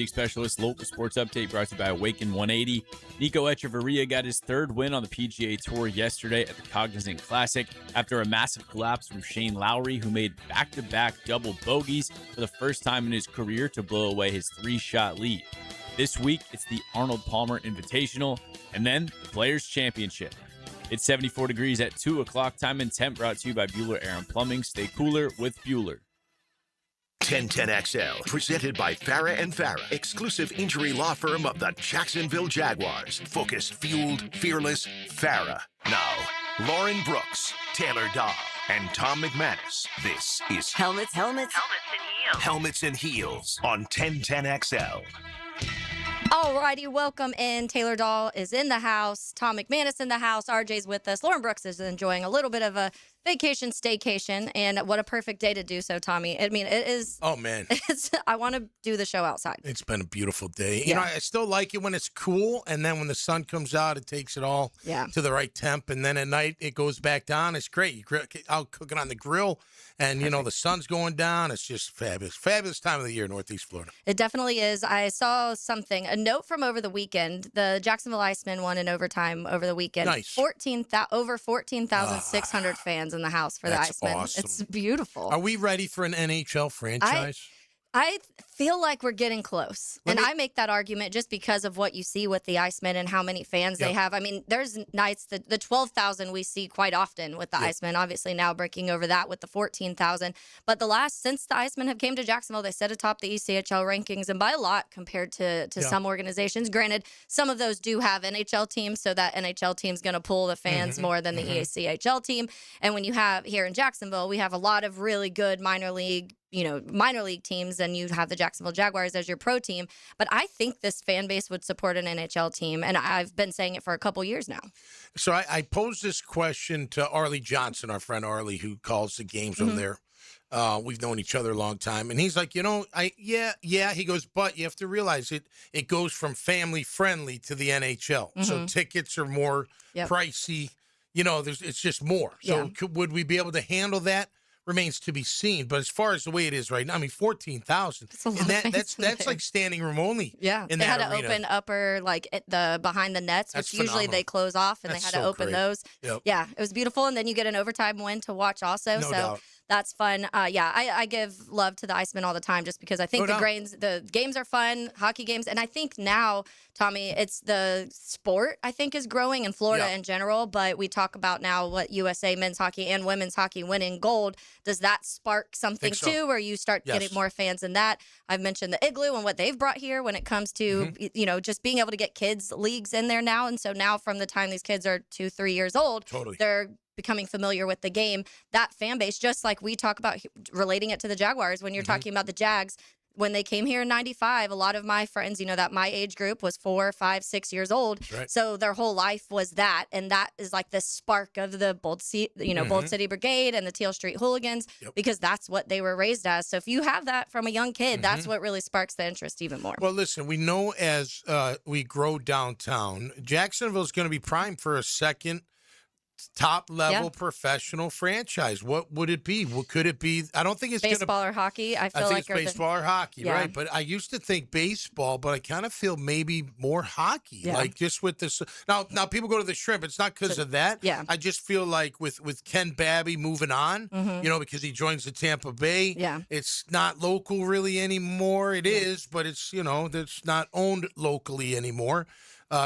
Specialist local sports update brought to you by Awaken 180. Nico Echeverria got his third win on the PGA Tour yesterday at the Cognizant Classic after a massive collapse from Shane Lowry, who made back-to-back double bogeys for the first time in his career to blow away his 3-shot lead. This week, it's the Arnold Palmer Invitational and then the Players' Championship. It's 74 degrees at 2 o'clock. Time and temp brought to you by Bueller Aaron Plumbing. Stay cooler with Bueller. 1010XL, presented by Farah and Farah, exclusive injury law firm of the Jacksonville Jaguars. Focused, fueled, fearless, Farah. Now, Lauren Brooks, Taylor Dahl, and Tom McManus. This is Helmets and Heels. Helmets and Heels on 1010XL. Alrighty, welcome in. Taylor Dahl is in the house. Tom McManus in the house. RJ's with us. Lauren Brooks is enjoying a little bit of a vacation, staycation, and what a perfect day to do so, Tommy. I mean, it is. Oh, man. I want to do the show outside. It's been a beautiful day. Yeah. You know, I still like it when it's cool, and then when the sun comes out, it takes it all to the right temp, and then at night, it goes back down. It's great. You're out cooking on the grill, and, you know, the sun's going down. It's just fabulous. Fabulous time of the year in Northeast Florida. It definitely is. I saw something, a note from over the weekend. The Jacksonville Icemen won in overtime over the weekend. Nice. Over 14,600 fans in the house for the Icemen. Awesome. It's beautiful. Are we ready for an NHL franchise? I feel like we're getting close. I make that argument just because of what you see with the Icemen and how many fans they have. I mean, there's nights, the 12,000 we see quite often with the Icemen, obviously now breaking over that with the 14,000. But since the Icemen have came to Jacksonville, they sit atop the ECHL rankings, and by a lot compared to some organizations. Granted, some of those do have NHL teams, so that NHL team's going to pull the fans more than the ECHL team. And when you have here in Jacksonville, we have a lot of really good minor league teams, and you have the Jacksonville Jaguars as your pro team. But I think this fan base would support an NHL team, and I've been saying it for a couple years now. So I posed this question to Arlie Johnson, our friend Arlie, who calls the games over there. We've known each other a long time. And he's like, he goes, but you have to realize it goes from family friendly to the NHL. So tickets are more pricey. You know, it's just more. So would we be able to handle that? Remains to be seen, but as far as the way it is right now, I mean, 14,000. That's like standing room only. Yeah, they had to open upper the behind the nets, which usually they close off, and they had to open those. Yep. Yeah, it was beautiful, and then you get an overtime win to watch also. No doubt. That's fun. I give love to the Icemen all the time just because I think the games are fun, hockey games. And I think now, Tommy, it's the sport, I think, is growing in Florida in general. But we talk about now what USA men's hockey and women's hockey winning gold. Does that spark something too, where you start getting more fans in that? I've mentioned the Igloo and what they've brought here when it comes to, just being able to get kids leagues in there now. And so now from the time these kids are 2-3 years old, they're becoming familiar with the game. That fan base, just like we talk about relating it to the Jaguars, when you're talking about the Jags, when they came here in 95, a lot of my friends, that my age group was 4, 5, 6 years old. Right. So their whole life was that. And that is like the spark of the Bold City Brigade and the Teal Street Hooligans, because that's what they were raised as. So if you have that from a young kid, that's what really sparks the interest even more. Well, listen, we know as we grow downtown, Jacksonville is going to be primed for a second top-level professional franchise. What would it be? What could it be? I don't think it's baseball or hockey. I think it's baseball or hockey, right? But I used to think baseball, but I kind of feel maybe more hockey. Like just with this. Now people go to the Shrimp. It's not because of that. Yeah. I just feel like with Ken Babby moving on, because he joins the Tampa Bay. Yeah. It's not local really anymore. It is, but it's it's not owned locally anymore.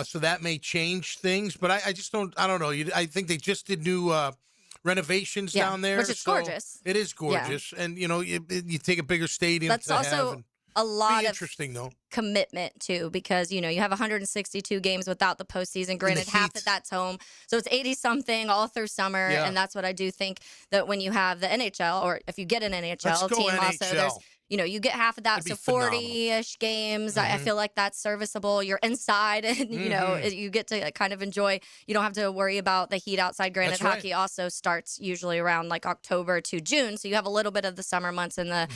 So that may change things, but I just don't. I don't know. I think they just did new renovations down there, which is gorgeous. It is gorgeous, and you take a bigger stadium. That's also a lot of interesting though commitment too, because you have 162 games without the postseason. Granted, half of that's home, so it's 80 something all through summer, and that's what I do think that when you have the NHL, or if you get an NHL team, also there's. You get half of that, so 40-ish games. I feel like that's serviceable. You're inside, and, you get to kind of enjoy. You don't have to worry about the heat outside. Granted, hockey also starts usually around like October to June, so you have a little bit of the summer months in the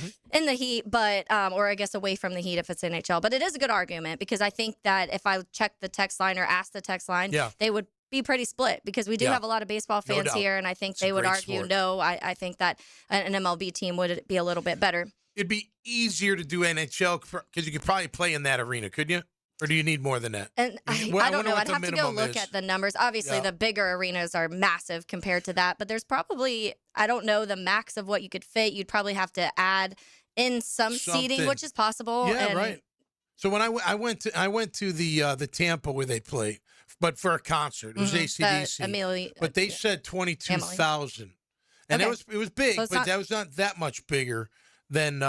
heat, but or I guess away from the heat if it's NHL. But it is a good argument, because I think that if I check the text line or ask the text line, they would be pretty split, because we do have a lot of baseball fans here, and I think they would argue, no, I think that an MLB team would be a little bit better. it'd be easier to do NHL because you could probably play in that arena, couldn't you? Or do you need more than that? And I don't know. I'd have to go look at the numbers. Obviously, the bigger arenas are massive compared to that, but there's probably, I don't know the max of what you could fit. You'd probably have to add in some seating, which is possible. Yeah, right. So when I went to the Tampa where they play, but for a concert, it was AC/DC. But they said 22,000, and it was big, so but that was not that much bigger than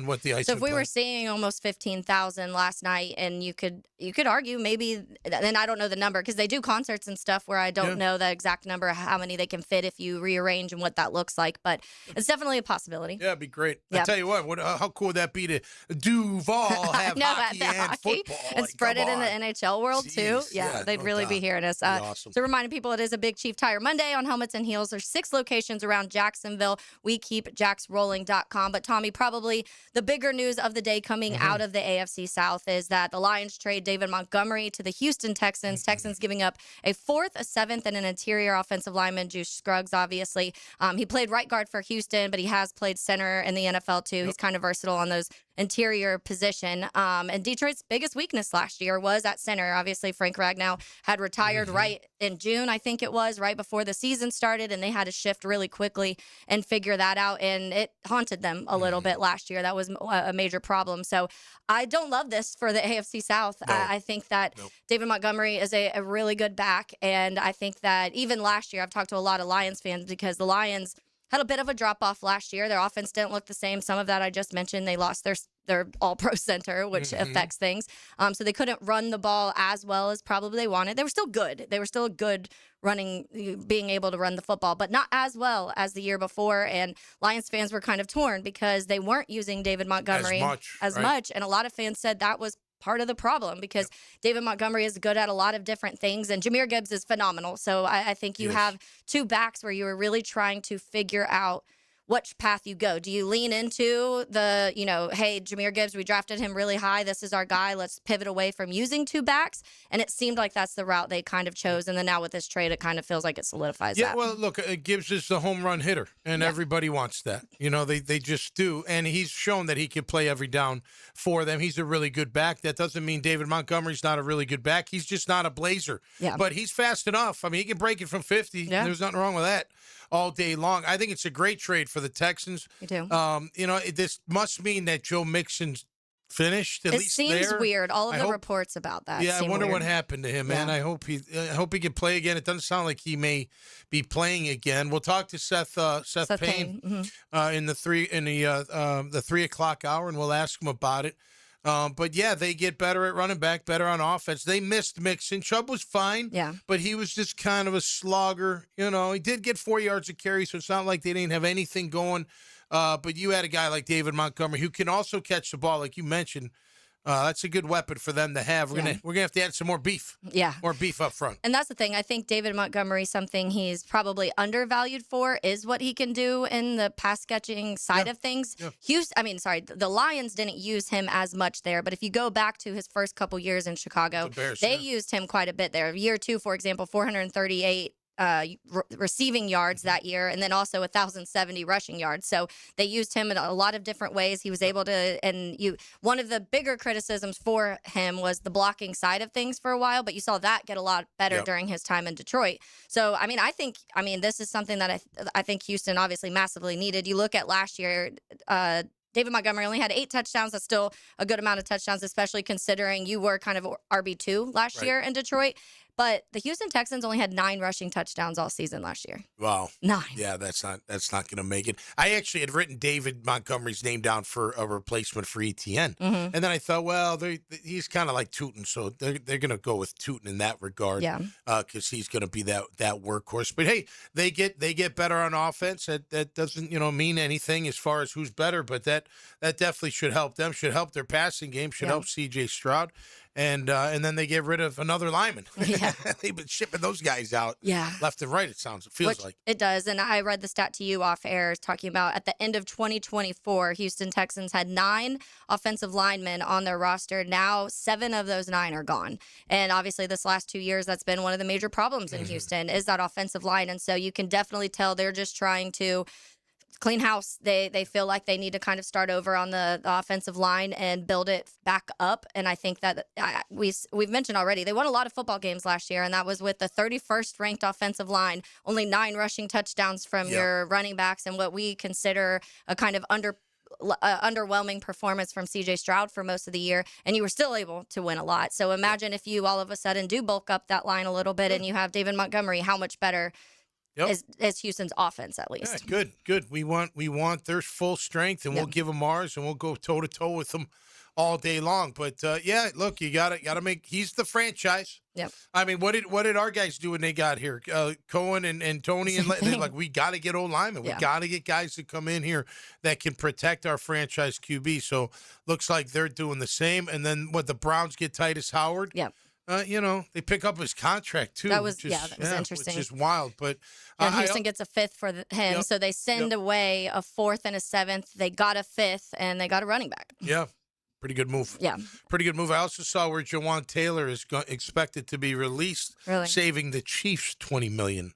what the ice. So if we were seeing almost 15,000 last night, and you could argue maybe, and I don't know the number because they do concerts and stuff where I don't know the exact number of how many they can fit if you rearrange and what that looks like, but it's definitely a possibility. Yeah, it'd be great. I tell you what how cool would that be to Duval have hockey and football and spread it in the NHL world too. Yeah, they'd really be hearing us. Awesome. So reminding people, it is a Big Chief Tire Monday on Helmets and Heels. There's 6 locations around Jacksonville. We keep jacksrolling.com, but Tommy, probably the bigger news of the day coming out of the AFC South is that the Lions trade David Montgomery to the Houston Texans. Texans giving up a 4th, a 7th, and an interior offensive lineman, Juice Scruggs, obviously. He played right guard for Houston, but he has played center in the NFL too. He's kind of versatile on those interior position. And Detroit's biggest weakness last year was at center. Obviously, Frank Ragnow had retired right in June, I think it was, right before the season started, and they had to shift really quickly and figure that out, and it haunted them a little bit last year. That was a major problem. So I don't love this for the AFC South. No. I think that David Montgomery is a really good back, and I think that even last year, I've talked to a lot of Lions fans because the Lions had a bit of a drop-off last year. Their offense didn't look the same. Some of that I just mentioned. They lost their all-pro center, which affects things. So they couldn't run the ball as well as probably they wanted. They were still good. They were still good being able to run the football, but not as well as the year before. And Lions fans were kind of torn because they weren't using David Montgomery as much. And a lot of fans said that was part of the problem because David Montgomery is good at a lot of different things, and Jahmyr Gibbs is phenomenal. So I think you have 2 backs where you are really trying to figure out which path you go. Do you lean into the, hey, Jahmyr Gibbs, we drafted him really high. This is our guy. Let's pivot away from using 2 backs. And it seemed like that's the route they kind of chose. And then now with this trade, it kind of feels like it solidifies that. Yeah, well, look, Gibbs is the home run hitter, and everybody wants that. They just do. And he's shown that he can play every down for them. He's a really good back. That doesn't mean David Montgomery's not a really good back. He's just not a blazer. Yeah. But he's fast enough. I mean, he can break it from 50. Yeah. There's nothing wrong with that. All day long. I think it's a great trade for the Texans. Me too. This must mean that Joe Mixon's finished. At least seems weird. All of the reports about that. Yeah, I wonder what happened to him, man. Yeah. I hope he can play again. It doesn't sound like he may be playing again. We'll talk to Seth Payne in the 3 o'clock hour, and we'll ask him about it. But yeah, they get better at running back, better on offense. They missed Mixon. Chubb was fine, but he was just kind of a slogger. He did get 4 yards of carry, so it's not like they didn't have anything going. But you had a guy like David Montgomery who can also catch the ball, like you mentioned. That's a good weapon for them to have. We're gonna have to add some more beef. Yeah, more beef up front. And that's the thing. I think David Montgomery, something he's probably undervalued for is what he can do in the pass catching side of things. Yeah. The Lions didn't use him as much there, but if you go back to his first couple years in Chicago, they used him quite a bit there. Year 2, for example, 438 receiving yards that year, and then also 1,070 rushing yards. So they used him in a lot of different ways. He was able to, one of the bigger criticisms for him was the blocking side of things for a while, but you saw that get a lot better during his time in Detroit. So, I think this is something that I think Houston obviously massively needed. You look at last year, David Montgomery only had 8 touchdowns. That's still a good amount of touchdowns, especially considering you were kind of RB2 last year in Detroit. But the Houston Texans only had 9 rushing touchdowns all season last year. Wow. 9. Yeah, that's not going to make it. I actually had written David Montgomery's name down for a replacement for ETN. And then I thought, well, he's kind of like Tootin, so they're going to go with Tootin in that regard. Yeah. Because he's going to be that workhorse. But hey, they get better on offense. That doesn't mean anything as far as who's better, but that definitely should help them. Should help their passing game. Should help C.J. Stroud. And then they get rid of another lineman. Yeah. They've been shipping those guys out left and right, it feels like. It does. And I read the stat to you off air talking about at the end of 2024, Houston Texans had 9 offensive linemen on their roster. Now 7 of those 9 are gone. And obviously this last 2 years, that's been one of the major problems in Houston is that offensive line. And so you can definitely tell they're just trying to clean house. They feel like they need to kind of start over on the offensive line and build it back up. And I think that we've mentioned already, they won a lot of football games last year, and that was with the 31st ranked offensive line, only 9 rushing touchdowns from your running backs, and what we consider a kind of underwhelming performance from CJ Stroud for most of the year, and you were still able to win a lot. So imagine if you all of a sudden do bulk up that line a little bit and you have David Montgomery, how much better is Houston's offense, at least. Yeah, good. We want their full strength, and we'll give them ours, and we'll go toe-to-toe with them all day long. But, look, you gotta make – he's the franchise. Yep. I mean, what did our guys do when they got here? Cohen and Tony, and they're like, we got to get O-linemen. We got to get guys to come in here that can protect our franchise QB. So looks like they're doing the same. And then the Browns get Titus Howard. Yep. They pick up his contract too. That was interesting. Which is wild. But Houston gets a 5th for him, so they send away a 4th and a 7th. They got a 5th, and they got a running back. Yeah. Pretty good move. Yeah. Pretty good move. I also saw where Jawan Taylor is expected to be released, saving the Chiefs $20 million.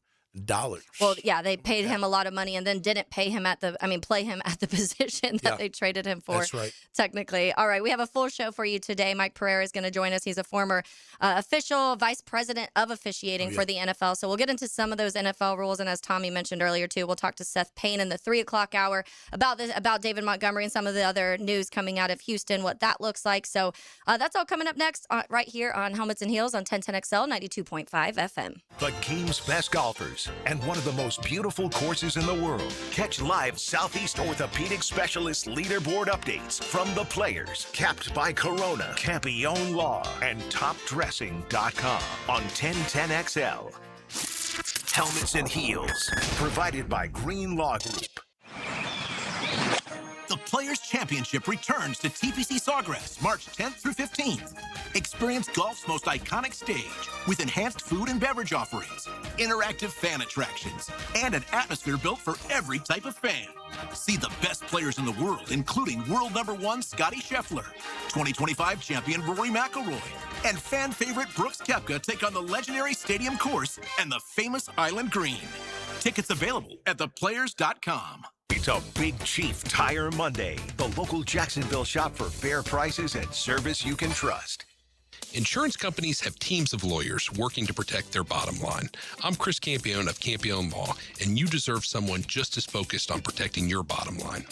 Well, they paid him a lot of money and then didn't play him at the position that they traded him for. That's right. Technically. All right, we have a full show for you today. Mike Pereira is going to join us. He's a former official vice president of officiating for the NFL. So we'll get into some of those NFL rules. And as Tommy mentioned earlier, too, we'll talk to Seth Payne in the 3 o'clock hour about David Montgomery and some of the other news coming out of Houston, what that looks like. So that's all coming up next right here on Helmets and Heels on 1010XL 92.5 FM. The game's best golfers and one of the most beautiful courses in the world. Catch live Southeast Orthopedic Specialist leaderboard updates from the players, capped by Corona, Campione Law, and TopDressing.com on 1010XL. Helmets and Heels, provided by Green Law Group. The Players' Championship returns to TPC Sawgrass March 10th through 15th. Experience golf's most iconic stage with enhanced food and beverage offerings, interactive fan attractions, and an atmosphere built for every type of fan. See the best players in the world, including world #1 Scotty Scheffler, 2025 champion Rory McIlroy, and fan favorite Brooks Koepka take on the legendary Stadium Course and the famous Island Green. Tickets available at theplayers.com. It's a Big Chief Tire Monday. The local Jacksonville shop for fair prices and service you can trust. Insurance companies have teams of lawyers working to protect their bottom line. I'm Chris Campione of Campione Law, and you deserve someone just as focused on protecting your bottom line.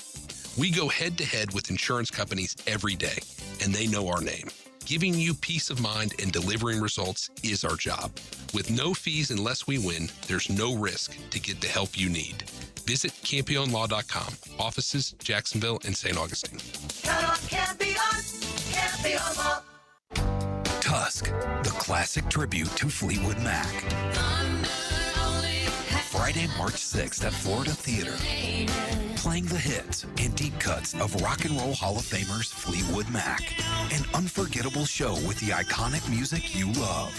We go head-to-head with insurance companies every day, and they know our name. Giving you peace of mind and delivering results is our job. With no fees unless we win, there's no risk to get the help you need. Visit CampioneLaw.com. Offices, Jacksonville and St. Augustine. Count on Campione, Campione Law. Tusk, the classic tribute to Fleetwood Mac. Friday, March 6th at Florida Theater. Playing the hits and deep cuts of Rock and Roll Hall of Famers Fleetwood Mac. An unforgettable show with the iconic music you love.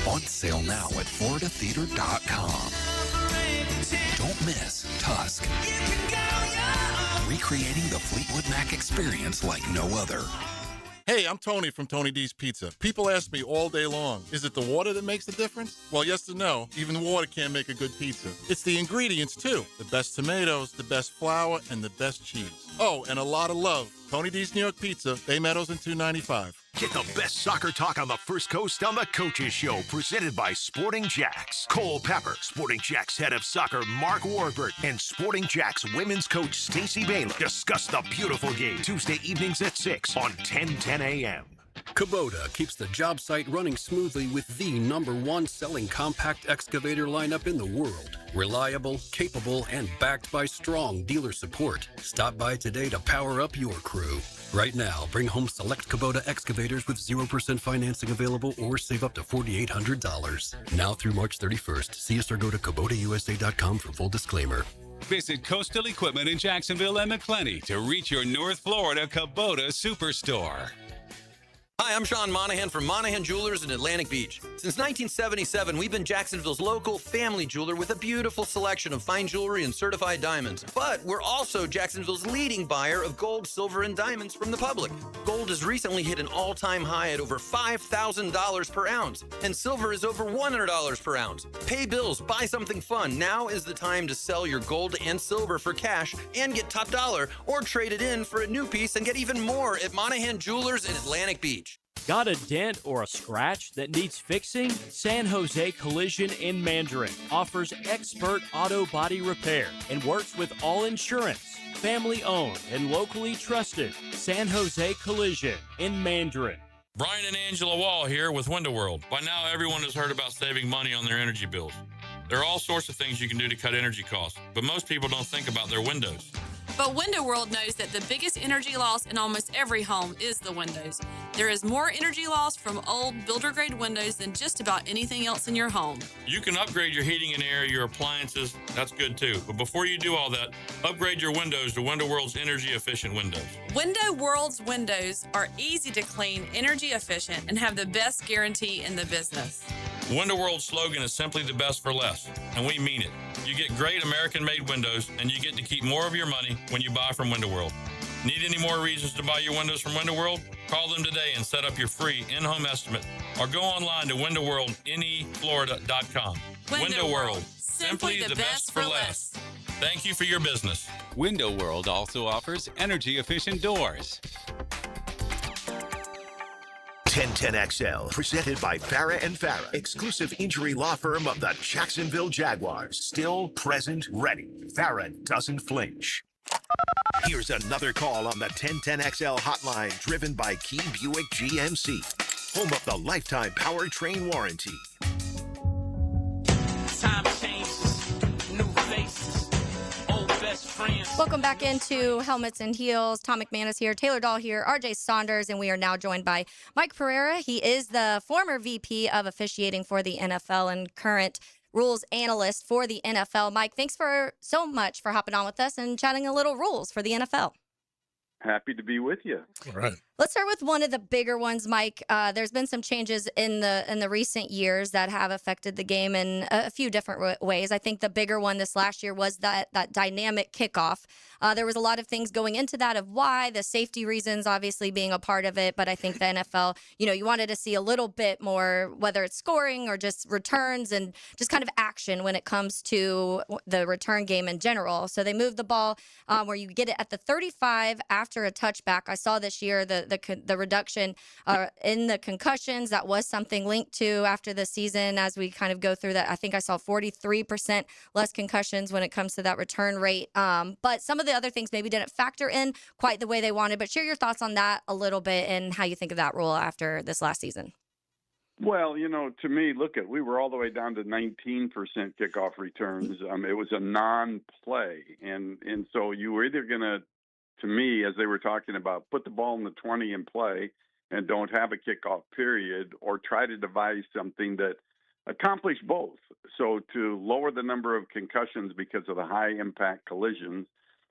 On sale now at floridatheater.com. Don't miss Tusk. Recreating the Fleetwood Mac experience like no other. Hey, I'm Tony from Tony D's Pizza. People ask me all day long, is it the water that makes the difference? Well, yes and no. Even water can't make a good pizza. It's the ingredients, too. The best tomatoes, the best flour, and the best cheese. Oh, and a lot of love. Tony D's New York Pizza, Bay Meadows and 295. Get the best soccer talk on the First Coast on the Coaches Show, presented by Sporting Jacks. Cole Pepper, Sporting Jacks head of soccer Mark Warburton, and Sporting Jacks women's coach Stacey Bailey discuss the beautiful game Tuesday evenings at 6 on 1010 a.m. Kubota keeps the job site running smoothly with the #1 selling compact excavator lineup in the world. Reliable, capable, and backed by strong dealer support. Stop by today to power up your crew. Right now, bring home select Kubota excavators with 0% financing available or save up to $4,800. Now through March 31st. See us or go to KubotaUSA.com for full disclaimer. Visit Coastal Equipment in Jacksonville and McClenny to reach your North Florida Kubota Superstore. Hi, I'm Sean Monahan from Monahan Jewelers in Atlantic Beach. Since 1977, we've been Jacksonville's local family jeweler with a beautiful selection of fine jewelry and certified diamonds. But we're also Jacksonville's leading buyer of gold, silver, and diamonds from the public. Gold has recently hit an all-time high at over $5,000 per ounce, and silver is over $100 per ounce. Pay bills, buy something fun. Now is the time to sell your gold and silver for cash and get top dollar, or trade it in for a new piece and get even more at Monahan Jewelers in Atlantic Beach. Got a dent or a scratch that needs fixing? San Jose Collision in Mandarin offers expert auto body repair and works with all insurance. Family owned and locally trusted. San Jose Collision in Mandarin. Brian and Angela Wall here with Window World. By now, everyone has heard about saving money on their energy bills. There are all sorts of things you can do to cut energy costs, but most people don't think about their windows. But Window World knows that the biggest energy loss in almost every home is the windows. There is more energy loss from old builder-grade windows than just about anything else in your home. You can upgrade your heating and air, your appliances. That's good too. But before you do all that, upgrade your windows to Window World's energy-efficient windows. Window World's windows are easy to clean, energy efficient, and have the best guarantee in the business. Window World's slogan is simply the best for less, and we mean it. You get great American-made windows, and you get to keep more of your money when you buy from Window World. Need any more reasons to buy your windows from Window World? Call them today and set up your free in-home estimate, or go online to windowworldneflorida.com. Window World, simply the best for less. Thank you for your business. Window World also offers energy-efficient doors. 1010XL, presented by Farah and Farah, exclusive injury law firm of the Jacksonville Jaguars. Still, present, ready. Farah doesn't flinch. Here's another call on the 1010XL hotline, driven by Key Buick GMC, home of the lifetime powertrain warranty. Time changes, new faces, old best friends. Welcome back into Helmets and Heels. Tom McManus here, Taylor Dahl here, RJ Saunders, and we are now joined by Mike Pereira. He is the former VP of officiating for the NFL and current rules analyst for the NFL. Mike, thanks so much for hopping on with us and chatting a little rules for the NFL. Happy to be with you. All right. Let's start with one of the bigger ones, Mike. There's been some changes in the recent years that have affected the game in a few different ways. I think the bigger one this last year was that dynamic kickoff. There was a lot of things going into that of why, the safety reasons obviously being a part of it. But I think the NFL, you wanted to see a little bit more, whether it's scoring or just returns and just kind of action when it comes to the return game in general. So they moved the ball where you get it at the 35 after a touchback. I saw this year the reduction in the concussions. That was something linked to after the season as we kind of go through that. I think I saw 43% less concussions when it comes to that return rate. But some of the other things maybe didn't factor in quite the way they wanted. But share your thoughts on that a little bit and how you think of that rule after this last season. Well, to me, we were all the way down to 19% kickoff returns. It was a non-play. And so you were either going to me, as they were talking about, put the ball in the 20 and play and don't have a kickoff period, or try to devise something that accomplished both. So to lower the number of concussions because of the high impact collisions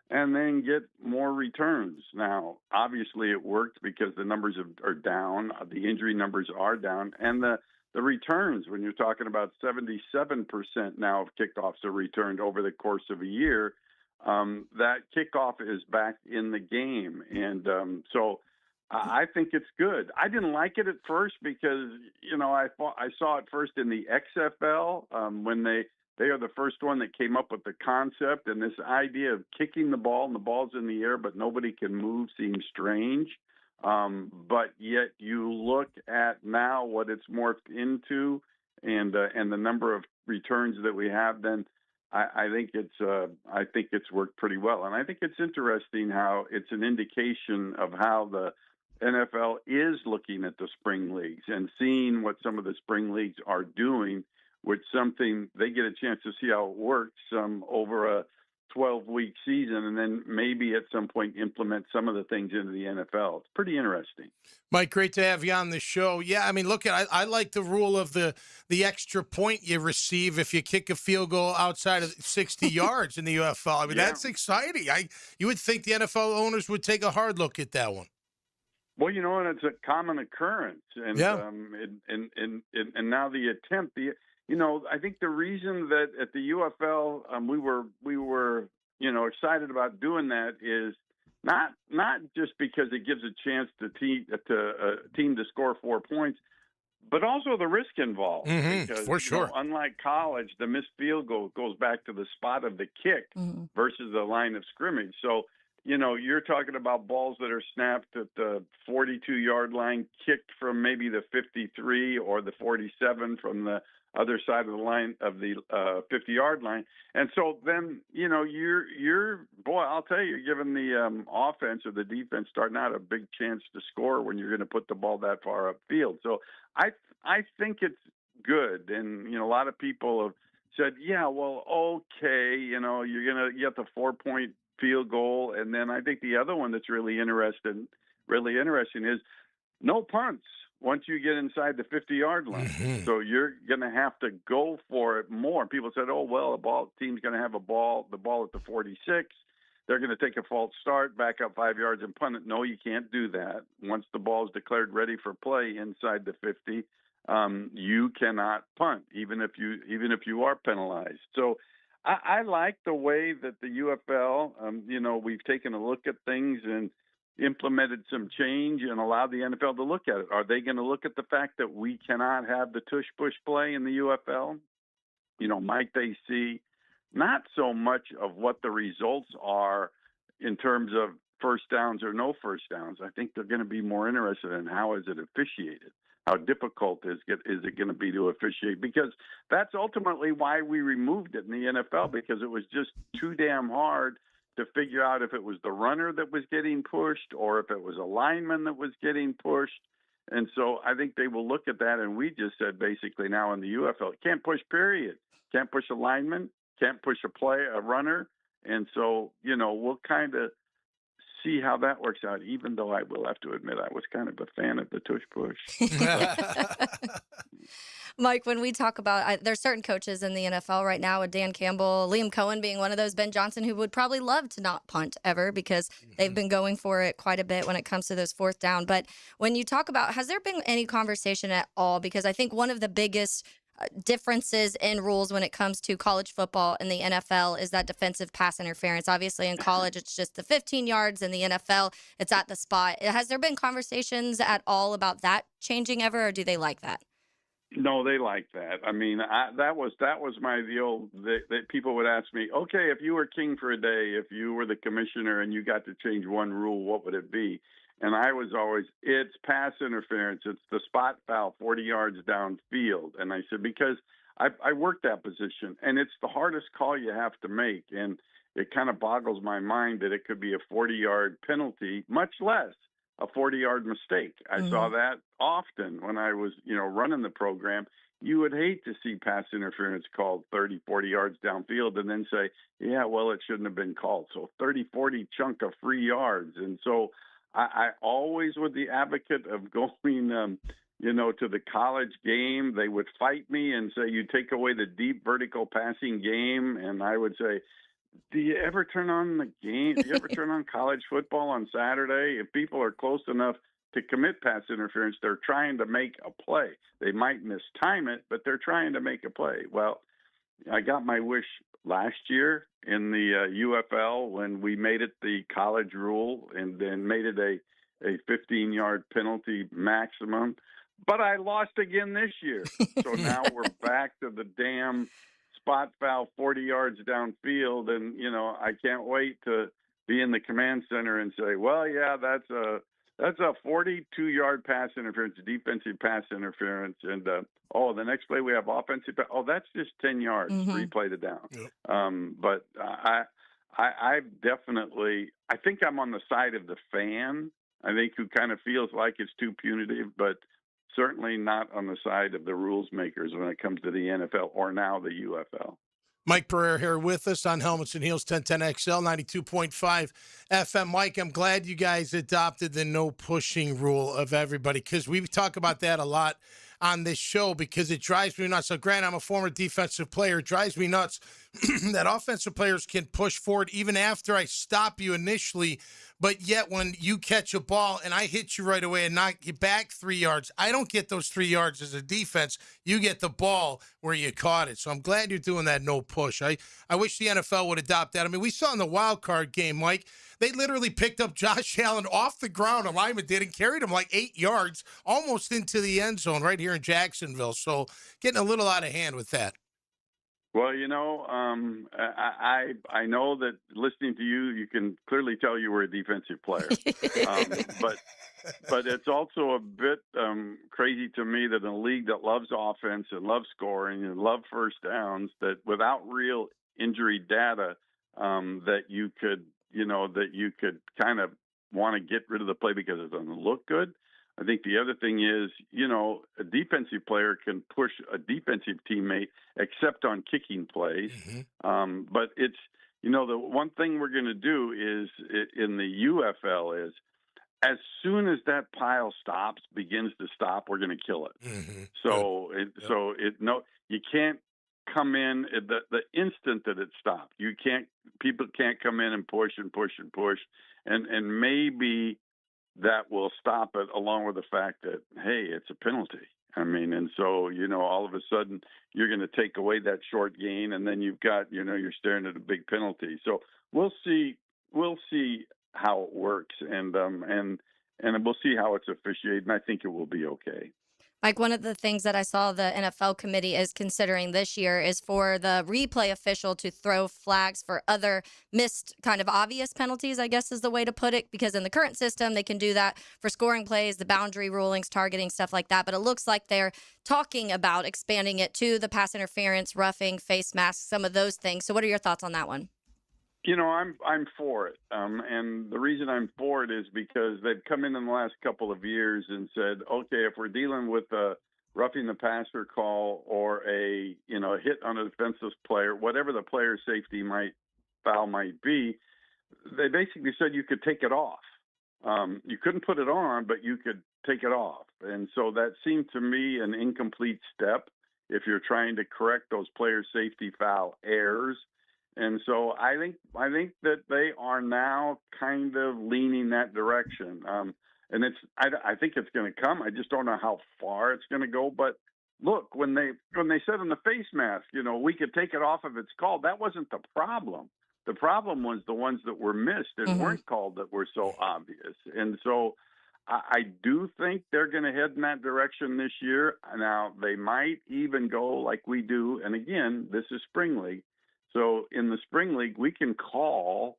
and then get more returns. Now, obviously it worked because the numbers are down, the injury numbers are down, and the returns, when you're talking about 77% now of kickoffs are returned over the course of a year, that kickoff is back in the game. And so I think it's good. I didn't like it at first because, I saw it first in the XFL when they are the first one that came up with the concept, and this idea of kicking the ball and the ball's in the air but nobody can move seems strange. But yet you look at now what it's morphed into and the number of returns that we have, then I think it's worked pretty well. And I think it's interesting how it's an indication of how the NFL is looking at the spring leagues and seeing what some of the spring leagues are doing, which something they get a chance to see how it works over a 12-week season, and then maybe at some point implement some of the things into the NFL. It's pretty interesting. Mike, great to have you on the show. Yeah, I mean, look, I like the rule of the extra point you receive if you kick a field goal outside of 60 yards in the UFL. I mean, That's exciting. You would think the NFL owners would take a hard look at that one. Well, and it's a common occurrence, and and now the attempt. I think the reason that at the UFL we were excited about doing that is not just because it gives a chance to a team to score 4 points, but also the risk involved. Because, for sure. Unlike college, the missed field goal goes back to the spot of the kick versus the line of scrimmage. So, you're talking about balls that are snapped at the 42-yard line, kicked from maybe the 53 or the 47 from the other side of the line of the 50-yard line. And so then, you're I'll tell you, given the offense or the defense starting out a big chance to score when you're going to put the ball that far upfield. So I think it's good. And, a lot of people have said, yeah, well, okay, you're going to get the 4-point field goal. And then I think the other one that's really interesting is no punts once you get inside the 50-yard line. So you're going to have to go for it more. People said, oh, well, team's going to have the ball at the 46. They're going to take a false start, back up 5 yards and punt it. No, you can't do that. Once the ball is declared ready for play inside the 50, you cannot punt, even if you are penalized. So I like the way that the UFL, we've taken a look at things and implemented some change and allowed the NFL to look at it. Are they going to look at the fact that we cannot have the tush-push play in the UFL? Might they see not so much of what the results are in terms of first downs or no first downs? I think they're going to be more interested in how is it officiated? How difficult is it going to be to officiate? Because that's ultimately why we removed it in the NFL, because it was just too damn hard to figure out if it was the runner that was getting pushed or if it was a lineman that was getting pushed. And so I think they will look at that. And we just said basically now in the UFL, can't push, period. Can't push a lineman, can't push a runner. And so, we'll kind of see how that works out, even though I will have to admit I was kind of a fan of the tush push. Mike, when we talk about, there's certain coaches in the NFL right now with Dan Campbell, Liam Cohen being one of those, Ben Johnson, who would probably love to not punt ever because they've been going for it quite a bit when it comes to those fourth down. But when you talk about, has there been any conversation at all? Because I think one of the biggest differences in rules when it comes to college football and the NFL is that defensive pass interference. Obviously in college, it's just the 15 yards. In the NFL, it's at the spot. Has there been conversations at all about that changing ever, or do they like that? No, they like that. I mean, that was the old that people would ask me, okay, if you were king for a day, if you were the commissioner and you got to change one rule, what would it be? And I was always, it's pass interference. It's the spot foul 40 yards downfield. And I said, because I worked that position, and it's the hardest call you have to make. And it kind of boggles my mind that it could be a 40-yard penalty, much less a 40-yard mistake. I saw that often when I was, running the program. You would hate to see pass interference called 30, 40 yards downfield and then say, yeah, well, it shouldn't have been called. So 30, 40 chunk of free yards. And so I always was the advocate of going, to the college game. They would fight me and say, you take away the deep vertical passing game. And I would say, do you ever turn on the game? Do you ever turn on college football on Saturday? If people are close enough to commit pass interference, they're trying to make a play. They might mistime it, but they're trying to make a play. Well, I got my wish last year in the UFL when we made it the college rule and then made it a 15-yard penalty maximum. But I lost again this year. So now we're back to the damn spot foul 40 yards downfield. And, I can't wait to be in the command center and say, well, yeah, that's a 42-yard pass interference, defensive pass interference. And, the next play we have offensive. That's just 10 yards, replay it down. Yep. But I definitely, I think I'm on the side of the fan, I think, who kind of feels like it's too punitive, but certainly not on the side of the rules makers when it comes to the NFL or now the UFL. Mike Pereira here with us on Helmets and Heels 1010XL 92.5 FM. Mike, I'm glad you guys adopted the no pushing rule of everybody, because we talk about that a lot on this show because it drives me nuts. So, Grant, I'm a former defensive player. It drives me nuts that offensive players can push forward even after I stop you initially. But yet when you catch a ball and I hit you right away and knock you back 3 yards, I don't get those 3 yards as a defense. You get the ball where you caught it. So I'm glad you're doing that no push. I wish the NFL would adopt that. I mean, we saw in the wild card game, Mike, they literally picked up Josh Allen off the ground, a lineman did, and carried him like 8 yards almost into the end zone right here in Jacksonville. So getting a little out of hand with that. Well, I know that listening to you, you can clearly tell you were a defensive player, but it's also a bit crazy to me that in a league that loves offense and loves scoring and loves first downs, that without real injury data, that you could kind of want to get rid of the play because it doesn't look good. I think the other thing is, a defensive player can push a defensive teammate except on kicking plays. Mm-hmm. But it's, the one thing we're going to do is in the UFL is as soon as that pile begins to stop, we're going to kill it. Mm-hmm. You can't come in at the instant that it stopped. People can't come in and push and push and push. And maybe that will stop it, along with the fact that, hey, it's a penalty. I mean, and so, all of a sudden you're going to take away that short gain, and then you've got, you're staring at a big penalty. So we'll see how it works, and we'll see how it's officiated, and I think it will be okay. Like, one of the things that I saw the NFL committee is considering this year is for the replay official to throw flags for other missed kind of obvious penalties, I guess is the way to put it, because in the current system, they can do that for scoring plays, the boundary rulings, targeting, stuff like that. But it looks like they're talking about expanding it to the pass interference, roughing, face masks, some of those things. So what are your thoughts on that one? I'm for it, and the reason I'm for it is because they've come in the last couple of years and said, okay, if we're dealing with a roughing the passer call or a hit on a defensive player, whatever the player safety foul might be, they basically said you could take it off. You couldn't put it on, but you could take it off, and so that seemed to me an incomplete step if you're trying to correct those player safety foul errors. And so I think that they are now kind of leaning that direction. And I think it's going to come. I just don't know how far it's going to go. But look, when they said in the face mask, we could take it off if it's called, that wasn't the problem. The problem was the ones that were missed and weren't called that were so obvious. And so I do think they're going to head in that direction this year. Now, they might even go like we do. And again, this is Spring League. So in the Spring League, we can call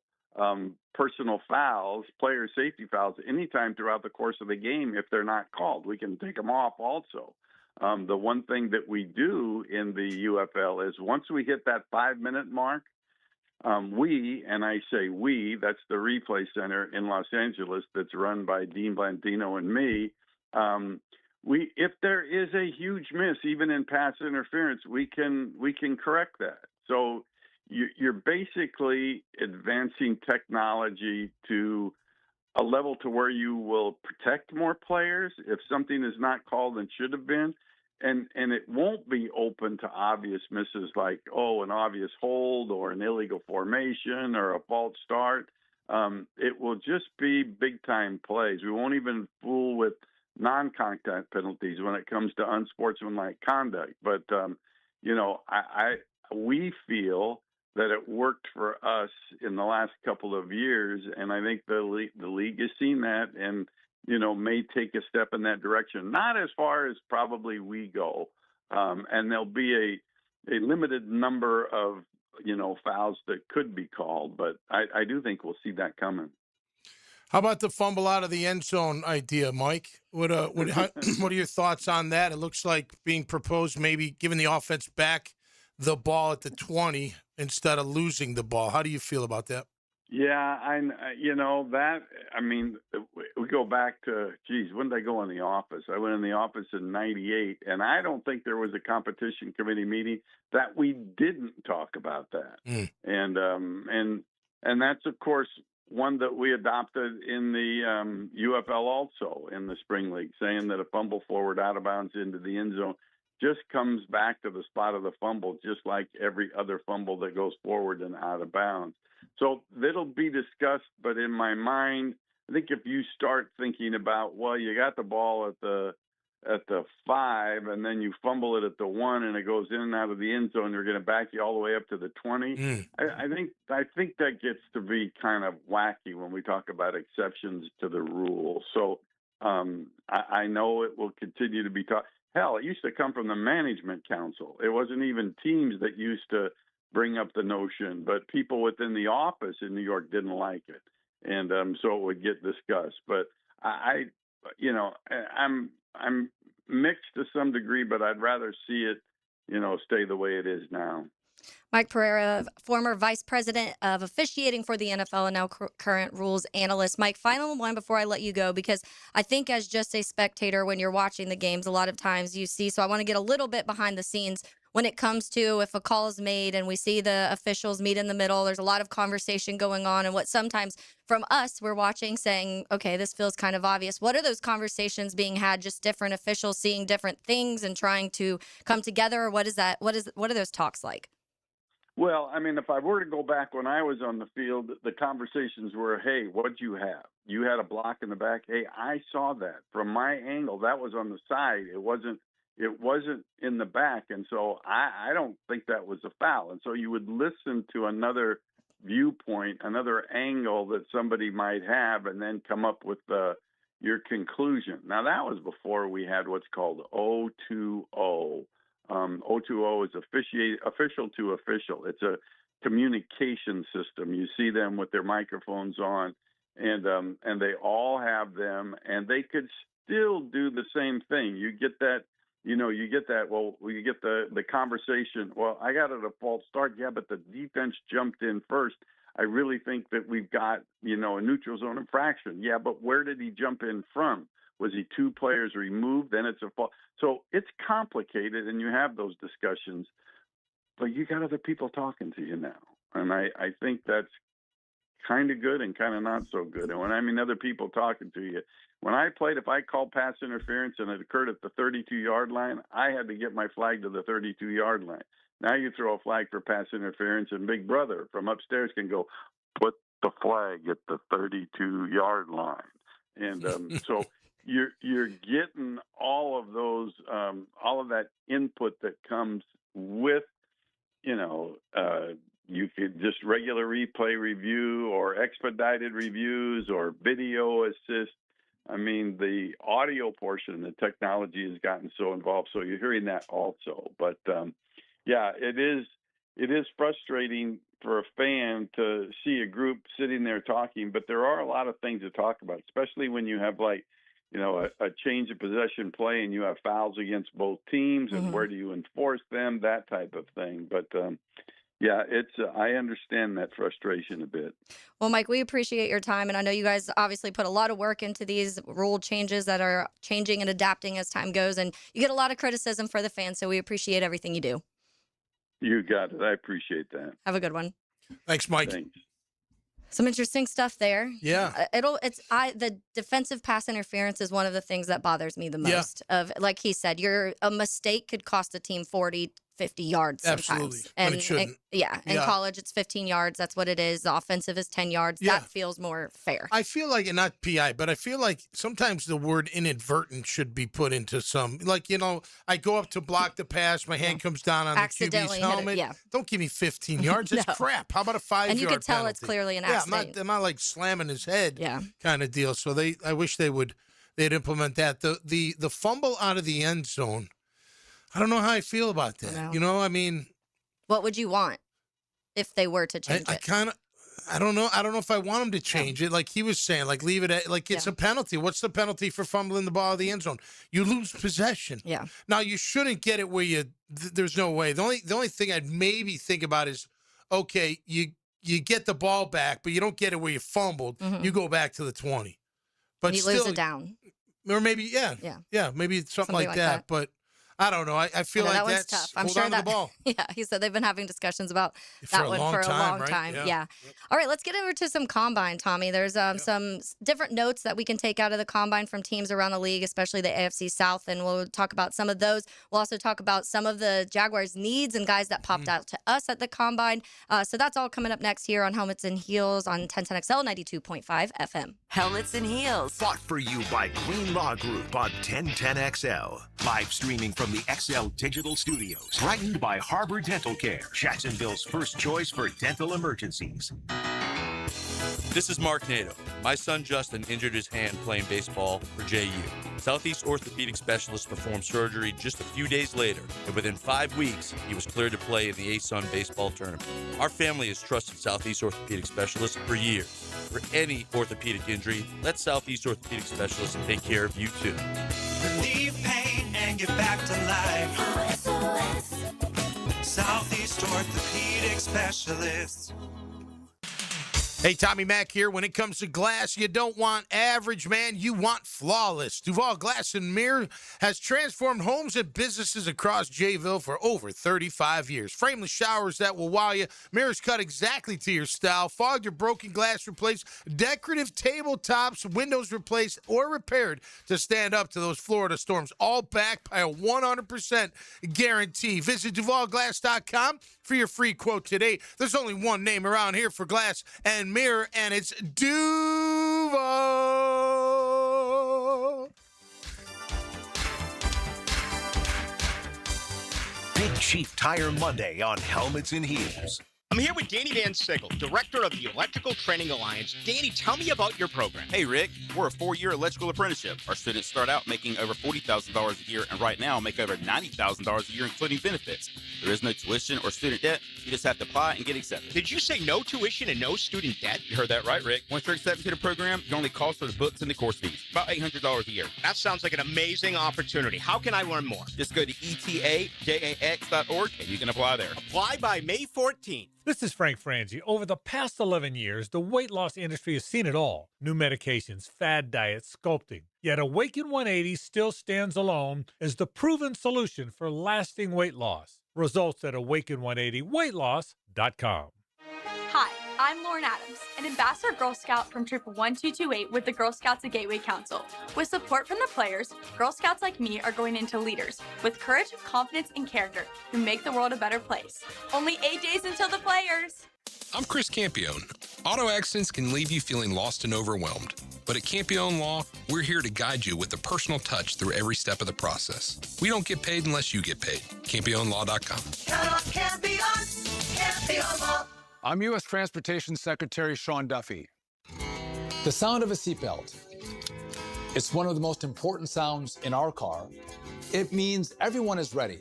personal fouls, player safety fouls, anytime throughout the course of the game if they're not called. We can take them off also. The one thing that we do in the UFL is once we hit that 5-minute mark, and I say we, that's the replay center in Los Angeles that's run by Dean Blandino and me, if there is a huge miss, even in pass interference, we can correct that. So you're basically advancing technology to a level to where you will protect more players if something is not called and should have been. And it won't be open to obvious misses like, an obvious hold or an illegal formation or a false start. It will just be big-time plays. We won't even fool with non-contact penalties when it comes to unsportsmanlike conduct. But, we feel that it worked for us in the last couple of years, and I think the league has seen that and, may take a step in that direction. Not as far as probably we go, and there'll be a limited number of, fouls that could be called, but I do think we'll see that coming. How about the fumble out of the end zone idea, Mike? What are your thoughts on that? It looks like being proposed, maybe giving the offense back the ball at the 20 instead of losing the ball. How do you feel about that? Yeah, we go back to, when did I go in the office? I went in the office in 98, and I don't think there was a competition committee meeting that we didn't talk about that. And that's, of course, one that we adopted in the UFL also in the spring league, saying that a fumble forward out of bounds into the end zone just comes back to the spot of the fumble, just like every other fumble that goes forward and out of bounds. So that'll be discussed, but in my mind, I think if you start thinking about, well, you got the ball at the 5 and then you fumble it at the 1 and it goes in and out of the end zone, they're going to back you all the way up to the 20. I think that gets to be kind of wacky when we talk about exceptions to the rule. So I know it will continue to be taught. Hell, it used to come from the management council. It wasn't even teams that used to bring up the notion, but people within the office in New York didn't like it. And so it would get discussed. But I'm mixed to some degree, but I'd rather see it, stay the way it is now. Mike Pereira, former vice president of officiating for the NFL and now current rules analyst. Mike, final one before I let you go, because I think as just a spectator, when you're watching the games, a lot of times you see, so I want to get a little bit behind the scenes when it comes to if a call is made and we see the officials meet in the middle, there's a lot of conversation going on, and what sometimes from us we're watching saying, okay, this feels kind of obvious. What are those conversations being had, just different officials seeing different things and trying to come together? Or what is that? What are those talks like? Well, I mean, if I were to go back when I was on the field, the conversations were, hey, what'd you have? You had a block in the back. Hey, I saw that from my angle. That was on the side. It wasn't in the back. And so I don't think that was a foul. And so you would listen to another viewpoint, another angle that somebody might have, and then come up with your conclusion. Now, that was before we had what's called O2O. O2O is official to official. It's a communication system. You see them with their microphones on, and they all have them, and they could still do the same thing. You get that, well, you get the conversation, well, I got a false start. Yeah, but the defense jumped in first. I really think that we've got, a neutral zone infraction. Yeah, but where did he jump in from? Was he 2 players removed? Then it's a fault. So it's complicated, and you have those discussions, but you got other people talking to you now. And I think that's kind of good and kind of not so good. And when I mean other people talking to you, when I played, if I called pass interference and it occurred at the 32-yard line, I had to get my flag to the 32-yard line. Now you throw a flag for pass interference, and Big Brother from upstairs can go, put the flag at the 32-yard line. And so you're getting all of those, all of that input that comes with, you could just regular replay review or expedited reviews or video assist. I mean, the audio portion, the technology has gotten so involved. So you're hearing that also. But yeah, it is frustrating for a fan to see a group sitting there talking, but there are a lot of things to talk about, especially when you have a change of possession play and you have fouls against both teams, and where do you enforce them, that type of thing. But yeah, I understand that frustration a bit. Well, Mike, we appreciate your time, and I know you guys obviously put a lot of work into these rule changes that are changing and adapting as time goes, and you get a lot of criticism for the fans, so we appreciate everything you do. You got it. I appreciate that. Have a good one. Thanks, Mike. Thanks. Some interesting stuff there. Yeah. The defensive pass interference is one of the things that bothers me the most. Of, like he said, a mistake could cost a team 40, 50 yards sometimes. Absolutely. And, but it shouldn't. In college it's 15 yards. That's what it is. The offensive is 10 yards. Yeah. That feels more fair. I feel like, and not PI, but I feel like sometimes the word inadvertent should be put into some, I go up to block the pass, my hand comes down on the QB's helmet. Don't give me 15 yards. That's crap. How about a 5-yard And you can tell penalty? it's clearly an accident. I'm not like slamming his head kind of deal. So I wish they'd implement that. The fumble out of the end zone, I don't know how I feel about that. I mean, what would you want if they were to change it? I don't know. I don't know if I want them to change it. Like he was saying, leave it at, it's a penalty. What's the penalty for fumbling the ball out of the end zone? You lose possession. Yeah. Now you shouldn't get it where there's no way. The only thing I'd maybe think about is, okay, you get the ball back, but you don't get it where you fumbled. You go back to the 20. But you still, lose it down. Or maybe, maybe something like that. But I don't know. I feel like that one's that's tough. I'm hold sure on to that the ball. Yeah, he said they've been having discussions about For that a one long for a time, long right? time. Yeah. Yeah. All right, let's get over to some combine, Tommy. There's some different notes that we can take out of the combine from teams around the league, especially the AFC South, and we'll talk about some of those. We'll also talk about some of the Jaguars' needs and guys that popped out to us at the combine. So that's all coming up next here on Helmets and Heels on 1010XL 92.5 FM. Helmets and Heels. Brought for you by Green Law Group on 1010XL. Live streaming from the XL Digital Studios. Brightened by Harbor Dental Care, Jacksonville's first choice for dental emergencies. This is Mark Nato. My son Justin injured his hand playing baseball for JU. Southeast Orthopedic Specialists performed surgery just a few days later, and within 5 weeks, he was cleared to play in the ASUN baseball tournament. Our family has trusted Southeast Orthopedic Specialists for years. For any orthopedic injury, let Southeast Orthopedic Specialists take care of you too. Relieve pain and get back to life. SOS. Southeast Orthopedic Specialists. Hey, Tommy Mack here. When it comes to glass, you don't want average, man. You want flawless. Duval Glass and Mirror has transformed homes and businesses across Jayville for over 35 years. Frameless showers that will wow you. Mirrors cut exactly to your style. Fogged or broken glass replaced. Decorative tabletops, windows replaced or repaired to stand up to those Florida storms. All backed by a 100% guarantee. Visit DuvalGlass.com for your free quote today. There's only one name around here for glass and mirror, and it's Duval. Big Chief Tire Monday on Helmets and Heels. I'm here with Danny Van Sickle, director of the Electrical Training Alliance. Danny, tell me about your program. Hey, Rick. We're a 4-year electrical apprenticeship. Our students start out making over $40,000 a year, and right now make over $90,000 a year, including benefits. There is no tuition or student debt. You just have to apply and get accepted. Did you say no tuition and no student debt? You heard that right, Rick. Once you're accepted to the program, your only cost for the books and the course fees. About $800 a year. That sounds like an amazing opportunity. How can I learn more? Just go to etajax.org, and you can apply there. Apply by May 14th. This is Frank Frangie. Over the past 11 years, the weight loss industry has seen it all. New medications, fad diets, sculpting. Yet Awaken 180 still stands alone as the proven solution for lasting weight loss. Results at awaken180weightloss.com. Hi, I'm Lauren Adams, an ambassador Girl Scout from Troop 1228 with the Girl Scouts of Gateway Council. With support from the players, Girl Scouts like me are going into leaders with courage, confidence, and character who make the world a better place. Only 8 days until the players. I'm Chris Campione. Auto accidents can leave you feeling lost and overwhelmed. But at Campione Law, we're here to guide you with a personal touch through every step of the process. We don't get paid unless you get paid. CampioneLaw.com. Count on Campione, Campione Law. I'm U.S. Transportation Secretary Sean Duffy. The sound of a seatbelt. It's one of the most important sounds in our car. It means everyone is ready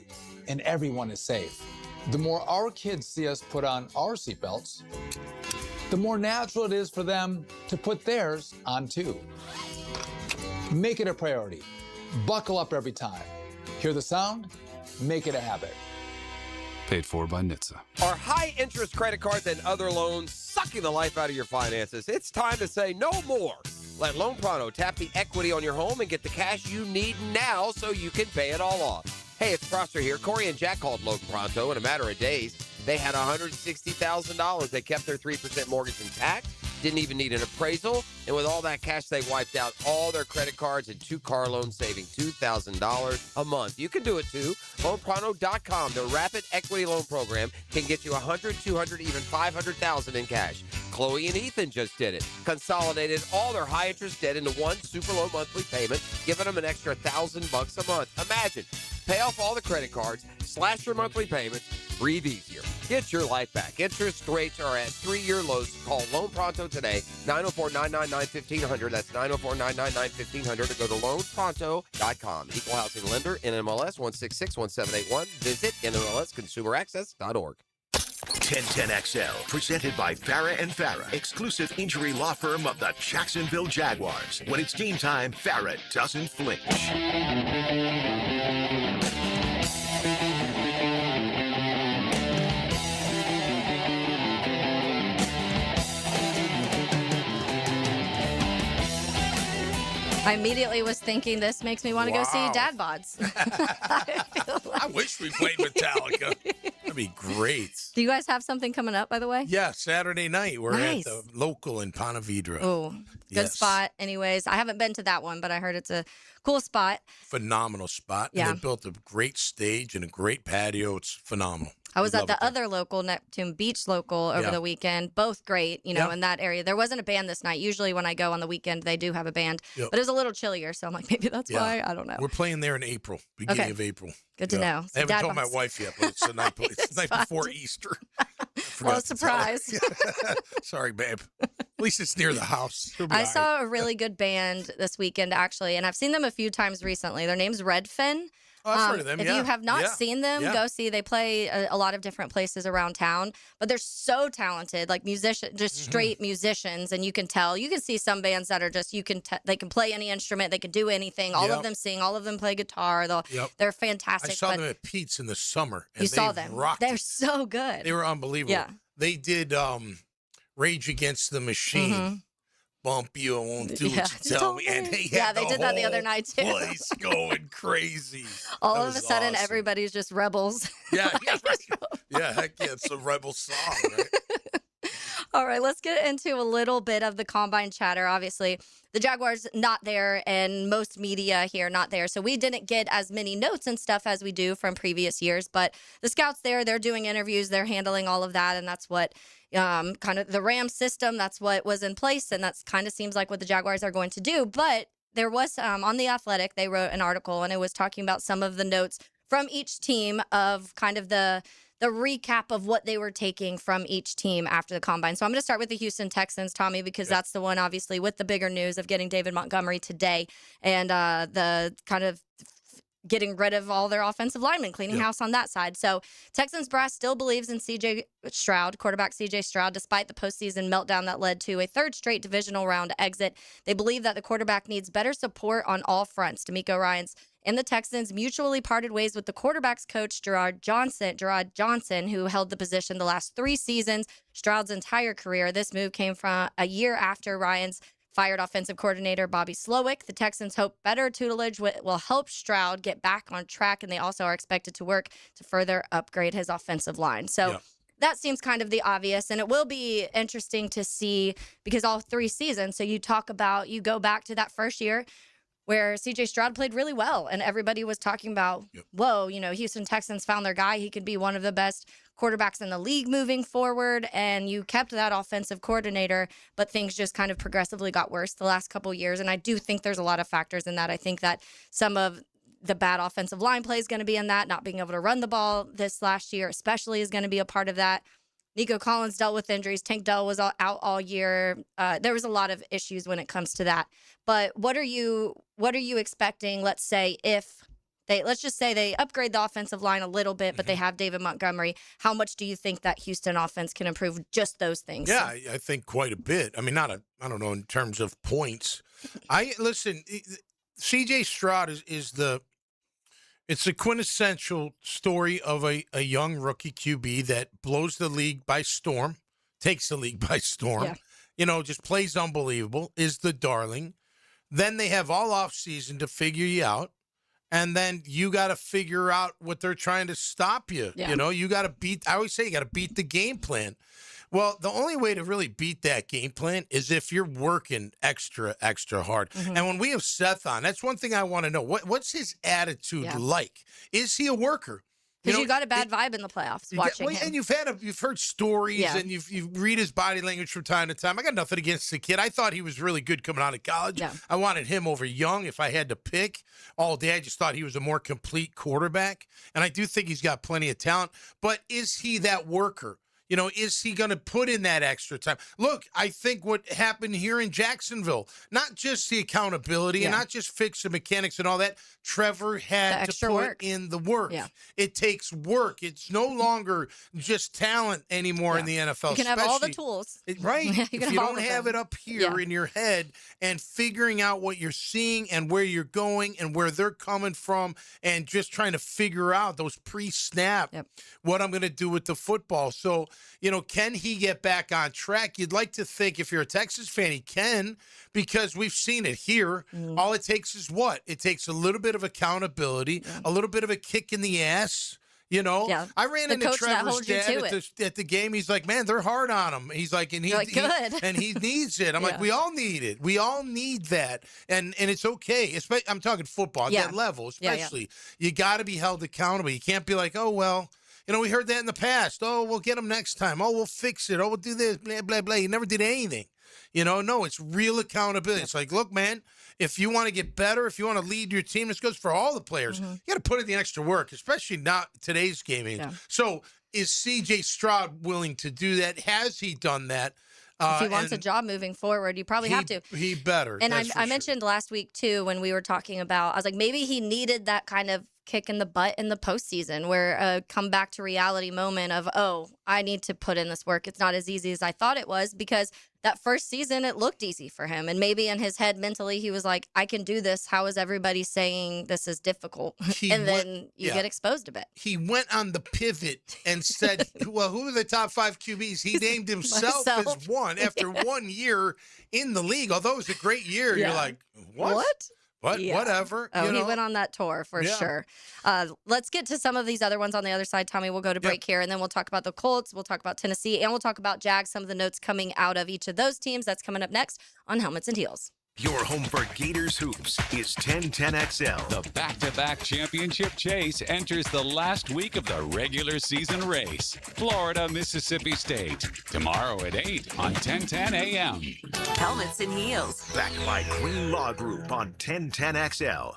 and everyone is safe. The more our kids see us put on our seatbelts, the more natural it is for them to put theirs on too. Make it a priority. Buckle up every time. Hear the sound? Make it a habit. Paid for by NHTSA. Are high-interest credit cards and other loans sucking the life out of your finances? It's time to say no more. Let Loan Pronto tap the equity on your home and get the cash you need now so you can pay it all off. Hey, it's Prosser here. Corey and Jack called Loan Pronto in a matter of days. They had $160,000. They kept their 3% mortgage intact, didn't even need an appraisal, and with all that cash, they wiped out all their credit cards and 2 car loans, saving $2,000 a month. You can do it too. LoanPronto.com, the rapid equity loan program, can get you $100,000, $200,000, even $500,000 in cash. Chloe and Ethan just did it. Consolidated all their high-interest debt into one super low monthly payment, giving them an extra $1,000 a month. Imagine, pay off all the credit cards, slash your monthly payments, breathe easier. Get your life back. Interest rates are at 3-year lows. Call Loan Pronto today, 904-999-1500. That's 904-999-1500, or go to loanpronto.com. Equal housing lender, NMLS 1661781. Visit NMLSconsumeraccess.org. 1010XL, presented by Farah and Farah, exclusive injury law firm of the Jacksonville Jaguars. When it's game time, Farah doesn't flinch. I immediately was thinking this makes me want to go see Dad Bods. I wish we played Metallica. That'd be great. Do you guys have something coming up, by the way? Yeah, Saturday night. We're Nice. at the local in Ponte Vedra. Oh, good spot. Anyways, I haven't been to that one, but I heard it's a cool spot. Phenomenal spot. Yeah. And they built a great stage and a great patio. It's phenomenal. I was We at love the it there. other local, Neptune Beach local, over the weekend. Both great, you know, Yeah. in that area. There wasn't a band this night. Usually when I go on the weekend, they do have a band. Yep. But it was a little chillier, so I'm like, maybe that's why. I don't know. We're playing there in April, beginning Okay. of April. Good to know. I So haven't Dad told my Bods. wife yet, but it's the night, it's the night fine. before Easter. Well, Forgot to tell her. surprise. Sorry, babe. At least it's near the house. She'll be I all right. saw a really good band this weekend, actually, and I've seen them a few times recently. Their name's Redfin. Oh, I've heard of them, If yeah. you have not Yeah. seen them, Yeah. go see. They play a lot of different places around town, but they're so talented, like just Mm-hmm. straight musicians, and you can tell. You can see some bands that are just they can play any instrument, they can do anything. All Yep. of them sing, all of them play guitar. Yep. They're fantastic. I saw but them at Pete's in the summer. And you saw they them. rocked They're it. so good. They were unbelievable. Yeah. They did Rage Against the Machine. Mhm. Bump you, I won't do Yeah. what you tell me. And they Yeah, had they did that the other whole night, too. place going crazy. All That of a was sudden, awesome. everybody's just rebels. Yeah, right. Yeah, heck yeah, it's a rebel song, right? All right, let's get into a little bit of the combine chatter. Obviously, the Jaguars not there, and most media here not there. So we didn't get as many notes and stuff as we do from previous years. But the scouts there, they're doing interviews, they're handling all of that, and that's what kind of the Rams system. That's what was in place, and that's kind of seems like what the Jaguars are going to do. But there was on The Athletic, they wrote an article, and it was talking about some of the notes from each team of kind of the recap of what they were taking from each team after the combine. So I'm going to start with the Houston Texans, Tommy, because that's the one obviously with the bigger news of getting David Montgomery today and the kind of getting rid of all their offensive linemen, cleaning house on that side. So Texans brass still believes in C.J. Stroud, quarterback C.J. Stroud, despite the postseason meltdown that led to a third straight divisional round exit. They believe that the quarterback needs better support on all fronts. D'Amico Ryans and the Texans mutually parted ways with the quarterback's coach, Gerard Johnson, who held the position the last 3 seasons, Stroud's entire career. This move came from a year after Ryans fired offensive coordinator Bobby Slowick. The Texans hope better tutelage will help Stroud get back on track, and they also are expected to work to further upgrade his offensive line. So that seems kind of the obvious, and it will be interesting to see because all 3 seasons. So you go back to that first year where C.J. Stroud played really well, and everybody was talking about, whoa, Houston Texans found their guy. He could be one of the best quarterbacks in the league moving forward, and you kept that offensive coordinator, but things just kind of progressively got worse the last couple of years, and I do think there's a lot of factors in that. I think that some of the bad offensive line play is going to be in that. Not being able to run the ball this last year especially is going to be a part of that. Nico Collins dealt with injuries. Tank Dell was out all year. There was a lot of issues when it comes to that. But what are you expecting? Let's say let's just say they upgrade the offensive line a little bit, but they have David Montgomery. How much do you think that Houston offense can improve just those things? Yeah, I think quite a bit. I mean, I don't know in terms of points. Listen, C.J. Stroud is it's a quintessential story of a young rookie QB that blows the league by storm, takes the league by storm, just plays unbelievable, is the darling. Then they have all offseason to figure you out. And then you got to figure out what they're trying to stop you. Yeah. You got to I always say you got to beat the game plan. Well, the only way to really beat that game plan is if you're working extra, extra hard. Mm-hmm. And when we have Seth on, that's one thing I want to know. What's his attitude like? Is he a worker? Because you got a bad vibe in the playoffs watching him. And you've heard stories and you read his body language from time to time. I got nothing against the kid. I thought he was really good coming out of college. Yeah. I wanted him over Young if I had to pick all day. I just thought he was a more complete quarterback. And I do think he's got plenty of talent. But is he that worker? Is he going to put in that extra time? Look, I think what happened here in Jacksonville, not just the accountability and not just fix the mechanics and all that. Trevor had to put in the work. Yeah. It takes work. It's no longer just talent anymore in the NFL. You can have all the tools. Right. You if you don't have it up here in your head and figuring out what you're seeing and where you're going and where they're coming from and just trying to figure out those pre-snap what I'm going to do with the football. So can he get back on track? You'd like to think if you're a Texas fan, he can, because we've seen it here. All it takes is what? It takes a little bit of accountability, a little bit of a kick in the ass. I ran into Trevor's dad at the game. He's like, man, they're hard on him. He's like, and he needs it. I'm like, we all need it. We all need that. And it's okay. I'm talking football at that level, especially. You got to be held accountable. You can't be like, oh, well, we heard that in the past. Oh, we'll get them next time. Oh, we'll fix it. Oh, we'll do this, blah, blah, blah. You never did anything. No, it's real accountability. It's like, look, man, if you want to get better, if you want to lead your team, this goes for all the players. You got to put in the extra work, especially not today's game. So is C.J. Stroud willing to do that? Has he done that? If he wants a job moving forward, you probably have to. He better. And I mentioned last week, too, when we were talking about, I was like, maybe he needed that kind of kick in the butt in the postseason, where a come back to reality moment of, oh, I need to put in this work. It's not as easy as I thought it was, because that first season, it looked easy for him. And maybe in his head mentally, he was like, I can do this. How is everybody saying this is difficult? Then you get exposed a bit. He went on the pivot and said, well, who are the top 5 QBs? He named himself as one after 1 year in the league. Although it was a great year, you're like, what? Whatever. He went on that tour for sure. Let's get to some of these other ones on the other side, Tommy. We'll go to break here, and then we'll talk about the Colts. We'll talk about Tennessee, and we'll talk about Jags, some of the notes coming out of each of those teams. That's coming up next on Helmets and Heels. Your home for Gators Hoops is 1010XL. The back-to-back championship chase enters the last week of the regular season race. Florida, Mississippi State. Tomorrow at 8 on 1010 AM. Helmets and Heels. Backed by Green Law Group on 1010XL.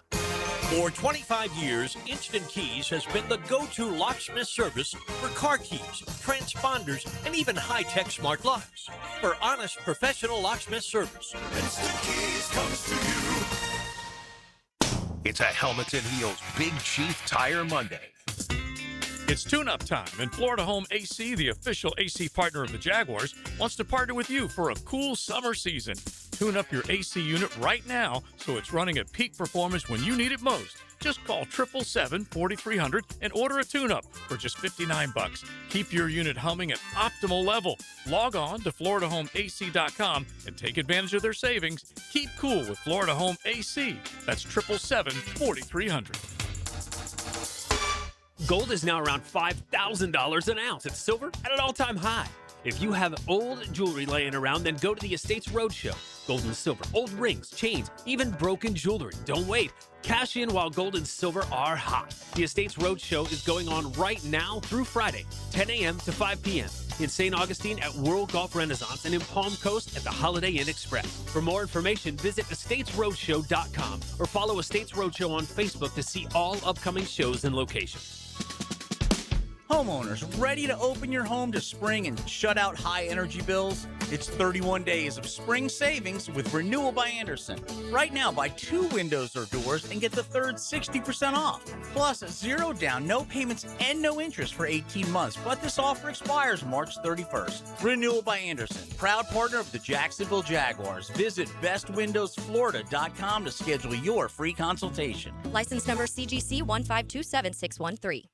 For 25 years, Instant Keys has been the go-to locksmith service for car keys, transponders, and even high-tech smart locks. For honest, professional locksmith service, Instant Keys comes to you. It's a Helmets and Heels Big Chief Tire Monday. It's tune-up time, and Florida Home AC, the official AC partner of the Jaguars, wants to partner with you for a cool summer season. Tune up your AC unit right now so it's running at peak performance when you need it most. Just call 777-4300 and order a tune-up for just $59. Keep your unit humming at optimal level. Log on to FloridaHomeAC.com and take advantage of their savings. Keep cool with Florida Home AC. That's 777-4300. Gold is now around $5,000 an ounce, and silver at an all-time high. If you have old jewelry laying around, then go to the Estates Roadshow. Gold and silver, old rings, chains, even broken jewelry. Don't wait. Cash in while gold and silver are hot. The Estates Roadshow is going on right now through Friday, 10 a.m. to 5 p.m. in St. Augustine at World Golf Renaissance and in Palm Coast at the Holiday Inn Express. For more information, visit estatesroadshow.com or follow Estates Roadshow on Facebook to see all upcoming shows and locations. Homeowners, ready to open your home to spring and shut out high energy bills? It's 31 days of spring savings with Renewal by Andersen. Right now, buy 2 windows or doors and get the third 60% off. Plus, 0 down, no payments, and no interest for 18 months. But this offer expires March 31st. Renewal by Andersen, proud partner of the Jacksonville Jaguars. Visit bestwindowsflorida.com to schedule your free consultation. License number CGC 1527613.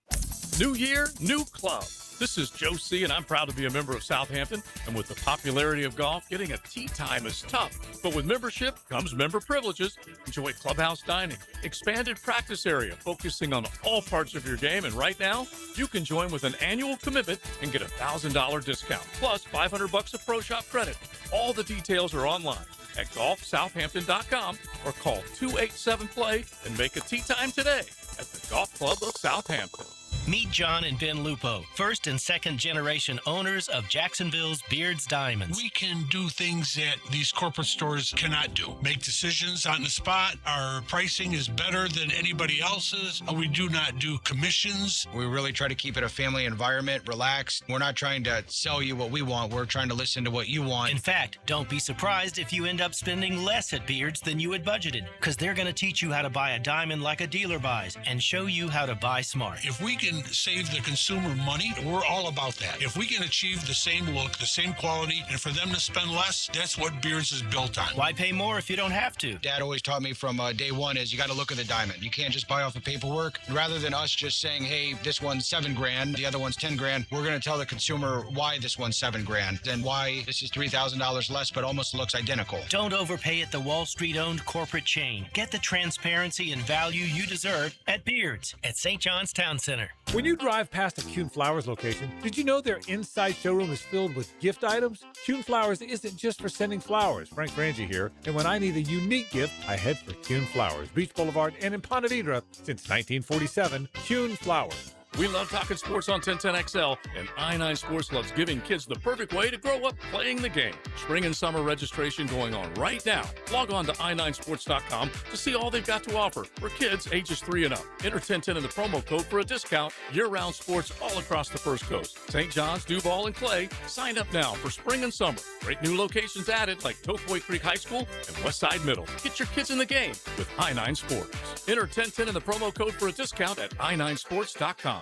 New year, new club. This is Joe C., and I'm proud to be a member of Southampton. And with the popularity of golf, getting a tee time is tough. But with membership comes member privileges. Enjoy clubhouse dining, expanded practice area, focusing on all parts of your game. And right now, you can join with an annual commitment and get a $1,000 discount, plus $500 of Pro Shop credit. All the details are online at golfsouthampton.com or call 287-PLAY and make a tee time today at the Golf Club of Southampton. Meet John and Ben Lupo, first and second generation owners of Jacksonville's Beards Diamonds. We can do things that these corporate stores cannot do. Make decisions on the spot. Our pricing is better than anybody else's. We do not do commissions. We really try to keep it a family environment, relaxed. We're not trying to sell you what we want. We're trying to listen to what you want. In fact, don't be surprised if you end up spending less at Beards than you had budgeted, because they're going to teach you how to buy a diamond like a dealer buys and show you how to buy smart. If we can can save the consumer money, we're all about that. If we can achieve the same look, the same quality, and for them to spend less, that's what Beards is built on. Why pay more if you don't have to? Dad always taught me from day one is you got to look at the diamond. You can't just buy off the paperwork. Rather than us just saying, hey, this one's $7,000, the other one's $10,000, we're going to tell the consumer why this one's $7,000 and why this is $3,000 less, but almost looks identical. Don't overpay at the Wall Street-owned corporate chain. Get the transparency and value you deserve at Beards at St. John's Town Center. When you drive past a Kuhn Flowers location, did you know their inside showroom is filled with gift items? Kuhn Flowers isn't just for sending flowers. Frank Frangie here, and when I need a unique gift, I head for Kuhn Flowers, Beach Boulevard and in Ponte Vedra since 1947. Kuhn Flowers. We love talking sports on 1010XL, and I-9 Sports loves giving kids the perfect way to grow up playing the game. Spring and summer registration going on right now. Log on to i9sports.com to see all they've got to offer for kids ages 3 and up. Enter 1010 in the promo code for a discount. Year-round sports all across the First Coast. St. John's, Duval, and Clay. Sign up now for spring and summer. Great new locations added like Tofoy Creek High School and Westside Middle. Get your kids in the game with I-9 Sports. Enter 1010 in the promo code for a discount at i9sports.com.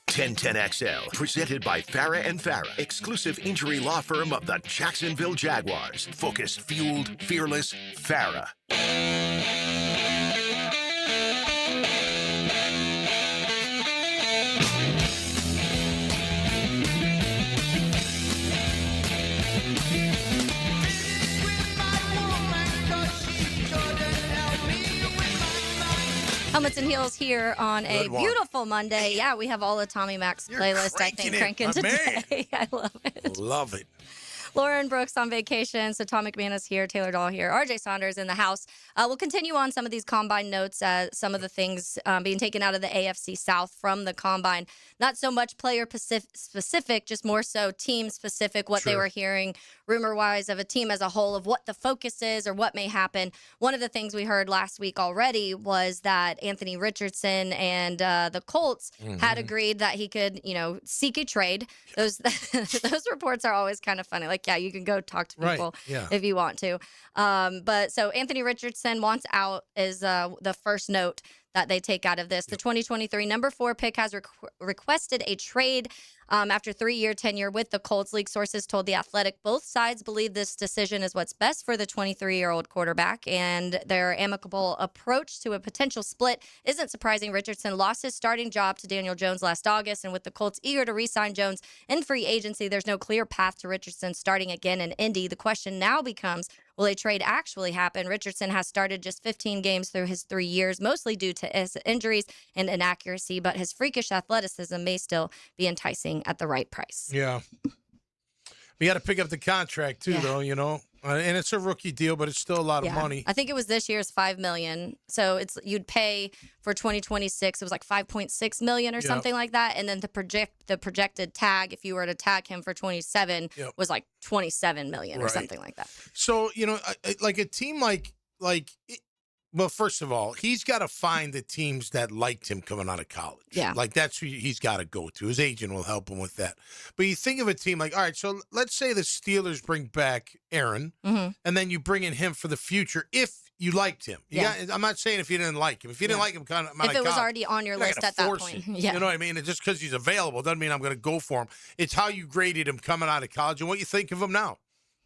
1010XL, presented by Farah and Farah, exclusive injury law firm of the Jacksonville Jaguars. Focused, fueled, fearless, Farah. Helmets and Heels here on a beautiful Monday. Yeah, we have all the Tommy Max playlist, I think, cranking today. I love it. Love it. Lauren Brooks on vacation, so Tom McManus here, Taylor Dahl here, RJ Saunders in the house. We'll continue on some of these combine notes, some of the things being taken out of the AFC South from the combine. Not so much player specific, just more so team specific, what they were hearing rumor-wise of a team as a whole, of what the focus is or what may happen. One of the things we heard last week already was that Anthony Richardson and the Colts had agreed that he could, seek a trade. Those reports are always kind of funny. Like, yeah, you can go talk to people if you want to. But so Anthony Richardson wants out is the first note that they take out of this. The 2023 number 4 pick has requested a trade after 3-year tenure with the Colts. League sources told The Athletic both sides believe this decision is what's best for the 23-year-old quarterback, and their amicable approach to a potential split isn't surprising. Richardson lost his starting job to Daniel Jones last August, and with the Colts eager to re-sign Jones in free agency, there's no clear path to Richardson starting again in Indy. The question now becomes, will a trade actually happen? Richardson has started just 15 games through his 3 years, mostly due to his injuries and inaccuracy, but his freakish athleticism may still be enticing at the right price. Yeah. We got to pick up the contract, too, though, and it's a rookie deal, but it's still a lot of money. I think it was this year's $5 million. So you'd pay for 2026. It was like $5.6 million or something like that. And then the projected tag, if you were to tag him for 27, was like $27 million or something like that. So, like a team well, first of all, he's got to find the teams that liked him coming out of college. Yeah. Like, that's who he's got to go to. His agent will help him with that. But you think of a team like, all right, so let's say the Steelers bring back Aaron, and then you bring in him for the future if you liked him. I'm not saying if you didn't like him. If you didn't like him, if it was already on your list at that point. You know what I mean? Just because he's available doesn't mean I'm going to go for him. It's how you graded him coming out of college and what you think of him now.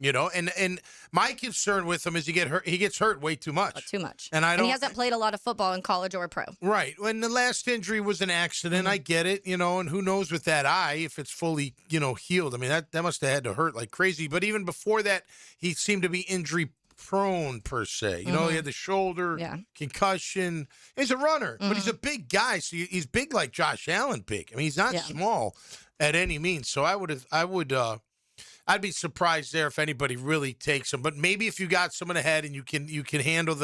And my concern with him is he gets hurt way too much. Too much. And he hasn't played a lot of football in college or pro. Right. When the last injury was an accident, I get it, and who knows with that eye if it's fully, healed. I mean, that must have had to hurt like crazy. But even before that, he seemed to be injury prone per se. He had the shoulder, concussion. He's a runner, but he's a big guy. So he's big like Josh Allen big. I mean, he's not small at any means. So I'd be surprised there if anybody really takes him. But maybe if you got someone ahead and you can handle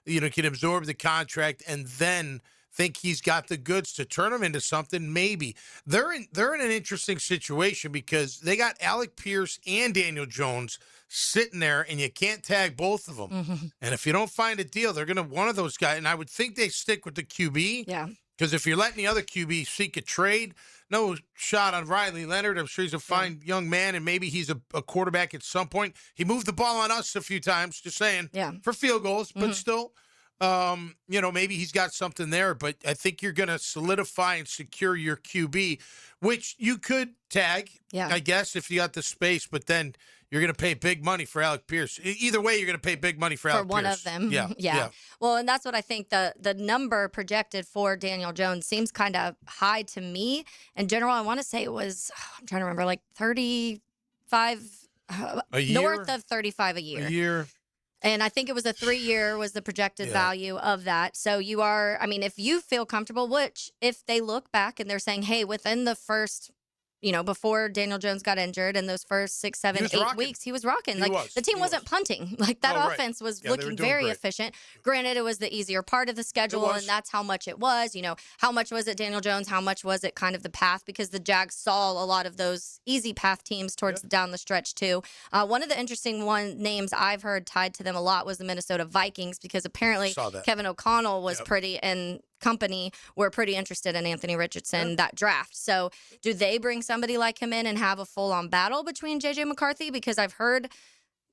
can absorb the contract and then think he's got the goods to turn him into something, maybe. They're in an interesting situation because they got Alec Pierce and Daniel Jones sitting there, and you can't tag both of them. And if you don't find a deal, they're going to one of those guys. And I would think they stick with the QB. Yeah. Because if you're letting the other QB seek a trade, no shot on Riley Leonard. I'm sure he's a fine young man, and maybe he's a quarterback at some point. He moved the ball on us a few times, just saying, for field goals, but still. maybe he's got something there, but I think you're going to solidify and secure your QB, which you could tag, I guess, if you got the space, but then you're going to pay big money for Alec Pierce. Either way, you're going to pay big money for Alec Pierce. For one of them. Yeah. Well, and that's what I think the number projected for Daniel Jones seems kind of high to me. In general, I want to say it was, I'm trying to remember, like 35, a year? North of 35 a year. A year. And I think it was a 3-year was the projected value of that. So you are, I mean, if you feel comfortable, which if they look back and they're saying, hey, within the first, before Daniel Jones got injured in those first 6, 7, 8 weeks, he was rocking. The team wasn't punting. Like that offense was looking very efficient. Granted, it was the easier part of the schedule, and that's how much it was. How much was it Daniel Jones? How much was it kind of the path? Because the Jags saw a lot of those easy path teams towards down the stretch too. One of the interesting names I've heard tied to them a lot was the Minnesota Vikings, because apparently Kevin O'Connell was pretty and company were pretty interested in Anthony Richardson that draft. So do they bring somebody like him in and have a full-on battle between J.J. McCarthy? Because I've heard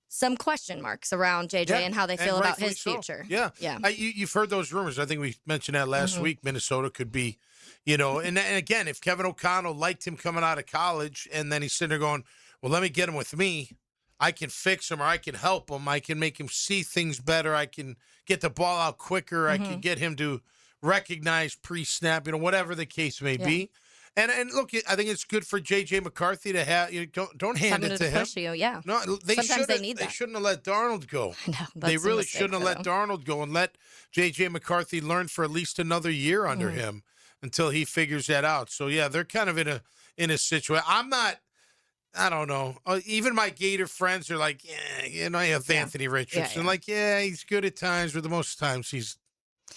some question marks around J.J. and how they feel about his future. Yeah. You've heard those rumors. I think we mentioned that last week. Minnesota could be, and again, if Kevin O'Connell liked him coming out of college and then he's sitting there going, well, let me get him with me. I can fix him, or I can help him. I can make him see things better. I can get the ball out quicker. I can get him to recognize pre-snap, whatever the case may be. And look, I think it's good for J.J. McCarthy to have, don't hand it to him. No, sometimes they need that. They shouldn't have let Darnold go. No, they really shouldn't have let Darnold go and let J.J. McCarthy learn for at least another year under him until he figures that out. So yeah, they're kind of in a situation. I don't know. Even my Gator friends are like, I have Anthony Richardson. Like, he's good at times, but the most times he's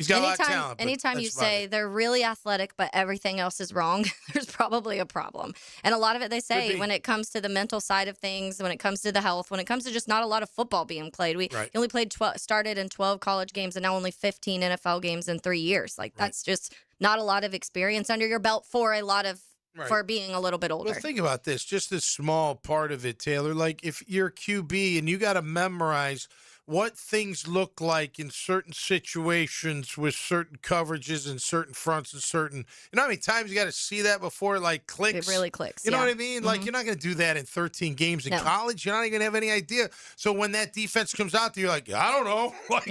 got a lot of talent. Anytime you say they're really athletic, but everything else is wrong, there's probably a problem. And a lot of it, they say, when it comes to the mental side of things, when it comes to the health, when it comes to just not a lot of football being played. We only started in 12 college games and now only 15 NFL games in 3 years. Like, that's just not a lot of experience under your belt for a lot of for being a little bit older. Well, think about this, just a small part of it, Taylor. Like, if you're QB and you got to memorize what things look like in certain situations with certain coverages and certain fronts and certain, how many times you got to see that before it like clicks? It really clicks. You know what I mean? Like, you're not going to do that in 13 games in college. You're not even going to have any idea. So when that defense comes out there, you're like, I don't know. Like,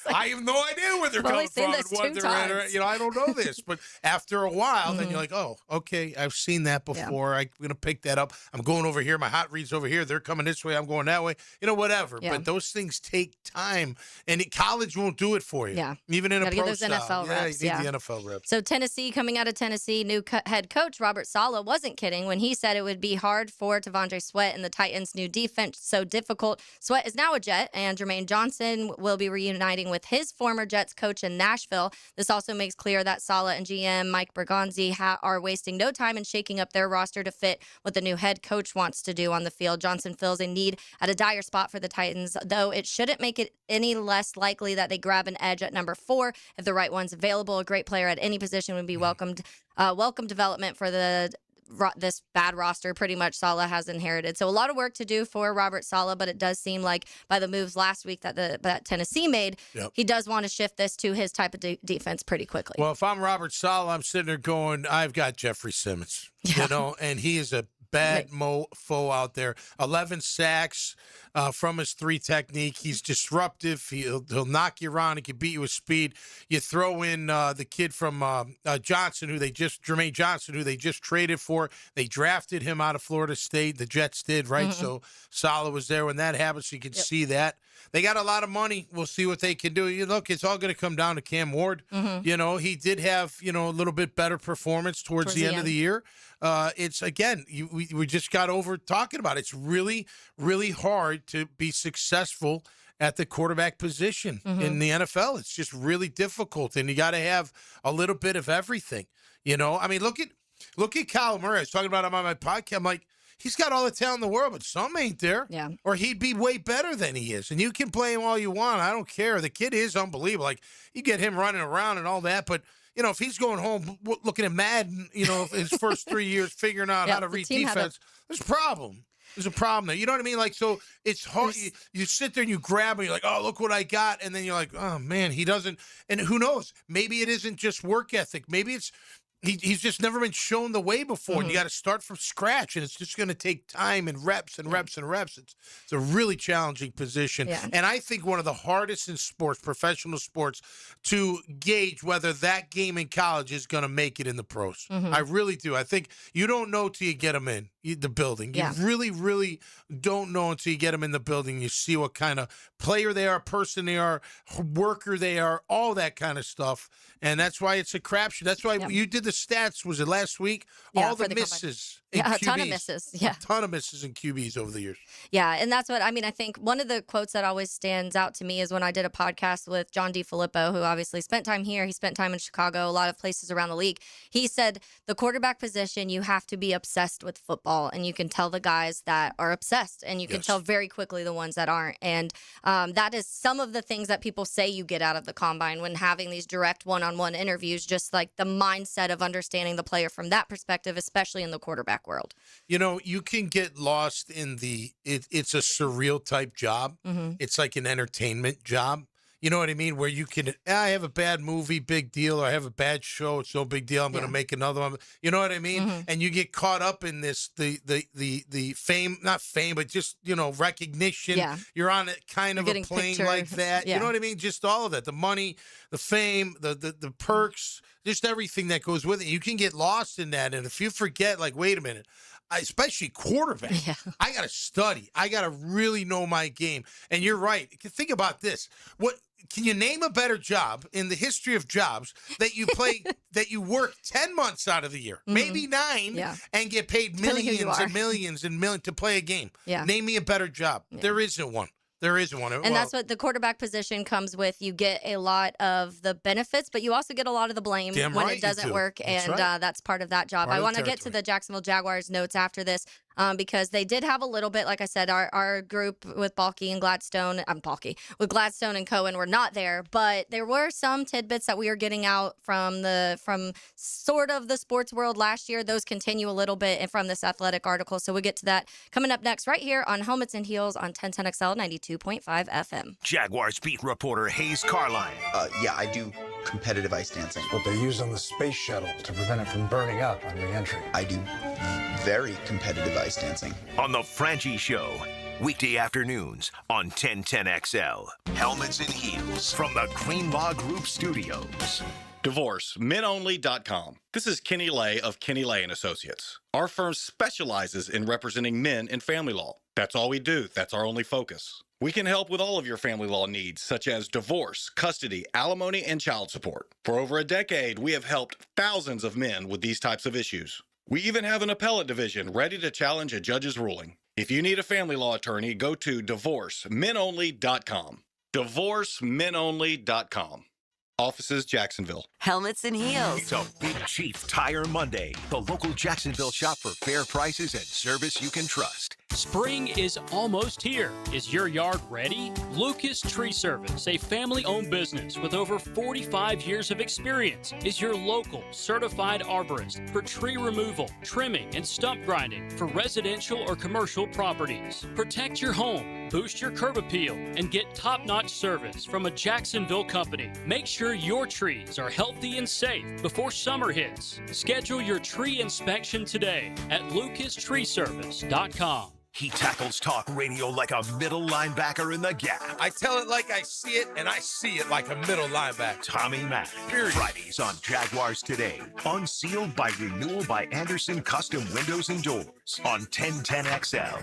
I have no idea where they're coming from and what they're in. I don't know this. But after a while, then you're like, oh, okay, I've seen that before. I'm going to pick that up. I'm going over here. My hot read's over here. They're coming this way. I'm going that way. Whatever. Yeah. But those things take time, and college won't do it for you. Yeah, even in a pro those style. NFL reps. You need the NFL reps. So Tennessee, coming out of Tennessee, new head coach Robert Saleh wasn't kidding when he said it would be hard for T'Vondre Sweat and the Titans' new defense. So difficult. Sweat is now a Jet, and Jermaine Johnson will be reuniting with his former Jets coach in Nashville. This also makes clear that Saleh and GM Mike Bergonzi are wasting no time in shaking up their roster to fit what the new head coach wants to do on the field. Johnson feels a need at a dire spot for the Titans, though it shouldn't make it any less likely that they grab an edge at number 4 if the right one's available. A great player at any position would be welcome development for this bad roster pretty much Saleh has inherited. So a lot of work to do for Robert Saleh, but it does seem like by the moves last week that Tennessee made, he does want to shift this to his type of defense pretty quickly. Well, if I'm Robert Saleh, I'm sitting there going, I've got Jeffrey Simmons, and he is a bad mofo out there. 11 sacks from his 3 technique. He's disruptive. He'll knock you around. He can beat you with speed. You throw in the kid from Jermaine Johnson, who they just traded for. They drafted him out of Florida State. The Jets did, right? So Saleh was there when that happened, so you can see that. They got a lot of money. We'll see what they can do. Look, it's all going to come down to Cam Ward. He did have, a little bit better performance towards the end of the year. It's, again, we just got over talking about it. It's really, really hard to be successful at the quarterback position in the NFL. It's just really difficult, and you got to have a little bit of everything. I mean, look at Kyler Murray. I was talking about him on my podcast. I'm like, he's got all the talent in the world, but some ain't there. Yeah. Or he'd be way better than he is. And you can play him all you want. I don't care. The kid is unbelievable. Like, you get him running around and all that, but if he's going home looking at Madden, his first 3 years figuring out how to read defense, there's a problem. There's a problem there. You know what I mean? Like, so it's hard. You sit there and you grab and you're like, oh, look what I got. And then you're like, oh, man, he doesn't. And who knows? Maybe it isn't just work ethic. Maybe it's he's just never been shown the way before. And you got to start from scratch. And it's just going to take time and reps and reps and reps. It's a really challenging position. Yeah. And I think one of the hardest in sports, professional sports, to gauge whether that game in college is going to make it in the pros. I really do. I think you don't know till you get them in the building. You really, really don't know until you get them in the building. You see what kind of player they are, person they are, worker they are, all that kind of stuff. And that's why it's a crapshoot. That's why you did the stats. Was it last week? Yeah, all the misses. In a QBs. ton of misses. Yeah. A ton of misses in QBs over the years. Yeah, and that's what, I mean, I think one of the quotes that always stands out to me is when I did a podcast with John DiFilippo, who obviously spent time here. He spent time in Chicago, a lot of places around the league. He said, the quarterback position, you have to be obsessed with football, and you can tell the guys that are obsessed, and you can tell very quickly the ones that aren't. And that is some of the things that people say you get out of the combine when having these direct one-on-one interviews, just like the mindset of understanding the player from that perspective, especially in the quarterback world. You know, you can get lost in it's a surreal type job. It's like an entertainment job. You know what I mean? Where you can, I have a bad movie, big deal, or I have a bad show, it's no big deal. I'm going to make another one. You know what I mean? And you get caught up in this, the fame, not fame, but just, you know, recognition. You're on a kind of a plane like that. You know what I mean? Just all of that, the money, the fame, the perks, just everything that goes with it. You can get lost in that. And if you forget, like, wait a minute, especially quarterback, I got to study. I got to really know my game. And you're right. Think about this. What can you name a better job in the history of jobs that you play, that you work 10 months out of the year, maybe 9, and get paid millions and millions and millions to play a game? Name me a better job. There isn't one. There isn't one. And that's what the quarterback position comes with. You get a lot of the benefits, but you also get a lot of the blame when it doesn't work. And that's part of that job. I want to get to the Jacksonville Jaguars notes after this. Because they did have a little bit, like I said, our group with Balky and Gladstone, with Gladstone and Cohen were not there, but there were some tidbits that we are getting out from sort of the sports world last year. Those continue a little bit from this Athletic article, so we'll get to that coming up next right here on Helmets and Heels on 1010XL 92.5 FM. Jaguars beat reporter Hayes Carline. Yeah, I do competitive ice dancing. What they use on the space shuttle to prevent it from burning up on re-entry. I do very competitive ice dancing. On The Franchi Show, weekday afternoons on 1010XL. Helmets and Heels from the Greenlaw Group Studios. DivorceMenOnly.com. This is Kenny Lay of Kenny Lay & Associates. Our firm specializes in representing men in family law. That's all we do. That's our only focus. We can help with all of your family law needs, such as divorce, custody, alimony, and child support. For over a decade, we have helped thousands of men with these types of issues. We even have an appellate division ready to challenge a judge's ruling. If you need a family law attorney, go to DivorceMenOnly.com. DivorceMenOnly.com. Offices, Jacksonville. Helmets and Heels. It's a Big Chief Tire Monday. The local Jacksonville shop for fair prices and service you can trust. Spring is almost here. Is your yard ready? Lucas Tree Service, a family-owned business with over 45 years of experience, is your local certified arborist for tree removal, trimming, and stump grinding for residential or commercial properties. Protect your home, boost your curb appeal, and get top-notch service from a Jacksonville company. Make sure your trees are healthy and safe before summer hits. Schedule your tree inspection today at lucastreeservice.com. He tackles talk radio like a middle linebacker in the gap. I tell it like I see it, and I see it like a middle linebacker. Tommy Mack. Fridays on Jaguars Today. Unsealed by Renewal by Anderson Custom Windows and Doors on 1010XL.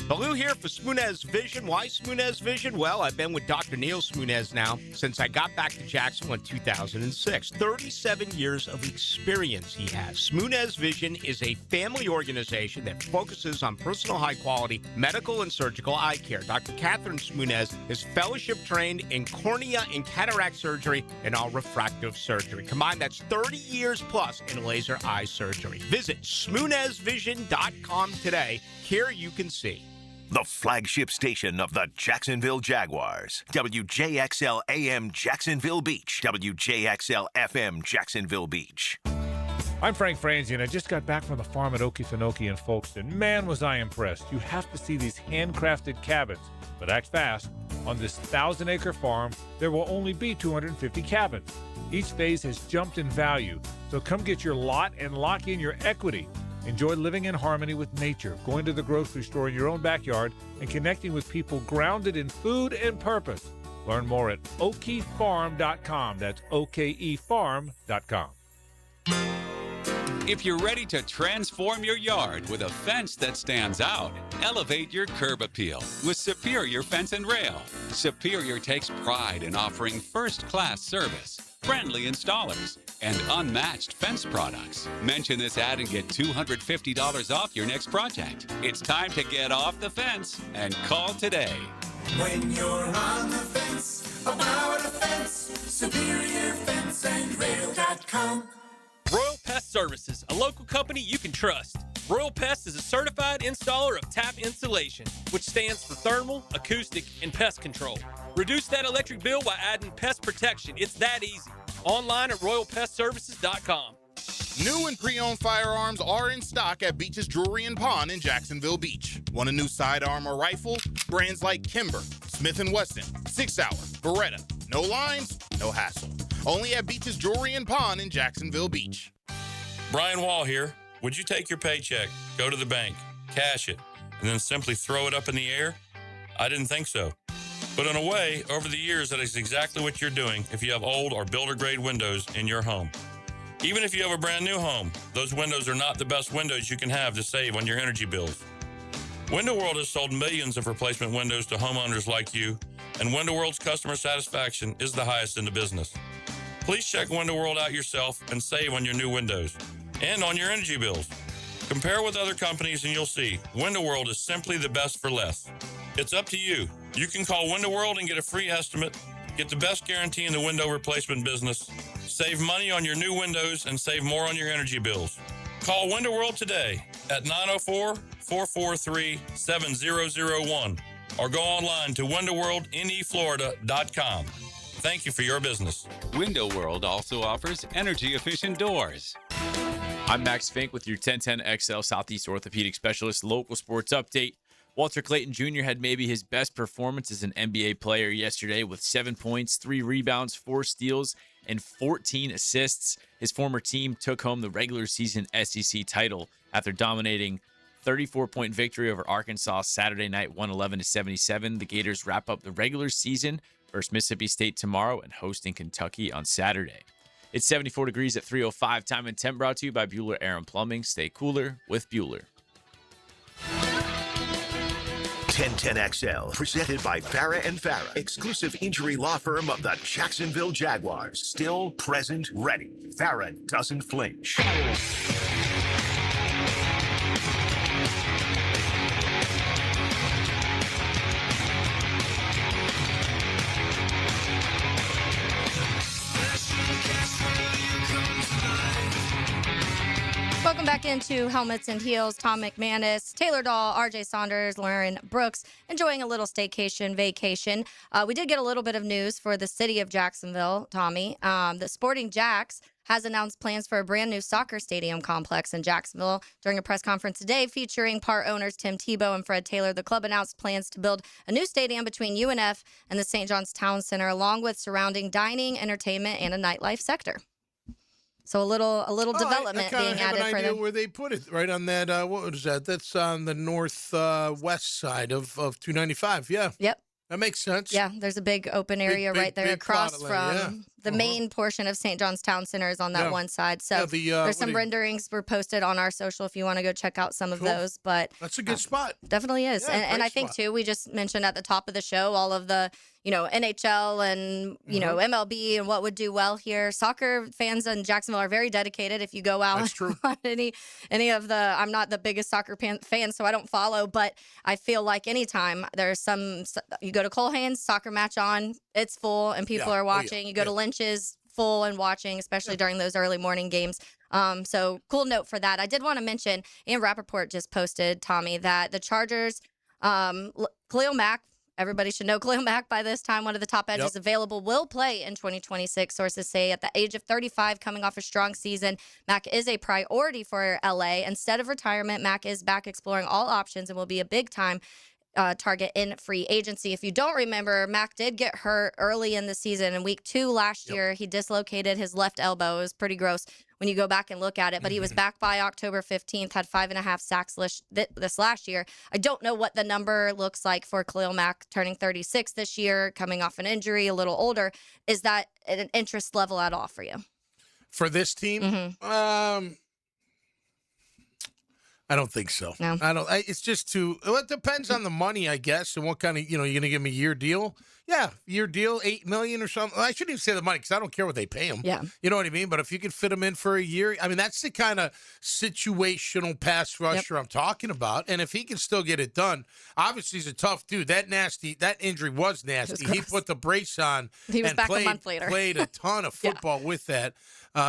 Baloo here for Smunez Vision. Why Smunez Vision? Well, I've been with Dr. Neil Smunez now since I got back to Jacksonville in 2006. 37 years of experience he has. Smunez Vision is a family organization that focuses on personal high-quality medical and surgical eye care. Dr. Catherine Smunez is fellowship-trained in cornea and cataract surgery and all refractive surgery. Combined, that's 30 years plus in laser eye surgery. Visit SmunezVision.com today. Here you can see. The flagship station of the Jacksonville Jaguars. WJXL AM Jacksonville Beach. WJXL FM Jacksonville Beach. I'm Frank Franzi, and I just got back from the farm at Okefenokee in Folkestone. Man, was I impressed. You have to see these handcrafted cabins. But act fast. On this 1,000-acre farm, there will only be 250 cabins. Each phase has jumped in value, so come get your lot and lock in your equity. Enjoy living in harmony with nature, going to the grocery store in your own backyard, and connecting with people grounded in food and purpose. Learn more at okefarm.com. That's okefarm.com. If you're ready to transform your yard with a fence that stands out, elevate your curb appeal with Superior Fence and Rail. Superior takes pride in offering first-class service, friendly installers, and unmatched fence products. Mention this ad and get $250 off your next project. It's time to get off the fence and call today. When you're on the fence, about a fence, SuperiorFenceandRail.com. Royal Pest Services, a local company you can trust. Royal Pest is a certified installer of tap insulation, which stands for thermal, acoustic, and pest control. Reduce that electric bill by adding pest protection. It's that easy. Online at RoyalPestServices.com. New and pre-owned firearms are in stock at Beach's Jewelry and Pawn in Jacksonville Beach. Want a new sidearm or rifle? Brands like Kimber, Smith & Wesson, 6 Hour, Beretta. No lines, no hassle. Only at Beach's Jewelry and Pawn in Jacksonville Beach. Brian Wall here. Would you take your paycheck, go to the bank, cash it, and then simply throw it up in the air? I didn't think so. But in a way, over the years, that is exactly what you're doing if you have old or builder-grade windows in your home. Even if you have a brand new home, those windows are not the best windows you can have to save on your energy bills. Window World has sold millions of replacement windows to homeowners like you, and Window World's customer satisfaction is the highest in the business. Please check Window World out yourself and save on your new windows and on your energy bills. Compare with other companies and you'll see Window World is simply the best for less. It's up to you. You can call Window World and get a free estimate, get the best guarantee in the window replacement business, save money on your new windows, and save more on your energy bills. Call Window World today at 904-443-7001 or go online to windowworldneflorida.com. Thank you for your business. Window World also offers energy-efficient doors. I'm Max Fink with your 1010XL Southeast Orthopedic Specialist local sports update. Walter Clayton Jr. had maybe his best performance as an NBA player yesterday with 7 points, 3 rebounds, 4 steals, and 14 assists. His former team took home the regular season SEC title after dominating 34-point victory over Arkansas Saturday night, 111-77. The Gators wrap up the regular season versus Mississippi State tomorrow and hosting Kentucky on Saturday. It's 74 degrees at 3:05. Time and temp brought to you by Bueller Air and Plumbing. Stay cooler with Bueller. 1010XL, presented by Farah and Farah, exclusive injury law firm of the Jacksonville Jaguars. Still, present, ready. Farah doesn't flinch. Welcome back into Helmets and Heels. Tom McManus, Taylor Dahl, RJ Saunders, Lauren Brooks, enjoying a little staycation vacation. We did get a little bit of news for the city of Jacksonville, Tommy. The Sporting Jacks has announced plans for a brand new soccer stadium complex in Jacksonville. During a press conference today featuring part owners Tim Tebow and Fred Taylor, the club announced plans to build a new stadium between UNF and the St. John's Town Center, along with surrounding dining, entertainment, and a nightlife sector. So a little development being added for them. Where they put it, right on that, what was that? That's on the northwest side of 295, yeah. Yep. That makes sense. Yeah, there's a big open area right there across from yeah. the main portion of St. John's Town Center is on that one side. So there's some renderings were posted on our social if you want to go check out some of those. But that's a good spot. Definitely is. Yeah, and I think, too, we just mentioned at the top of the show all of the, NHL and, MLB and what would do well here. Soccer fans in Jacksonville are very dedicated. If you go out on any of the, I'm not the biggest soccer fan, so I don't follow, but I feel like anytime there's you go to Colhane's, soccer match on, it's full and people are watching. You go to Lynch's, full and watching, especially during those early morning games. So cool note for that. I did want to mention, Ian Rappaport just posted, Tommy, that the Chargers, Khalil Mack, everybody should know Khalil Mack by this time. One of the top edges available will play in 2026. Sources say at the age of 35, coming off a strong season, Mack is a priority for LA. Instead of retirement, Mack is back exploring all options and will be a big-time target in free agency. If you don't remember, Mack did get hurt early in the season. In week 2 last year, he dislocated his left elbow. It was pretty gross when you go back and look at it, but he was back by October 15th, had 5.5 sacks this last year. I don't know what the number looks like for Khalil Mack turning 36 this year, coming off an injury, a little older. Is that an interest level at all for you? For this team? I don't think so. No. It's just too. Well, it depends on the money, I guess, and what kind of. You're going to give me a year deal? Yeah, year deal, $8 million or something. I shouldn't even say the money because I don't care what they pay him. Yeah, you know what I mean. But if you could fit him in for a year, I mean, that's the kind of situational pass rusher I'm talking about. And if he can still get it done, obviously he's a tough dude. That injury was nasty. He put the brace on. He was and back a month later. Played a ton of football with that.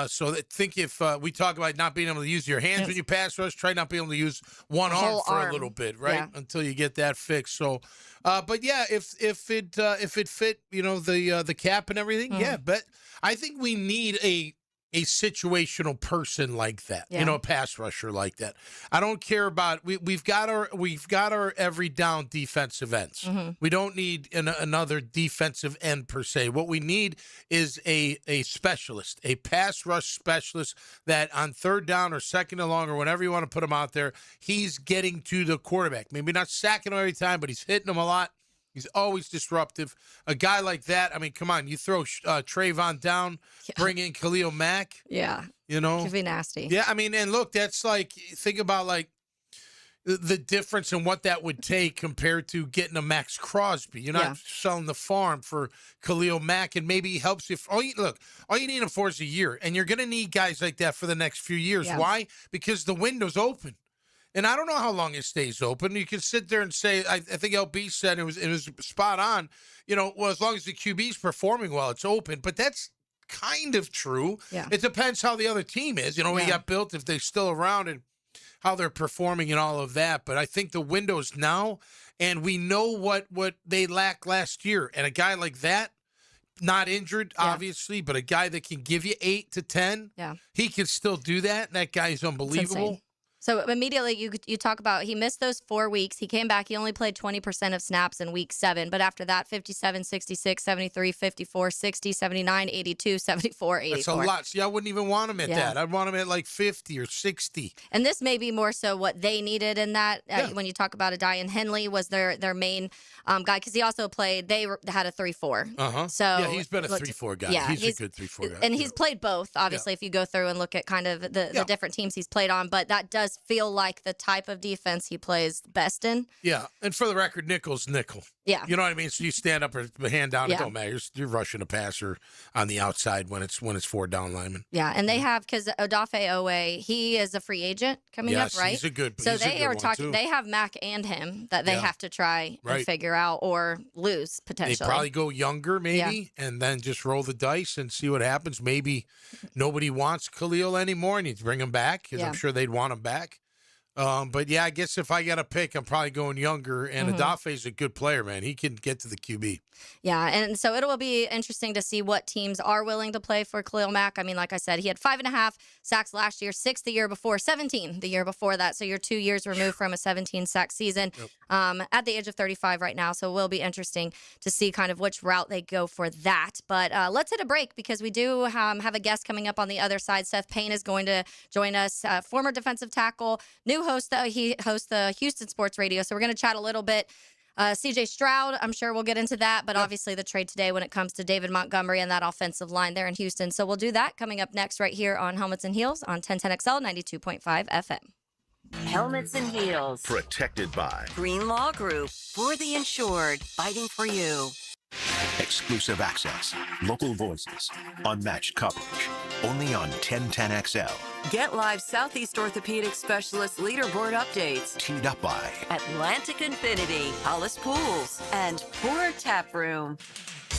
So think if we talk about not being able to use your hands when you pass rush, try not being able to use one arm for a little bit, right? Until you get that fixed. So, but yeah, if it fit, the cap and everything, but I think we need a situational person like that, a pass rusher like that. I don't care about we've got our every down defensive ends. We don't need another defensive end per se. What we need is a specialist, a pass rush specialist that on third down or second and long or whenever you want to put him out there, he's getting to the quarterback. Maybe not sacking him every time, but he's hitting him a lot. He's always disruptive. A guy like that, I mean, come on, you throw Trayvon down, bring in Khalil Mack. Yeah. Could be nasty. Yeah, I mean, and look, that's like, think about like the difference in what that would take compared to getting a Max Crosby. You're not selling the farm for Khalil Mack, and maybe he helps you. All you need him for is a year, and you're going to need guys like that for the next few years. Yeah. Why? Because the window's open. And I don't know how long it stays open. You can sit there and say, I think LB said it was spot on, well, as long as the QB's performing well, it's open. But that's kind of true. Yeah. It depends how the other team is. We got built, if they're still around and how they're performing and all of that. But I think the window's now, and we know what they lacked last year. And a guy like that, not injured, obviously, but a guy that can give you 8 to 10, he can still do that. And that guy's unbelievable. So immediately you talk about he missed those 4 weeks. He came back. He only played 20% of snaps in week 7. But after that, 57, 66, 73, 54, 60, 79, 82, 74, 84. That's a lot. See, I wouldn't even want him at that. I'd want him at like 50 or 60. And this may be more so what they needed in that. When you talk about Adian Henley was their main guy, because he also played, they had a 3-4. So yeah, he's been a 3-4 guy. Yeah, he's a good 3-4 guy. And he's played both, obviously, if you go through and look at kind of the different teams he's played on. But that does feel like the type of defense he plays best in. Yeah, and for the record, nickel's nickel. Yeah. You know what I mean? So you stand up or hand down and don't matter. You're rushing a passer on the outside when it's 4 down linemen. Yeah, and they have, because Odafe Owe, he is a free agent coming up, right? He's a good So they are talking, they have Mack and him that they have to try and figure out or lose potentially. They probably go younger maybe and then just roll the dice and see what happens. Maybe nobody wants Khalil anymore and you bring him back because I'm sure they'd want him back. But yeah, I guess if I got to pick, I'm probably going younger. And Adafe's a good player, man. He can get to the QB. Yeah, and so it will be interesting to see what teams are willing to play for Khalil Mack. I mean, like I said, he had 5.5 sacks last year, 6 the year before, 17 the year before that. So you're 2 years removed from a 17-sack season at the age of 35 right now. So it will be interesting to see kind of which route they go for that. But let's hit a break because we do have a guest coming up on the other side. Seth Payne is going to join us, former defensive tackle, new host. He hosts the Houston Sports Radio. So we're going to chat a little bit. CJ Stroud, I'm sure we'll get into that, but obviously the trade today when it comes to David Montgomery and that offensive line there in Houston. So we'll do that coming up next right here on Helmets and Heels on 1010XL 92.5 FM. Helmets and Heels. Protected by Green Law Group. For the insured. Fighting for you. Exclusive access, local voices, unmatched coverage, only on 1010XL. Get live Southeast Orthopedic Specialist leaderboard updates. Teed up by Atlantic Infinity, Hollis Pools, and Poor Tap Room.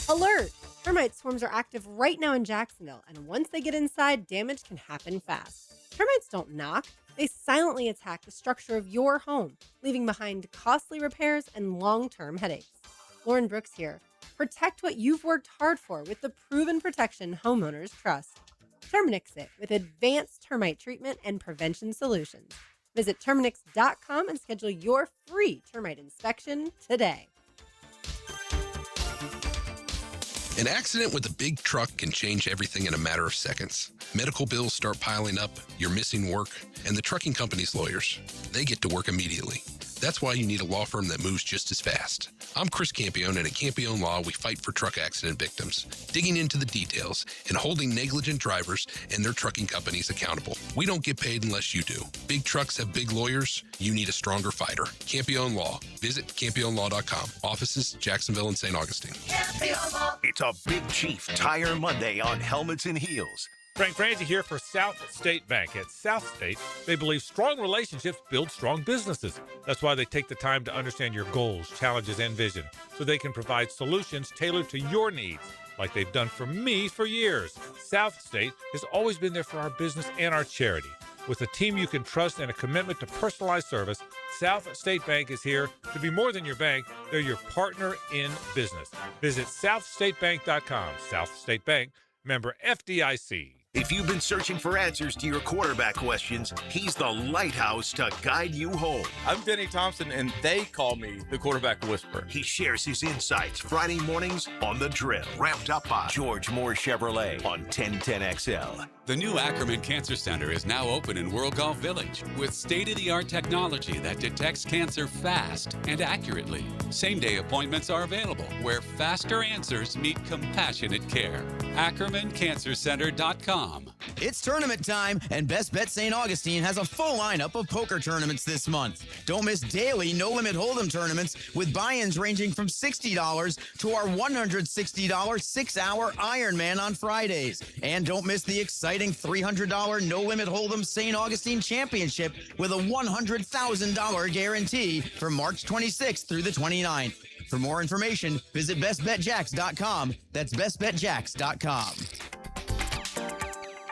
Alert! Termite swarms are active right now in Jacksonville, and once they get inside, damage can happen fast. Termites don't knock. They silently attack the structure of your home, leaving behind costly repairs and long-term headaches. Lauren Brooks here. Protect what you've worked hard for with the proven protection homeowners trust. Terminix it with advanced termite treatment and prevention solutions. Visit Terminix.com and schedule your free termite inspection today. An accident with a big truck can change everything in a matter of seconds. Medical bills start piling up, you're missing work, and the trucking company's lawyers, they get to work immediately. That's why you need a law firm that moves just as fast. I'm Chris Campione, and at Campione Law, we fight for truck accident victims, digging into the details and holding negligent drivers and their trucking companies accountable. We don't get paid unless you do. Big trucks have big lawyers. You need a stronger fighter. Campione Law. Visit CampioneLaw.com. Offices, Jacksonville and St. Augustine. It's a Big Chief Tire Monday on Helmets and Heels. Frank Franzi here for South State Bank. At South State, they believe strong relationships build strong businesses. That's why they take the time to understand your goals, challenges, and vision, so they can provide solutions tailored to your needs, like they've done for me for years. South State has always been there for our business and our charity. With a team you can trust and a commitment to personalized service, South State Bank is here to be more than your bank. They're your partner in business. Visit SouthStateBank.com. South State Bank, member FDIC. If you've been searching for answers to your quarterback questions, he's the lighthouse to guide you home. I'm Denny Thompson, and they call me the quarterback whisperer. He shares his insights Friday mornings on The Drill. Wrapped up by George Moore Chevrolet on 1010XL. The new Ackerman Cancer Center is now open in World Golf Village with state-of-the-art technology that detects cancer fast and accurately. Same-day appointments are available where faster answers meet compassionate care. AckermanCancerCenter.com. It's tournament time, and Best Bet St. Augustine has a full lineup of poker tournaments this month. Don't miss daily no-limit hold'em tournaments with buy-ins ranging from $60 to our $160 6-hour Ironman on Fridays. And don't miss the exciting $300 no-limit hold'em St. Augustine Championship with a $100,000 guarantee from March 26th through the 29th. For more information, visit bestbetjacks.com. That's bestbetjacks.com.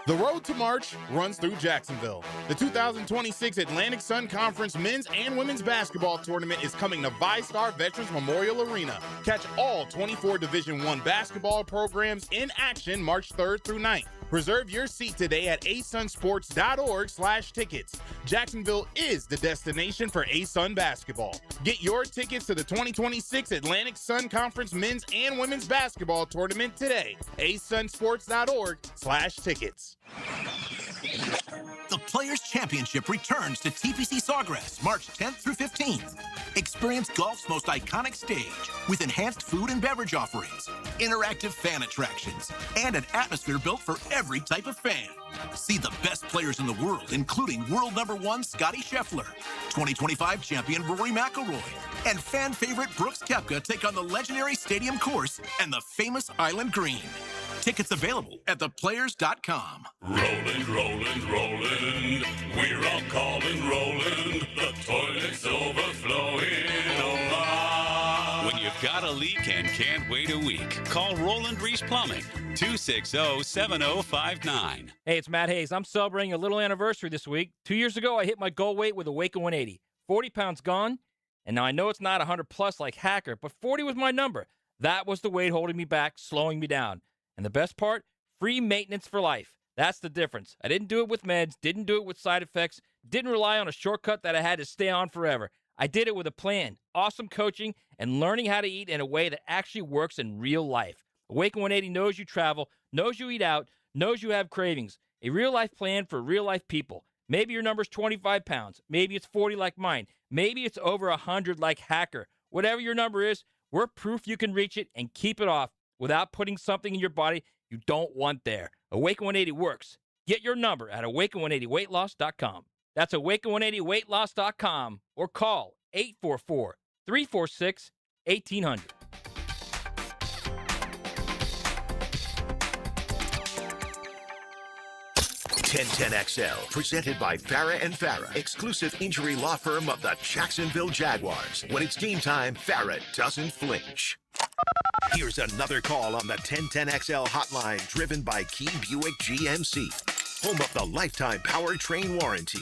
The road to March runs through Jacksonville. The 2026 Atlantic Sun Conference men's and women's basketball tournament is coming to VyStar Veterans Memorial Arena. Catch all 24 Division I basketball programs in action March 3rd through 9th. Reserve your seat today at asunsports.org/tickets. Jacksonville is the destination for ASUN basketball. Get your tickets to the 2026 Atlantic Sun Conference men's and women's basketball tournament today. asunsports.org/tickets. The Players' Championship returns to TPC Sawgrass March 10th through 15th. Experience golf's most iconic stage with enhanced food and beverage offerings, interactive fan attractions, and an atmosphere built for every type of fan. See the best players in the world, including world number 1 Scotty Scheffler, 2025 champion Rory McIlroy, and fan favorite Brooks Koepka take on the legendary Stadium Course and the famous Island Green. Tickets available at theplayers.com. Roland, Roland, Roland. We're all calling Roland. The toilet's overflowing. Oh, my. When you've got a leak and can't wait a week, call Roland Reese Plumbing, 260-7059. Hey, it's Matt Hayes. I'm celebrating a little anniversary this week. 2 years ago, I hit my goal weight with a Waco 180. 40 pounds gone. And now I know it's not 100 plus like Hacker, but 40 was my number. That was the weight holding me back, slowing me down. And the best part, free maintenance for life. That's the difference. I didn't do it with meds, didn't do it with side effects, didn't rely on a shortcut that I had to stay on forever. I did it with a plan, awesome coaching, and learning how to eat in a way that actually works in real life. Awaken 180 knows you travel, knows you eat out, knows you have cravings. A real-life plan for real-life people. Maybe your number's 25 pounds. Maybe it's 40 like mine. Maybe it's over 100 like Hacker. Whatever your number is, we're proof you can reach it and keep it off without putting something in your body you don't want there. Awaken 180 works. Get your number at awaken180weightloss.com. That's awaken180weightloss.com or call 844-346-1800. XL, presented by Farah & Farah, exclusive injury law firm of the Jacksonville Jaguars. When it's game time, Farah doesn't flinch. Here's another call on the 1010XL hotline, driven by Key Buick GMC, home of the lifetime powertrain warranty.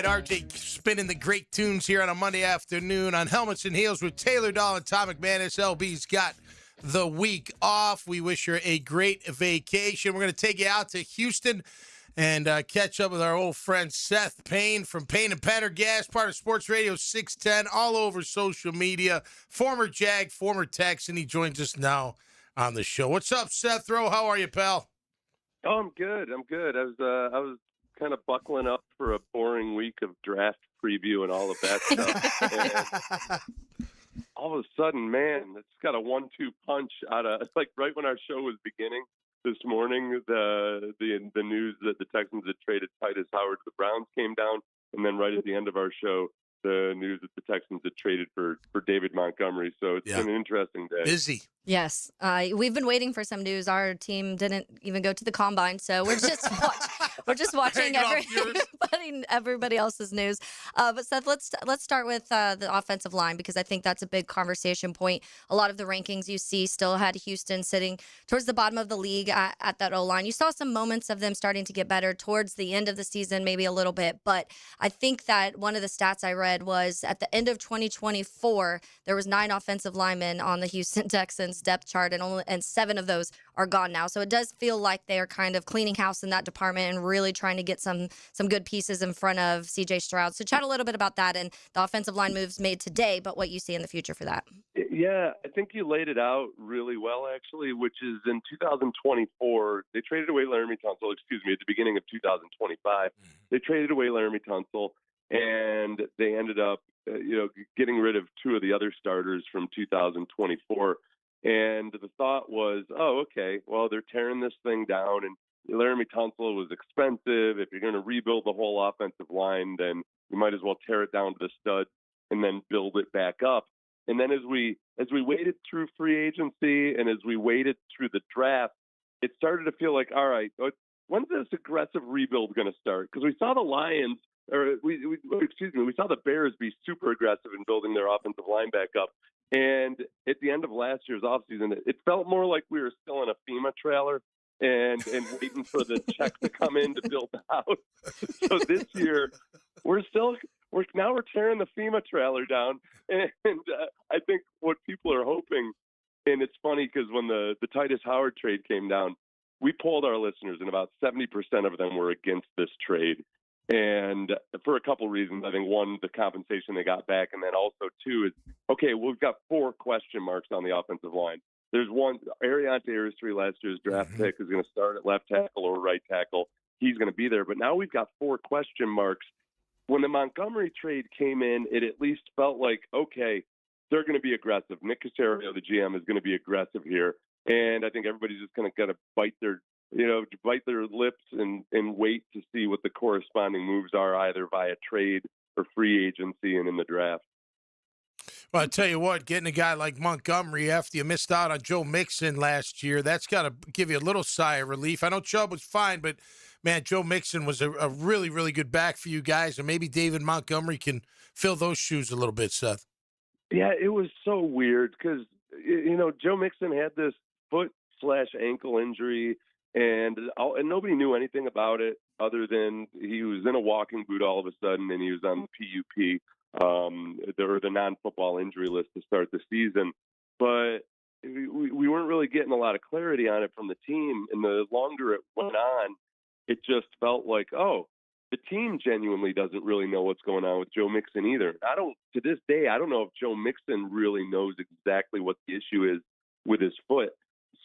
RJ spinning the great tunes here on a Monday afternoon on Helmets and Heels with Taylor Dahl and Tom McManus. LB's got the week off. We wish her a great vacation. We're going to take you out to Houston and catch up with our old friend Seth Payne from Payne and Pendergast, part of Sports Radio 610, all over social media. Former Jag, former Texan. He joins us now on the show. What's up, Seth Rowe? How are you, pal? Oh, I'm good. I was kind of buckling up for a boring week of draft preview and all of that stuff. And all of a sudden, man, it's got a 1-2 punch out of, it's like right when our show was beginning this morning, the news that the Texans had traded Titus Howard to the Browns came down, and then right at the end of our show, the news that the Texans had traded for David Montgomery. So it's been an interesting day. Busy. Yes. We've been waiting for some news. Our team didn't even go to the combine, so we're just watching everybody else's news. But Seth, let's start with the offensive line, because I think that's a big conversation point. A lot of the rankings you see still had Houston sitting towards the bottom of the league at that O-line. You saw some moments of them starting to get better towards the end of the season, maybe a little bit. But I think that one of the stats I read was at the end of 2024, there was 9 offensive linemen on the Houston Texans depth chart, and 7 of those are gone now. So it does feel like they are kind of cleaning house in that department and really trying to get some good pieces in front of CJ Stroud. So chat a little bit about that and the offensive line moves made today, but what you see in the future for that. Yeah, I think you laid it out really well, actually, which is in 2024, they traded away Laramie Tunsil, at the beginning of 2025. They traded away Laramie Tunsil, and they ended up, getting rid of 2 of the other starters from 2024. And the thought was, oh, okay, well, they're tearing this thing down, and Laramie Tunsil was expensive. If you're going to rebuild the whole offensive line, then you might as well tear it down to the studs and then build it back up. And then as we waited through free agency and as we waited through the draft, it started to feel like, all right, when's this aggressive rebuild going to start? Because we saw the Lions, we saw the Bears be super aggressive in building their offensive line back up. And at the end of last year's offseason, it felt more like we were still in a FEMA trailer and waiting for the check to come in to build the house. So this year, we're tearing the FEMA trailer down. And I think what people are hoping, and it's funny because when the Titus Howard trade came down, we polled our listeners, and about 70% of them were against this trade. And for a couple reasons. I think, one, the compensation they got back, and then also, 2, is, okay, we've got 4 question marks on the offensive line. There's one, Ariante Aristry, last year's draft pick, is going to start at left tackle or right tackle. He's going to be there. But now we've got 4 question marks. When the Montgomery trade came in, it at least felt like, okay, they're going to be aggressive. Nick Caserio, the GM, is going to be aggressive here. And I think everybody's just going to bite their lips and wait to see what the corresponding moves are, either via trade or free agency and in the draft. Well, I tell you what, getting a guy like Montgomery after you missed out on Joe Mixon last year, that's got to give you a little sigh of relief. I know Chubb was fine, but, man, Joe Mixon was a really, really good back for you guys, and maybe David Montgomery can fill those shoes a little bit, Seth. Yeah, it was so weird because, Joe Mixon had this foot/ankle injury, and nobody knew anything about it other than he was in a walking boot all of a sudden, and he was on the PUP, the non-football injury list to start the season. But we weren't really getting a lot of clarity on it from the team, and the longer it went on, it just felt like, oh, the team genuinely doesn't really know what's going on with Joe Mixon either. To this day, I don't know if Joe Mixon really knows exactly what the issue is with his foot.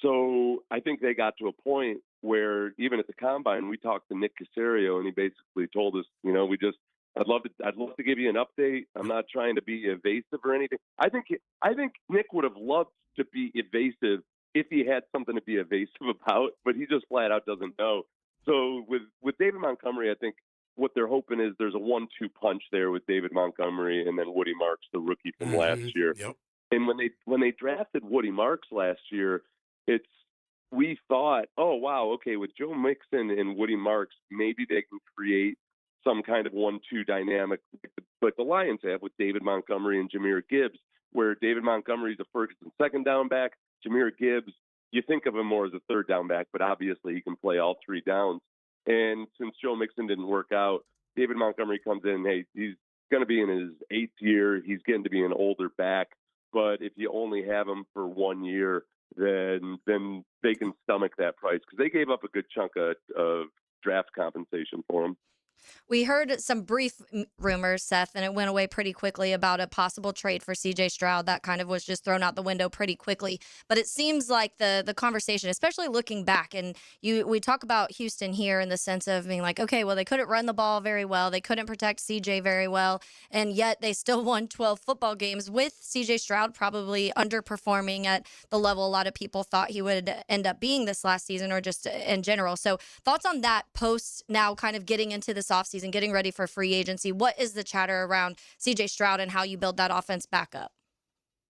So I think they got to a point where even at the combine, we talked to Nick Caserio, and he basically told us, I'd love to give you an update. I'm not trying to be evasive or anything. I think Nick would have loved to be evasive if he had something to be evasive about, but he just flat out doesn't know. So with David Montgomery, I think what they're hoping is there's a 1-2 punch there with David Montgomery and then Woody Marks, the rookie from last year. Yep. And when they drafted Woody Marks last year, we thought, oh, wow, okay, with Joe Mixon and Woody Marks, maybe they can create some kind of 1-2 dynamic like the Lions have with David Montgomery and Jahmyr Gibbs, where David Montgomery's a Ferguson second down back. Jahmyr Gibbs, you think of him more as a third down back, but obviously he can play all 3 downs. And since Joe Mixon didn't work out, David Montgomery comes in, hey, he's going to be in his 8th year. He's getting to be an older back. But if you only have him for 1 year, then they can stomach that price because they gave up a good chunk of draft compensation for him. We heard some brief rumors, Seth, and it went away pretty quickly about a possible trade for C.J. Stroud. That kind of was just thrown out the window pretty quickly. But it seems like the conversation, especially looking back, and we talk about Houston here in the sense of being like, okay, well, they couldn't run the ball very well. They couldn't protect C.J. very well. And yet they still won 12 football games with C.J. Stroud probably underperforming at the level a lot of people thought he would end up being this last season or just in general. So thoughts on that post now kind of getting into this offseason, getting ready for free agency. What is the chatter around C.J. Stroud and how you build that offense back up?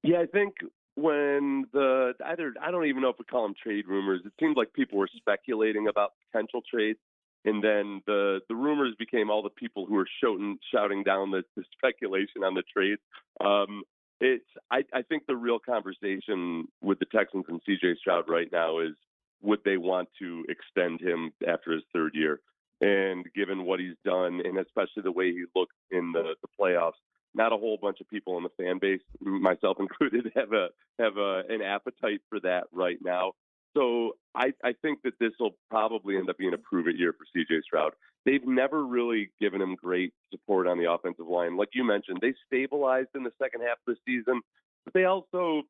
Yeah, I think when I don't even know if we call them trade rumors. It seemed like people were speculating about potential trades, and then the rumors became all the people who were shouting down the speculation on the trades. I think the real conversation with the Texans and C.J. Stroud right now is would they want to extend him after his 3rd year? And given what he's done, and especially the way he looked in the playoffs, not a whole bunch of people in the fan base, myself included, have an appetite for that right now. So I think that this will probably end up being a prove-it year for C.J. Stroud. They've never really given him great support on the offensive line. Like you mentioned, they stabilized in the second half of the season, but they also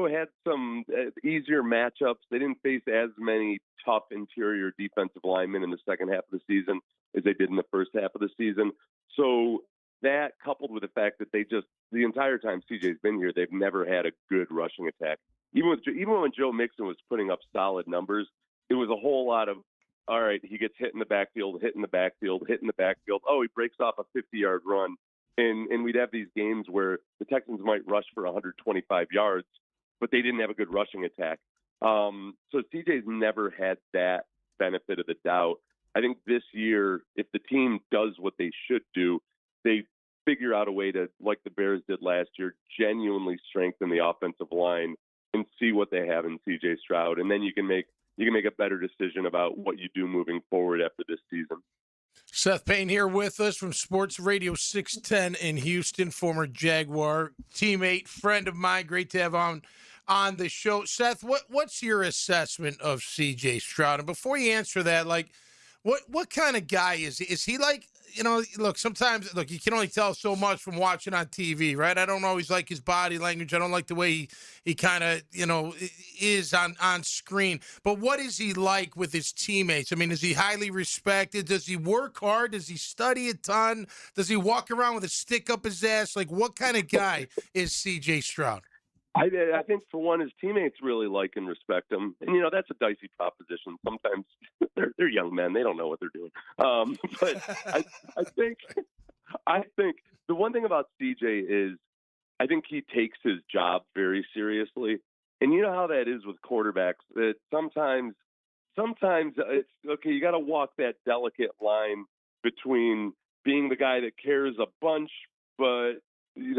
had some easier matchups. They didn't face as many tough interior defensive linemen in the second half of the season as they did in the first half of the season. So that, coupled with the fact that the entire time CJ's been here, they've never had a good rushing attack. Even when Joe Mixon was putting up solid numbers, it was a whole lot of, all right, he gets hit in the backfield. Oh, he breaks off a 50-yard run. And we'd have these games where the Texans might rush for 125 yards, but they didn't have a good rushing attack. So CJ's never had that benefit of the doubt. I think this year, if the team does what they should do, they figure out a way to, like the Bears did last year, genuinely strengthen the offensive line and see what they have in CJ Stroud. And then you can make a better decision about what you do moving forward after this season. Seth Payne here with us from Sports Radio 610 in Houston, former Jaguar teammate, friend of mine. Great to have on the show. Seth, what's your assessment of C.J. Stroud? And before you answer that, like, what kind of guy is he? Is he like, sometimes you can only tell so much from watching on TV, right? I don't always like his body language. I don't like the way he kind of, is on screen. But what is he like with his teammates? I mean, is he highly respected? Does he work hard? Does he study a ton? Does he walk around with a stick up his ass? Like, what kind of guy is C.J. Stroud? I think, for one, his teammates really like and respect him. And, that's a dicey proposition. Sometimes they're young men. They don't know what they're doing. But I think the one thing about CJ is I think he takes his job very seriously. And you know how that is with quarterbacks, that sometimes it's, okay, you got to walk that delicate line between being the guy that cares a bunch, but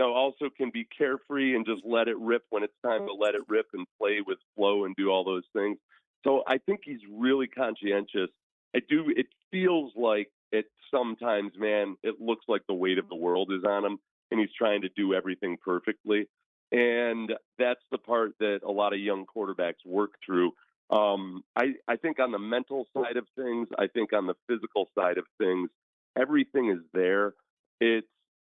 also can be carefree and just let it rip when it's time to let it rip and play with flow and do all those things. So I think he's really conscientious. It feels like sometimes, man, it looks like the weight of the world is on him and he's trying to do everything perfectly. And that's the part that a lot of young quarterbacks work through. I think on the mental side of things, I think on the physical side of things, everything is there.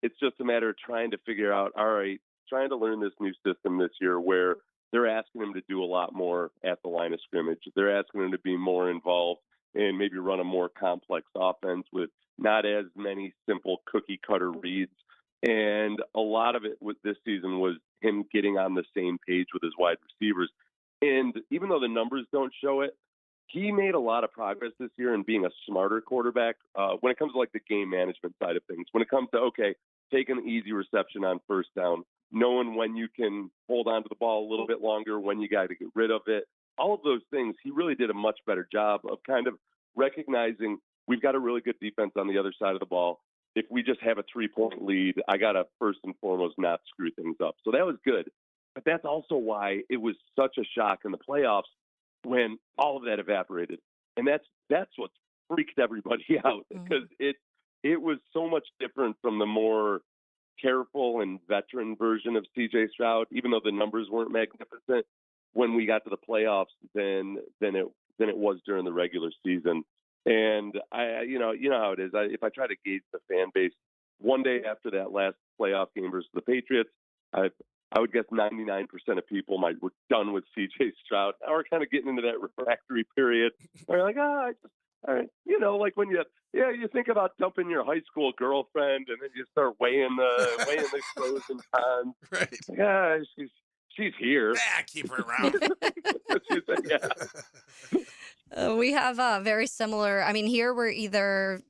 It's just a matter of trying to figure out, all right, trying to learn this new system this year where they're asking him to do a lot more at the line of scrimmage. They're asking him to be more involved and maybe run a more complex offense with not as many simple cookie cutter reads. And a lot of it with this season was him getting on the same page with his wide receivers. And even though the numbers don't show it, he made a lot of progress this year in being a smarter quarterback when it comes to like the game management side of things. When it comes to, okay, taking an easy reception on first down, knowing when you can hold on to the ball a little bit longer, when you got to get rid of it, all of those things, he really did a much better job of kind of recognizing we've got a really good defense on the other side of the ball. If we just have a 3-point lead, I got to first and foremost not screw things up. So that was good. But that's also why it was such a shock in the playoffs when all of that evaporated. And that's what's freaked everybody out because it was so much different from the more careful and veteran version of C.J. Stroud, even though the numbers weren't magnificent when we got to the playoffs than it was during the regular season. And you know how it is. If I try to gauge the fan base, one day after that last playoff game versus the Patriots, I would guess 99% of people were done with C.J. Stroud. Now we're kind of getting into that refractory period. They're like, all right, you know, like when you think about dumping your high school girlfriend, and then you start weighing the pros and cons. Right. Yeah, she's here. Yeah, keep her around. Yeah. We have very similar. I mean, here we're either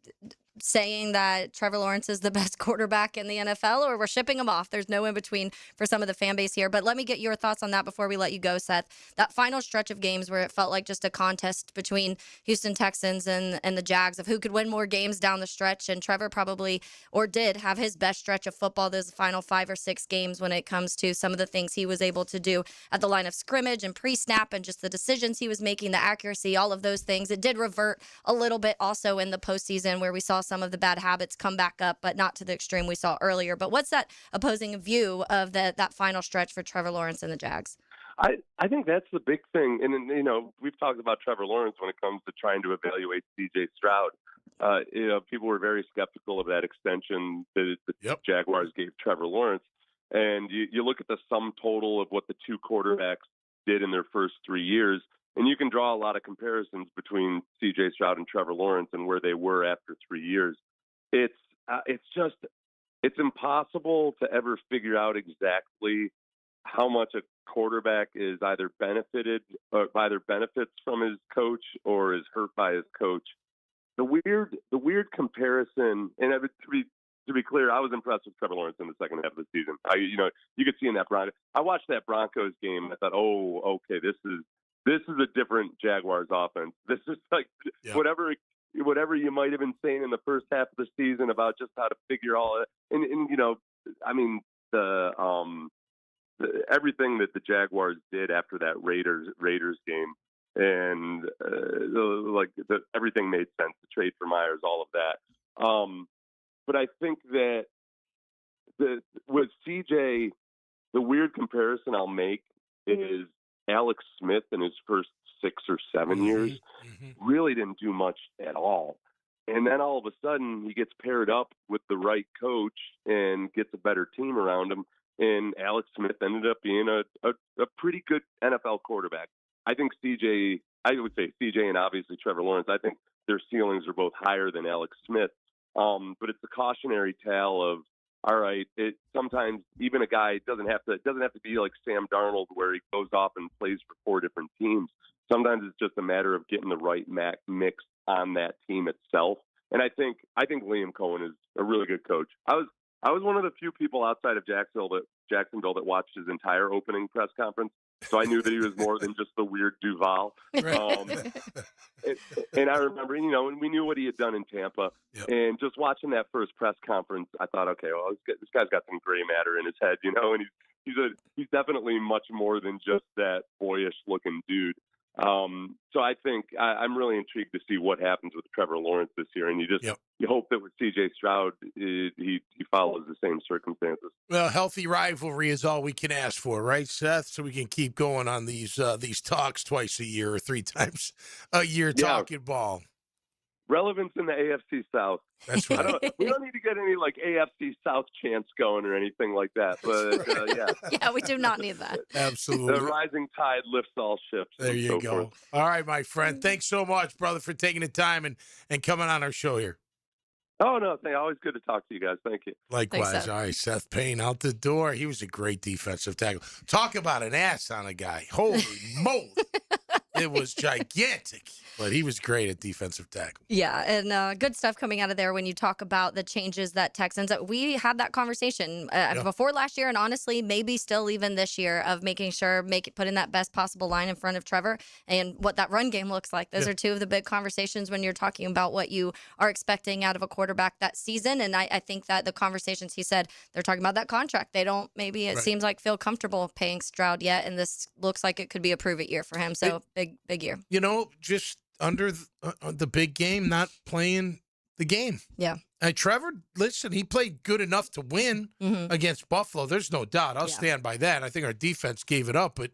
saying that Trevor Lawrence is the best quarterback in the NFL, or we're shipping him off. There's no in between for some of the fan base here. But let me get your thoughts on that before we let you go, Seth. That final stretch of games where it felt like just a contest between Houston Texans and the Jags of who could win more games down the stretch. And Trevor probably, or did, have his best stretch of football those final 5 or 6 games when it comes to some of the things he was able to do at the line of scrimmage and pre-snap, and just the decisions he was making, the accuracy, all of those things. It did revert a little bit also in the postseason where we saw some of the bad habits come back up, but not to the extreme we saw earlier. But what's that opposing view of that final stretch for Trevor Lawrence and the Jags? I think that's the big thing. And, you know, we've talked about Trevor Lawrence when it comes to trying to evaluate C.J. Stroud. You know, people were very skeptical of that extension that the Jaguars gave Trevor Lawrence. And you look at the sum total of what the two quarterbacks did in their first 3 years, and you can draw a lot of comparisons between C.J. Stroud and Trevor Lawrence and where they were after 3 years. It's impossible to ever figure out exactly how much a quarterback is either benefits from his coach or is hurt by his coach. The weird comparison, and to be clear, I was impressed with Trevor Lawrence in the second half of the season. You could see in that I watched that Broncos game and I thought, oh, okay, this is a different Jaguars offense. This is like whatever you might have been saying in the first half of the season about just how to figure all it. And you know, I mean, everything that the Jaguars did after that Raiders game, and everything made sense. The trade for Myers, all of that. But I think that with CJ, the weird comparison I'll make is Alex Smith in his first 6 or 7 years really didn't do much at all. And then all of a sudden he gets paired up with the right coach and gets a better team around him. And Alex Smith ended up being a pretty good NFL quarterback. I think I would say CJ and obviously Trevor Lawrence, I think their ceilings are both higher than Alex Smith. But it's a cautionary tale of, all right, sometimes even a guy doesn't have to be like Sam Darnold where he goes off and plays for 4 different teams. Sometimes it's just a matter of getting the right mix on that team itself. And I think Liam Cohen is a really good coach. I was one of the few people outside of Jacksonville that watched his entire opening press conference. So I knew that he was more than just the weird Duval. And I remember, you know, and we knew what he had done in Tampa. And just watching that first press conference, I thought, okay, well, this guy's got some gray matter in his head, you know, and he's definitely much more than just that boyish looking dude. So I think I'm really intrigued to see what happens with Trevor Lawrence this year. And you hope that with C.J. Stroud, he follows the same circumstances. Well, healthy rivalry is all we can ask for, right, Seth? So we can keep going on these talks twice a year or 3 times a year talking ball. Relevance in the AFC South. That's right. We don't need to get any like AFC South chants going or anything like that. But Yeah, we do not need that. Absolutely. The rising tide lifts all ships. There you go. Forth. All right, my friend. Thanks so much, brother, for taking the time and coming on our show here. Oh, no. Always good to talk to you guys. Thank you. Likewise. Thanks, Seth. All right, Seth Payne out the door. He was a great defensive tackle. Talk about an ass on a guy. Holy moly. It was gigantic, but he was great at defensive tackle. Yeah, and good stuff coming out of there when you talk about the changes that Texans. We had that conversation before last year, and honestly, maybe still even this year, of making sure putting that best possible line in front of Trevor and what that run game looks like. Those are two of the big conversations when you're talking about what you are expecting out of a quarterback that season. And I think that the conversations he said, they're talking about that contract. They don't seems like feel comfortable paying Stroud yet, and this looks like it could be a prove-it year for him. So big year. You know, just under the big game, not playing the game. Yeah. And Trevor, listen, he played good enough to win against Buffalo. There's no doubt. I'll stand by that. I think our defense gave it up, but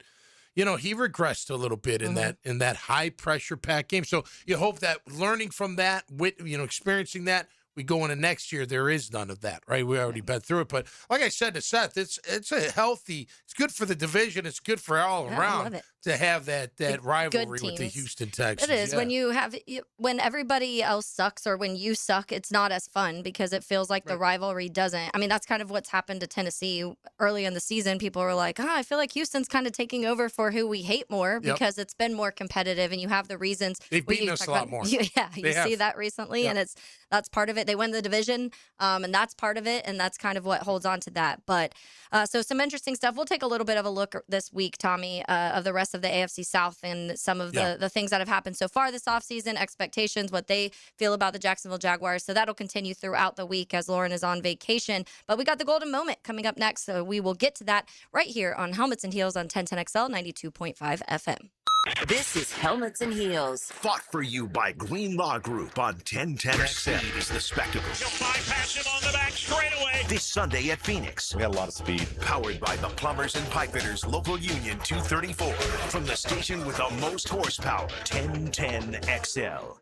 he regressed a little bit in that high pressure pack game. So you hope that learning from that, experiencing that, we go into next year, there is none of that, right? We already been through it. But like I said to Seth, it's a healthy, it's good for the division. It's good for all around to have that rivalry with the Houston Texans. It is. When everybody else sucks or when you suck, it's not as fun because it feels like the rivalry doesn't. I mean, that's kind of what's happened to Tennessee early in the season. People were like, I feel like Houston's kind of taking over for who we hate more because it's been more competitive and you have the reasons. They've beaten us a lot more. You see that recently and that's part of it. They win the division, and that's part of it, and that's kind of what holds on to that. But so some interesting stuff. We'll take a little bit of a look this week, Tommy, of the rest of the AFC South and some of the things that have happened so far this offseason, expectations, what they feel about the Jacksonville Jaguars. So that'll continue throughout the week as Lauren is on vacation. But we got the golden moment coming up next, so we will get to that right here on Helmets and Heels on 1010XL 92.5 FM. This is Helmets and Heels. Fought for you by Green Law Group on 1010XL. Speed is the spectacle. He'll bypass him on the back straightaway. This Sunday at Phoenix. We had a lot of speed. Powered by the Plumbers and Pipefitters Local Union 234. From the station with the most horsepower, 1010XL.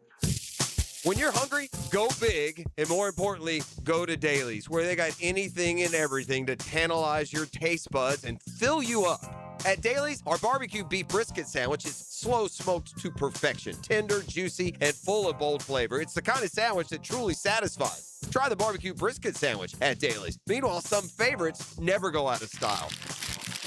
When you're hungry, go big, and more importantly, go to Dailies, where they got anything and everything to tantalize your taste buds and fill you up. At Dailies, our barbecue beef brisket sandwich is slow smoked to perfection, tender, juicy, and full of bold flavor. It's the kind of sandwich that truly satisfies. Try the barbecue brisket sandwich at Dailies. Meanwhile, some favorites never go out of style.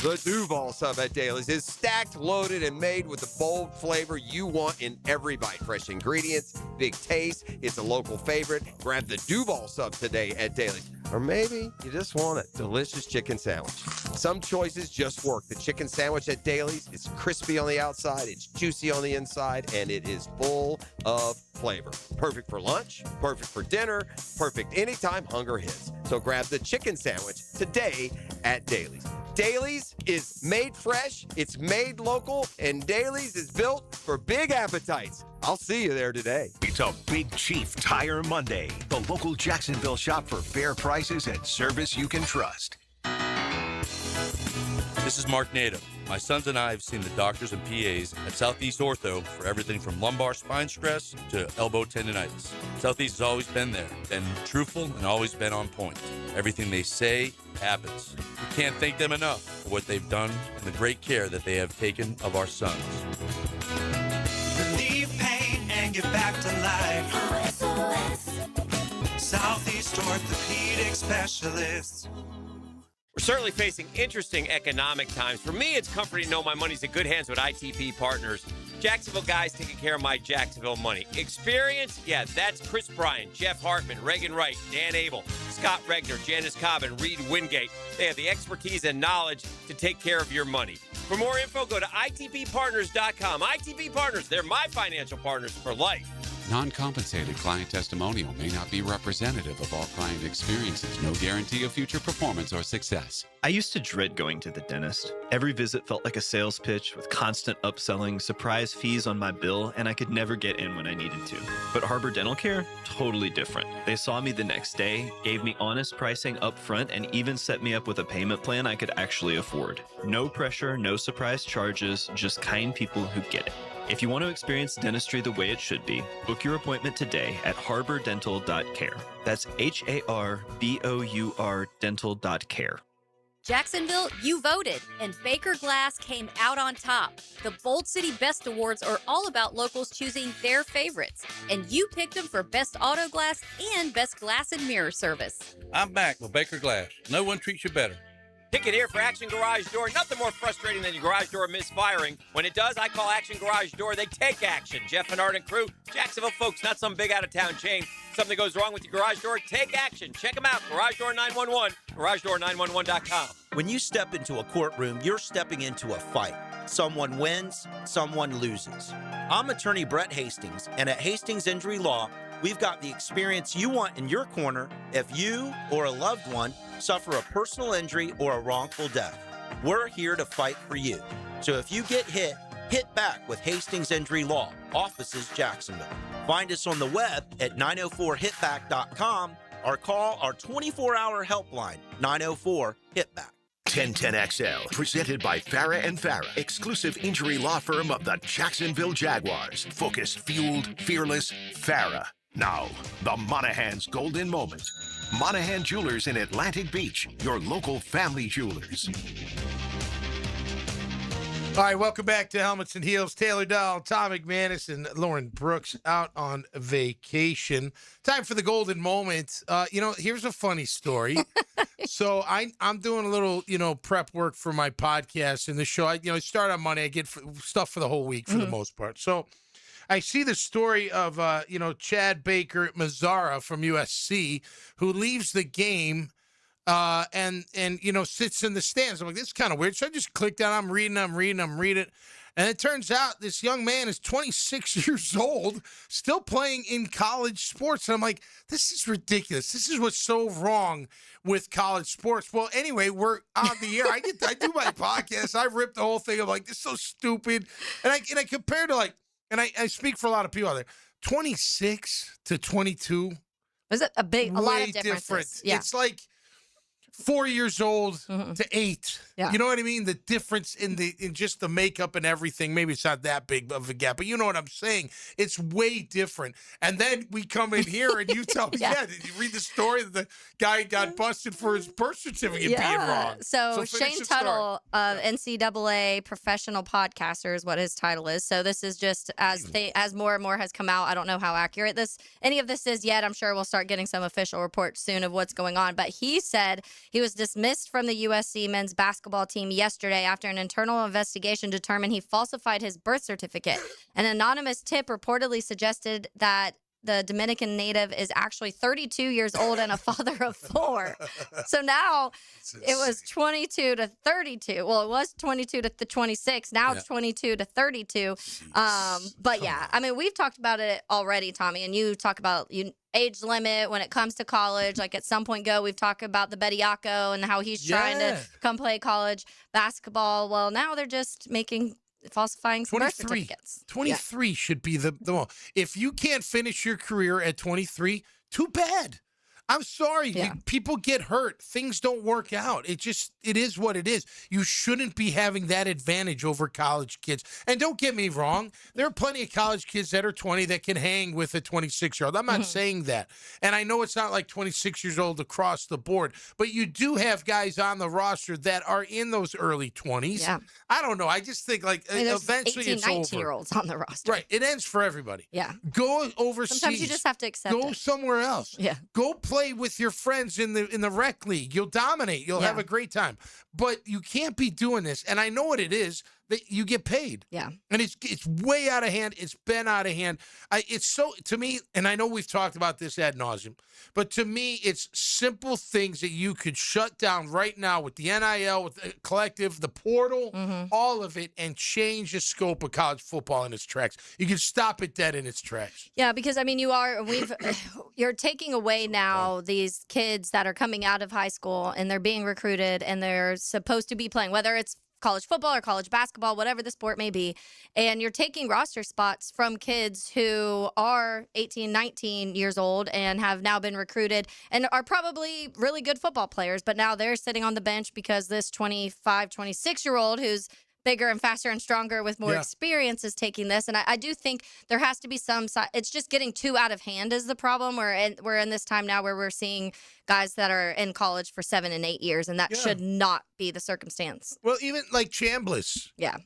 The Duval sub at Dailies is stacked, loaded, and made with the bold flavor you want in every bite. Fresh ingredients, big taste. It's a local favorite. Grab the Duval sub today at Dailies. Or maybe you just want a delicious chicken sandwich. Some choices just work. The chicken sandwich at Dailies is crispy on the outside, it's juicy on the inside, and it is full of flavor. Perfect for lunch, perfect for dinner, perfect anytime hunger hits. So grab the chicken sandwich today at Dailies. Dailies is made fresh, it's made local, and Dailies is built for big appetites. I'll see you there today. It's a Big Chief Tire Monday. The local Jacksonville shop for fair prices and service you can trust. This is Mark Nato. My sons and I have seen the doctors and PAs at Southeast Ortho for everything from lumbar spine stress to elbow tendonitis. Southeast has always been there, been truthful, and always been on point. Everything they say happens. We can't thank them enough for what they've done and the great care that they have taken of our sons. Relieve pain and get back to life. Southeast Orthopedic Specialists. We're certainly facing interesting economic times. For me, it's comforting to know my money's in good hands with ITP Partners. Jacksonville guys taking care of my Jacksonville money. Experience? Yeah, that's Chris Bryan, Jeff Hartman, Reagan Wright, Dan Abel, Scott Regner, Janice Cobb, and Reed Wingate. They have the expertise and knowledge to take care of your money. For more info, go to itppartners.com. ITP Partners, they're my financial partners for life. Non-compensated client testimonial may not be representative of all client experiences. No guarantee of future performance or success. I used to dread going to the dentist. Every visit felt like a sales pitch with constant upselling, surprise fees on my bill, and I could never get in when I needed to. But Harbor Dental Care? Totally different. They saw me the next day, gave me honest pricing up front, and even set me up with a payment plan I could actually afford. No pressure, no surprise charges, just kind people who get it. If you want to experience dentistry the way it should be, book your appointment today at harbordental.care. That's HARBOUR dental.care. Jacksonville, you voted, and Baker Glass came out on top. The Bold City Best Awards are all about locals choosing their favorites, and you picked them for Best Auto Glass and Best Glass and Mirror Service. I'm back with Baker Glass. No one treats you better. Ticket here for Action Garage Door. Nothing more frustrating than your garage door misfiring. When it does, I call Action Garage Door. They take action. Jeff and Art and crew, Jacksonville folks, not some big out-of-town chain. Something goes wrong with your garage door, take action. Check them out. Garage Door 911, garagedoor911.com. When you step into a courtroom, you're stepping into a fight. Someone wins, someone loses. I'm attorney Brett Hastings, and at Hastings Injury Law, we've got the experience you want in your corner if you or a loved one suffer a personal injury or a wrongful death. We're here to fight for you. So if you get hit, hit back with Hastings Injury Law, offices Jacksonville. Find us on the web at 904hitback.com or call our 24-hour helpline, 904-HIT-BACK. 1010XL, presented by Farah and Farah, exclusive injury law firm of the Jacksonville Jaguars. Focused, fueled, fearless, Farah. Now, the Monahan's golden moment. Monahan Jewelers in Atlantic Beach, your local family jewelers. All right, welcome back to Helmets and Heels. Taylor Dahl, Tom McManus, and Lauren Brooks out on vacation. Time for the golden moment. Here's a funny story. So I'm doing a little, prep work for my podcast and the show. I start on Monday. I get stuff for the whole week for the most part. So I see the story of, Chad Baker Mazzara from USC, who leaves the game and sits in the stands. I'm like, this is kind of weird. So I just clicked on. I'm reading. And it turns out this young man is 26 years old, still playing in college sports. And I'm like, this is ridiculous. This is what's so wrong with college sports. Well, anyway, we're on the air. I do my podcast. I rip the whole thing. I'm like, this is so stupid. And I compare to I speak for a lot of people out there. 26 to 22. Is it a lot of differences? Different. Yeah. It's like 4 years old to 8. Yeah. You know what I mean? The difference in just the makeup and everything. Maybe it's not that big of a gap, but you know what I'm saying? It's way different. And then we come in here and you tell me, did you read the story that the guy got busted for his birth certificate being wrong? So Shane Tuttle of NCAA Professional Podcaster is what his title is. So this is just as more and more has come out. I don't know how accurate any of this is yet. I'm sure we'll start getting some official reports soon of what's going on. But he said he was dismissed from the USC men's basketball team yesterday after an internal investigation determined he falsified his birth certificate. An anonymous tip reportedly suggested that the Dominican native is actually 32 years old and a father of 4. So now it was 22 to 32. Well, it was 22 to 26. Now it's 22 to 32. But yeah, I mean, we've talked about it already, Tommy, and you talk about age limit when it comes to college. Like at some point we've talked about the Bediako and how he's trying to come play college basketball. Well, now they're just falsifying some birth certificates. 23 should be the one. If you can't finish your career at 23, too bad. I'm sorry. People get hurt. Things don't work out. It is what it is. You shouldn't be having that advantage over college kids. And don't get me wrong. There are plenty of college kids that are 20 that can hang with a 26-year-old. I'm not saying that. And I know it's not like 26 years old across the board, but you do have guys on the roster that are in those early 20s. Yeah. I don't know. I just think eventually 18, it's over. 19-year-olds on the roster. Right. It ends for everybody. Yeah. Go overseas. Sometimes you just have to accept Go somewhere else. Yeah. Go play with your friends in the rec league. You'll dominate. You'll have a great time. But you can't be doing this. And I know what it is. That you get paid. Yeah. And it's way out of hand. It's been out of hand. It's so, to me, and I know we've talked about this ad nauseum, but to me, it's simple things that you could shut down right now with the NIL, with the collective, the portal, all of it, and change the scope of college football in its tracks. You can stop it dead in its tracks. Yeah, because I mean, you're taking away now these kids that are coming out of high school and they're being recruited and they're supposed to be playing, whether it's college football or college basketball, whatever the sport may be. And you're taking roster spots from kids who are 18, 19 years old and have now been recruited and are probably really good football players. But now they're sitting on the bench because this 25, 26-year-old who's bigger and faster and stronger with more experience is taking this. And I do think there has to be some side. It's just getting too out of hand is the problem. We're in this time now where we're seeing guys that are in college for 7 and 8 years, and that should not be the circumstance. Well, even like Chambliss. Yeah.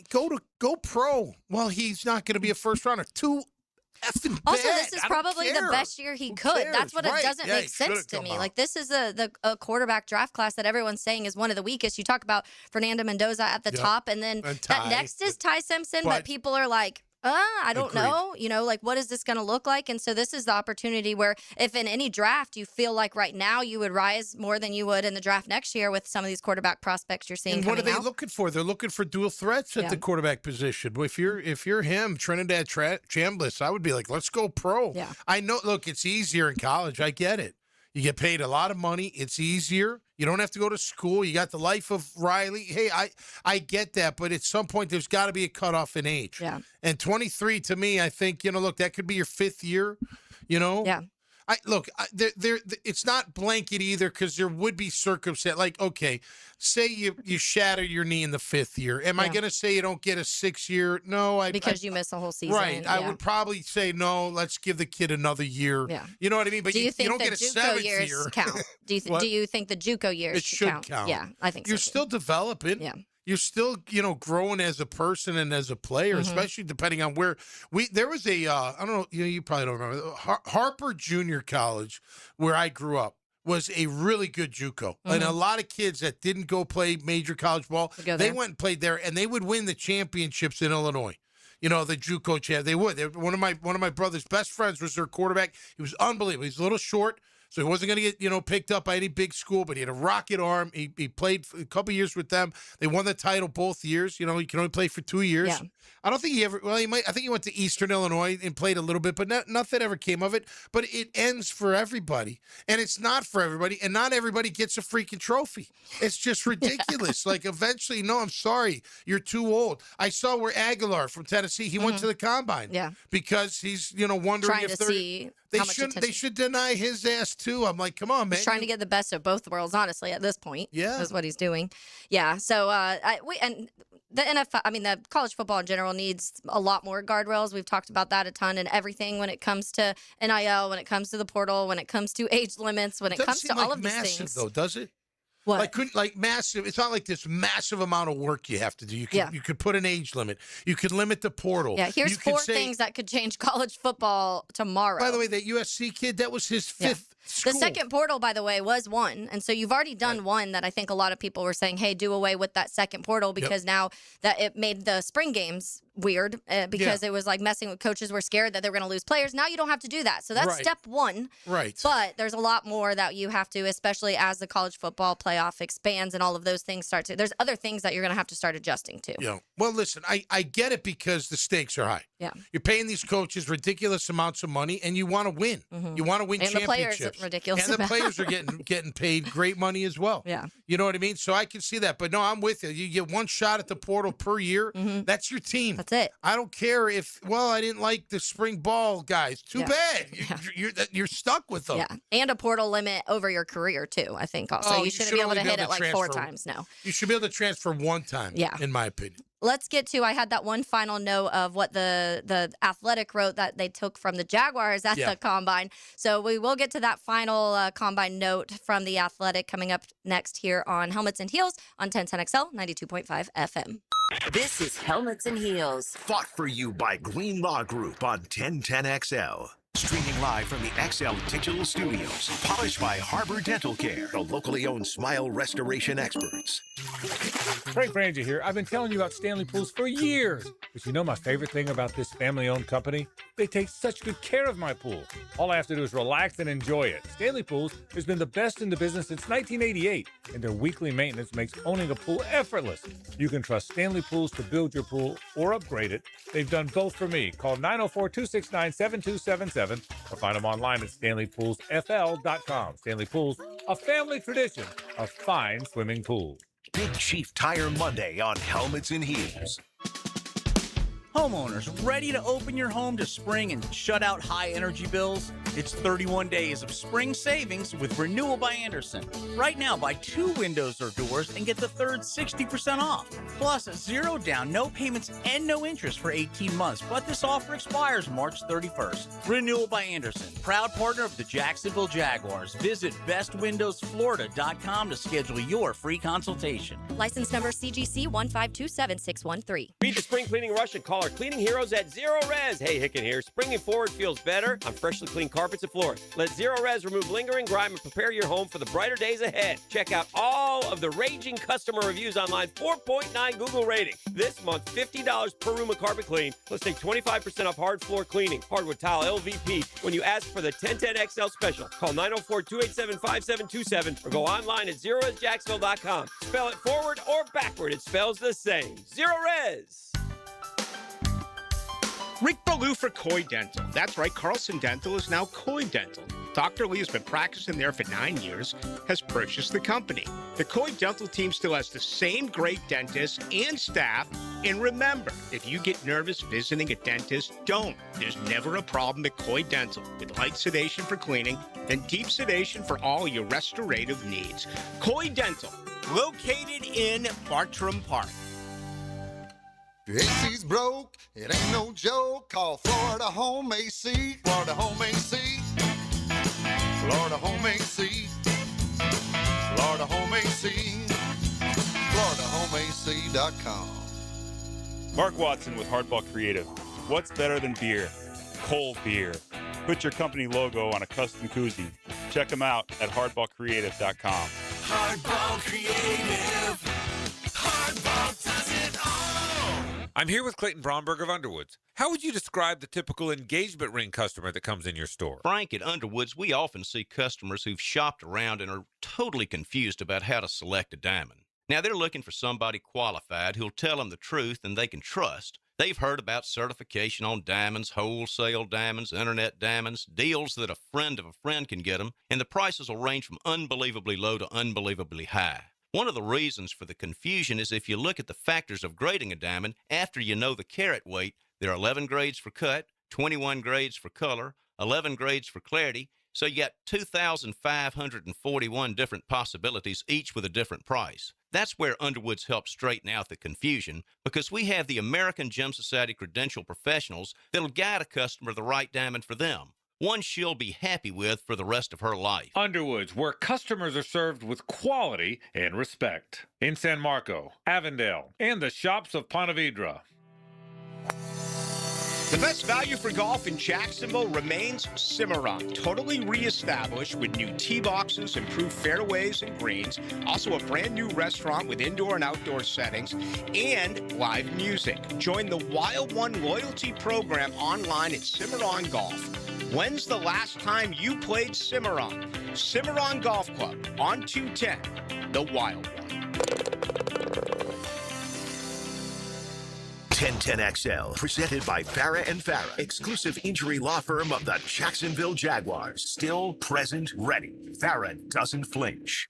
Go pro. Well, he's not going to be a first rounder. Too effing also, bad. this is probably the best year he could. cares? That's what Right. it doesn't Yeah, make he should've sense to come me. out. Like, this is a quarterback draft class that everyone's saying is one of the weakest. You talk about Fernando Mendoza at the top, and then And that Ty. next is Ty Simpson, but But- people are like, I don't Agreed. know. You know, like, what is this going to look like? And so this is the opportunity where if in any draft you feel like right now you would rise more than you would in the draft next year with some of these quarterback prospects you're seeing And what are coming they out. looking for? They're looking for dual threats at the quarterback position. If you're him, Trinidad Chambliss, I would be like, let's go pro. Yeah. I know. Look, it's easier in college. I get it. You get paid a lot of money. It's easier. You don't have to go to school. You got the life of Riley. Hey, I get that, but at some point there's got to be a cutoff in age. Yeah. And 23 to me, I think, look, that could be your 5th year. Yeah. It's not blanket either because there would be circumstance. Like, okay, say you shatter your knee in the 5th year. Am I going to say you don't get a 6th year? No, because you miss a whole season. Right. I would probably say no. Let's give the kid another year. Yeah. You know what I mean? But do you think don't the get a JUCO 7th years year. count? Do you think the JUCO years should count? Yeah, I think you're so. still developing. Yeah. You're still, growing as a person and as a player, especially depending on where there was a, I don't know, you probably don't remember, Harper Junior College, where I grew up, was a really good JUCO. And a lot of kids that didn't go play major college ball, they went and played there, and they would win the championships in Illinois. The JUCO champ, they would. One of my brother's best friends was their quarterback. He was unbelievable. He's a little short. So he wasn't going to get, picked up by any big school, but he had a rocket arm. He played for a couple years with them. They won the title both years. You can only play for 2 years. Yeah. I don't think I think he went to Eastern Illinois and played a little bit, but nothing ever came of it. But it ends for everybody, and it's not for everybody, and not everybody gets a freaking trophy. It's just ridiculous. Like, eventually, no, I'm sorry, you're too old. I saw where Aguilar from Tennessee, he went to the combine. Yeah. Because he's, wondering trying if to see they should deny his ass too. I'm like, come on, man. He's trying to get the best of both worlds, honestly, at this point. Yeah. Is what he's doing. Yeah. So the NFL, the college football in general needs a lot more guardrails. We've talked about that a ton, and everything when it comes to NIL, when it comes to the portal, when it comes to age limits, when it comes to all of these massive, things. Though, does it? What? Like massive. It's not like this massive amount of work you have to do. You could put an age limit. You could limit the portal. Yeah, here's 4 things that could change college football tomorrow. By the way, that USC kid, that was his 5th school. The second portal, by the way, was 1. And so you've already done 1 that I think a lot of people were saying, hey, do away with that second portal because now that it made the spring games weird because it was like messing with coaches were scared that they were going to lose players. Now you don't have to do that. So that's step 1. Right. But there's a lot more that you have to, especially as the college football playoff expands and all of those things start to. There's other things that you're going to have to start adjusting to. Yeah. Well, listen, I get it because the stakes are high. Yeah. You're paying these coaches ridiculous amounts of money, and you want to win. You want to win championships. And the players are ridiculous. And the players are getting paid great money as well. Yeah. You know what I mean? So I can see that. But no, I'm with you. You get 1 shot at the portal per year. That's your team. That's it. I don't care if, I didn't like the spring ball guys. Too bad. You're stuck with them. Yeah. And a portal limit over your career, too, I think also. You shouldn't be able to hit it like 4 times. No. You should be able to transfer 1 time, in my opinion. Let's get to, I had that one final note of what the Athletic wrote that they took from the Jaguars at the Combine. So we will get to that final Combine note from the Athletic coming up next here on Helmets and Heels on 1010XL 92.5 FM. This is Helmets and Heels. Fought for you by Green Law Group on 1010XL. Streaming live from the XL Digital Studios. Polished by Harbor Dental Care, the locally owned smile restoration experts. Frank Frangie here. I've been telling you about Stanley Pools for years. But you know my favorite thing about this family-owned company? They take such good care of my pool. All I have to do is relax and enjoy it. Stanley Pools has been the best in the business since 1988, and their weekly maintenance makes owning a pool effortless. You can trust Stanley Pools to build your pool or upgrade it. They've done both for me. Call 904-269-7277 or find them online at StanleyPoolsFL.com. Stanley Pools, a family tradition of fine swimming pools. Big Chief Tire Monday on Helmets and Heels. Homeowners, ready to open your home to spring and shut out high energy bills? It's 31 days of spring savings with Renewal by Andersen. Right now, buy 2 windows or doors and get the third 60% off. Plus, 0 down, no payments, and no interest for 18 months. But this offer expires March 31st. Renewal by Andersen, proud partner of the Jacksonville Jaguars. Visit bestwindowsflorida.com to schedule your free consultation. License number CGC 1527613. Beat the spring cleaning rush and call our cleaning heroes at Zero Res. Hey, Hicken here. Spring and forward feels better on freshly cleaned carpets and floors. Let Zero Res remove lingering grime and prepare your home for the brighter days ahead. Check out all of the raging customer reviews online. 4.9 Google rating. This month, $50 per room of carpet clean. Let's take 25% off hard floor cleaning. Hardwood tile LVP when you ask for the 1010XL special. Call 904-287-5727 or go online at ZeroResJacksonville.com. Spell it forward or backward. It spells the same. Zero Res. Rick Ballou for Coy Dental. That's right, Carlson Dental is now Coy Dental. Dr. Lee has been practicing there for 9 years, has purchased the company. The Coy Dental team still has the same great dentists and staff, And remember, if you get nervous visiting a dentist, don't. There's never a problem at Coy Dental with light sedation for cleaning and deep sedation for all your restorative needs. Coy Dental, located in Bartram Park. Your AC's broke, it ain't no joke. Call Florida Home AC. Florida Home AC. Florida Home AC. Florida Home AC. FloridaHomeAC.com. Mark Watson with Hardball Creative. What's better than beer? Cold beer. Put your company logo on a custom koozie. Check them out at hardballcreative.com. Hardball Creative. Hardball does it all. I'm here with Clayton Bromberg of Underwoods. How would you describe the typical engagement ring customer that comes in your store? Frank, at Underwoods, we often see customers who've shopped around and are totally confused about how to select a diamond. Now, they're looking for somebody qualified who'll tell them the truth and they can trust. They've heard about certification on diamonds, wholesale diamonds, internet diamonds, deals that a friend of a friend can get them, and the prices will range from unbelievably low to unbelievably high. One of the reasons for the confusion is if you look at the factors of grading a diamond, after you know the carat weight, there are 11 grades for cut, 21 grades for color, 11 grades for clarity, so you got 2,541 different possibilities, each with a different price. That's where Underwoods helps straighten out the confusion, because we have the American Gem Society credentialed professionals that'll guide a customer the right diamond for them, one she'll be happy with for the rest of her life. Underwoods, where customers are served with quality and respect. In San Marco, Avondale, and the shops of Ponte Vedra. The best value for golf in Jacksonville remains Cimarron, totally reestablished with new tee boxes, improved fairways and greens, also a brand new restaurant with indoor and outdoor settings, and live music. Join the Wild One loyalty program online at Cimarron Golf. When's the last time you played Cimarron? Cimarron Golf Club on 210, the Wild One. 1010XL, presented by Farah and Farah, exclusive injury law firm of the Jacksonville Jaguars. Still, present, ready. Farah doesn't flinch.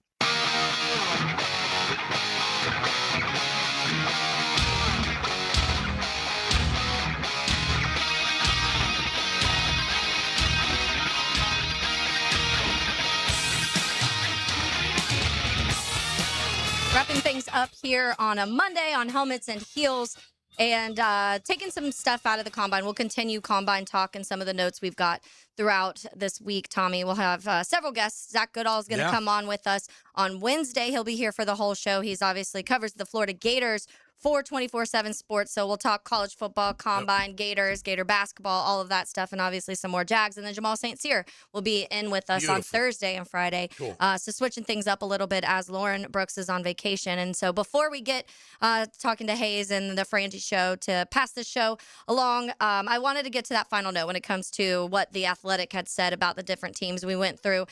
Wrapping things up here on a Monday on Helmets and Heels. And taking some stuff out of the Combine. We'll continue Combine talk and some of the notes we've got throughout this week, Tommy. We'll have several guests. Zach Goodall is going to come on with us on Wednesday. He'll be here for the whole show. He's obviously covers the Florida Gators for 24/7 Sports. So we'll talk college football, Combine, Gators, Gator basketball, all of that stuff, and obviously some more Jags. And then Jamal St. Cyr will be in with us on Thursday and Friday. Cool. So switching things up a little bit as Lauren Brooks is on vacation. And so before we get talking to Hayes and the Frangie Show to pass the show along, I wanted to get to that final note when it comes to what the Athletic had said about the different teams. We went through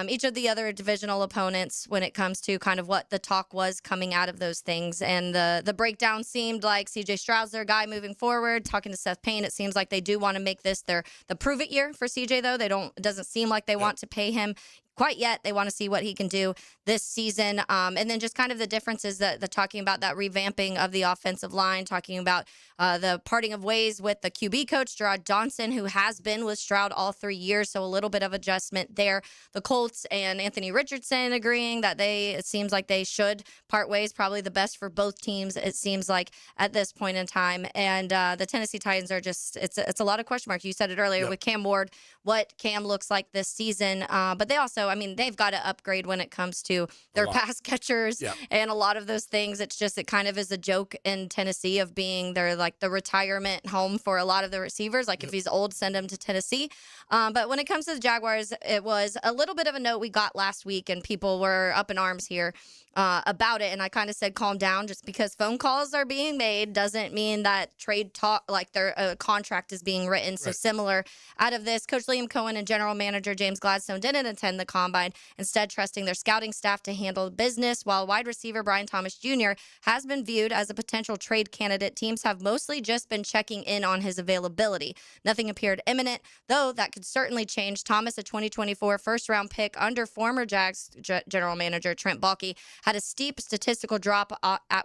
each of the other divisional opponents when it comes to kind of what the talk was coming out of those things. And the breakdown seemed like C.J. Stroud's their guy moving forward. Talking to Seth Payne, the seems like they do want to make this the prove-it year for C.J., though. It doesn't seem like they want to pay him quite yet. They want to see what he can do this season. And then just kind of the differences that talking about that revamping of the offensive line, talking about the parting of ways with the QB coach, Gerard Johnson, who has been with Stroud all 3 years. So a little bit of adjustment there. The Colts and Anthony Richardson agreeing that it seems like they should part ways, probably the best for both teams, it seems like, at this point in time. And the Tennessee Titans are just, it's a lot of question marks. You said it earlier with Cam Ward, what Cam looks like this season. But they also, I mean, they've got to upgrade when it comes to their pass catchers and a lot of those things. It's just, it kind of is a joke in Tennessee of being the retirement home for a lot of the receivers. Like if he's old, send him to Tennessee. But when it comes to the Jaguars, it was a little bit of a note we got last week and people were up in arms here about it. And I kind of said, calm down. Just because phone calls are being made doesn't mean that trade talk, like their contract is being written. So similar out of this, Coach Liam Cohen and General Manager James Gladstone didn't attend the combine, instead trusting their scouting staff to handle business, while wide receiver Brian Thomas Jr. has been viewed as a potential trade candidate. Teams have mostly just been checking in on his availability. Nothing appeared imminent, though that could certainly change. Thomas, a 2024 first-round pick under former Jags general manager Trent Baalke, had a steep statistical drop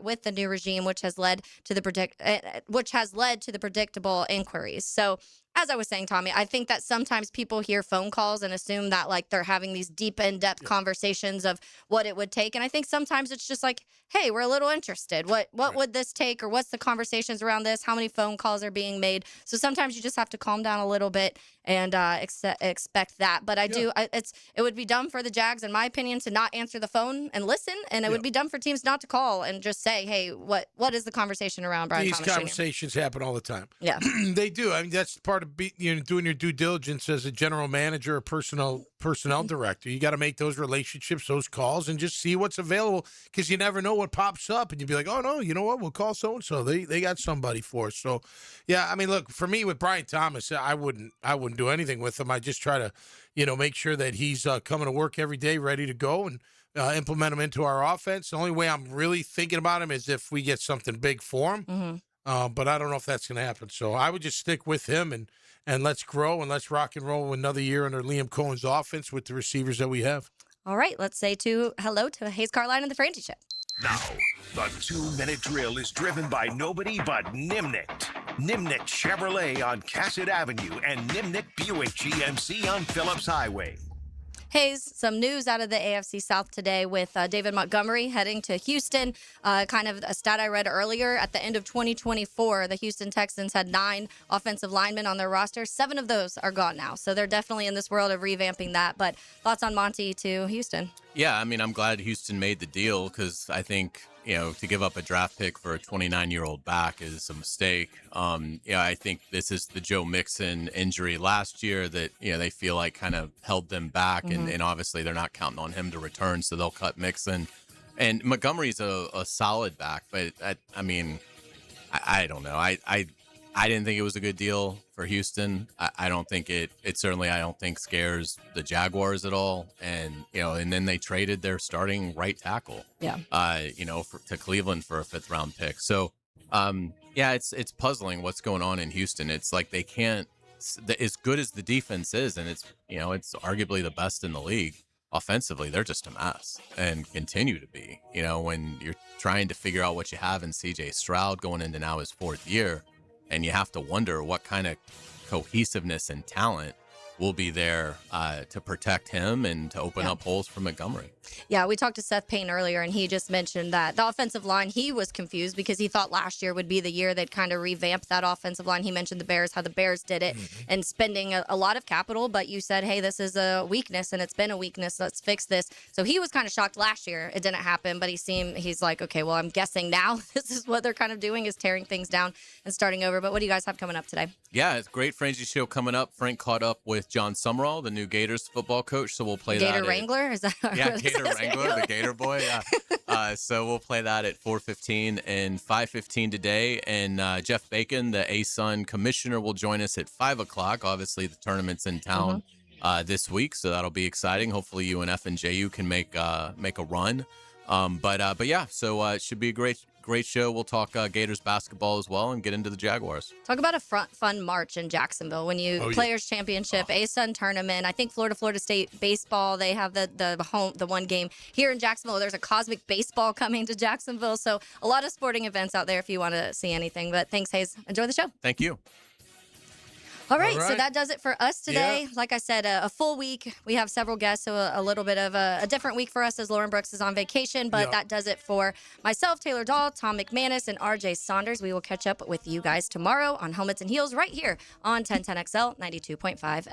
with the new regime, which has led to the predictable inquiries. So, as I was saying, Tommy, I think that sometimes people hear phone calls and assume that like they're having these deep, in-depth conversations of what it would take. And I think sometimes it's just like, hey, we're a little interested. What would this take, or what's the conversations around this? How many phone calls are being made? So sometimes you just have to calm down a little bit and expect that. But it would be dumb for the Jags, in my opinion, to not answer the phone and listen, and it would be dumb for teams not to call and just say, hey, what is the conversation around Brian Thomas Jr.? These conversations happen all the time. Yeah, they do. I mean, that's part of doing your due diligence as a general manager or personnel director. You got to make those relationships, those calls, and just see what's available, because you never know what pops up, and you'd be like, oh no, you know what, we'll call so and so. They got somebody for us. So yeah, I mean, look, for me with Brian Thomas, I wouldn't do anything with him. I just try to make sure that he's coming to work every day ready to go and implement him into our offense. The only way I'm really thinking about him is if we get something big for him. Mm-hmm. But I don't know if that's going to happen. So I would just stick with him and let's grow and let's rock and roll another year under Liam Cohen's offense with the receivers that we have. All right, let's say hello to Hayes Carline and the Frangie Show. Now, the 2-minute drill is driven by nobody but Nimnicht. Nimnicht Chevrolet on Cassett Avenue and Nimnicht Buick GMC on Phillips Highway. Hayes, some news out of the AFC South today with David Montgomery heading to Houston. Kind of a stat I read earlier. At the end of 2024, the Houston Texans had 9 offensive linemen on their roster. 7 of those are gone now. So they're definitely in this world of revamping that. But thoughts on Monty to Houston? Yeah, I mean, I'm glad Houston made the deal, because I think, to give up a draft pick for a 29-year-old back is a mistake. I think this is the Joe Mixon injury last year that, they feel like kind of held them back. Mm-hmm. And obviously they're not counting on him to return, so they'll cut Mixon. And Montgomery's a solid back, but I don't know. I didn't think it was a good deal for Houston. I don't think it certainly, I don't think scares the Jaguars at all. And, and then they traded their starting right tackle, to Cleveland for a 5th round pick. So, it's puzzling what's going on in Houston. It's like they can't, as good as the defense is, and it's arguably the best in the league offensively, they're just a mess and continue to be, when you're trying to figure out what you have in CJ Stroud going into now his 4th year. And you have to wonder what kind of cohesiveness and talent will be there to protect him and to open up holes for Montgomery. Yeah, we talked to Seth Payne earlier, and he just mentioned that the offensive line, he was confused because he thought last year would be the year they'd kind of revamp that offensive line. He mentioned the Bears, how the Bears did it, and spending a lot of capital, but you said, hey, this is a weakness, and it's been a weakness. Let's fix this. So he was kind of shocked last year it didn't happen, but he's like, okay, well, I'm guessing now this is what they're kind of doing, is tearing things down and starting over. But what do you guys have coming up today? Yeah, it's a great Frangie show coming up. Frank caught up with John Summerall, the new Gators football coach, so we'll play Gator Wrangler? Is that Gator Wrangler, the Gator boy. Yeah. So we'll play that at 4:15 and 5:15 today. And Jeff Bacon, the ASUN commissioner, will join us at 5 o'clock. Obviously, the tournament's in town this week, so that'll be exciting. Hopefully, UNF and JU can make a run. But yeah, so it should be a great show. We'll talk Gators basketball as well and get into the Jaguars. Talk about a fun March in Jacksonville when Players Championship, ASUN tournament. I think Florida State baseball, they have the one game here in Jacksonville. There's a Cosmic Baseball coming to Jacksonville. So a lot of sporting events out there if you want to see anything. But thanks, Hayes. Enjoy the show. Thank you. All right, so that does it for us today. Yeah. Like I said, a full week. We have several guests, so a little bit of a different week for us as Lauren Brooks is on vacation. But that does it for myself, Taylor Dahl, Tom McManus, and RJ Saunders. We will catch up with you guys tomorrow on Helmets and Heels right here on 1010XL 92.5 FM.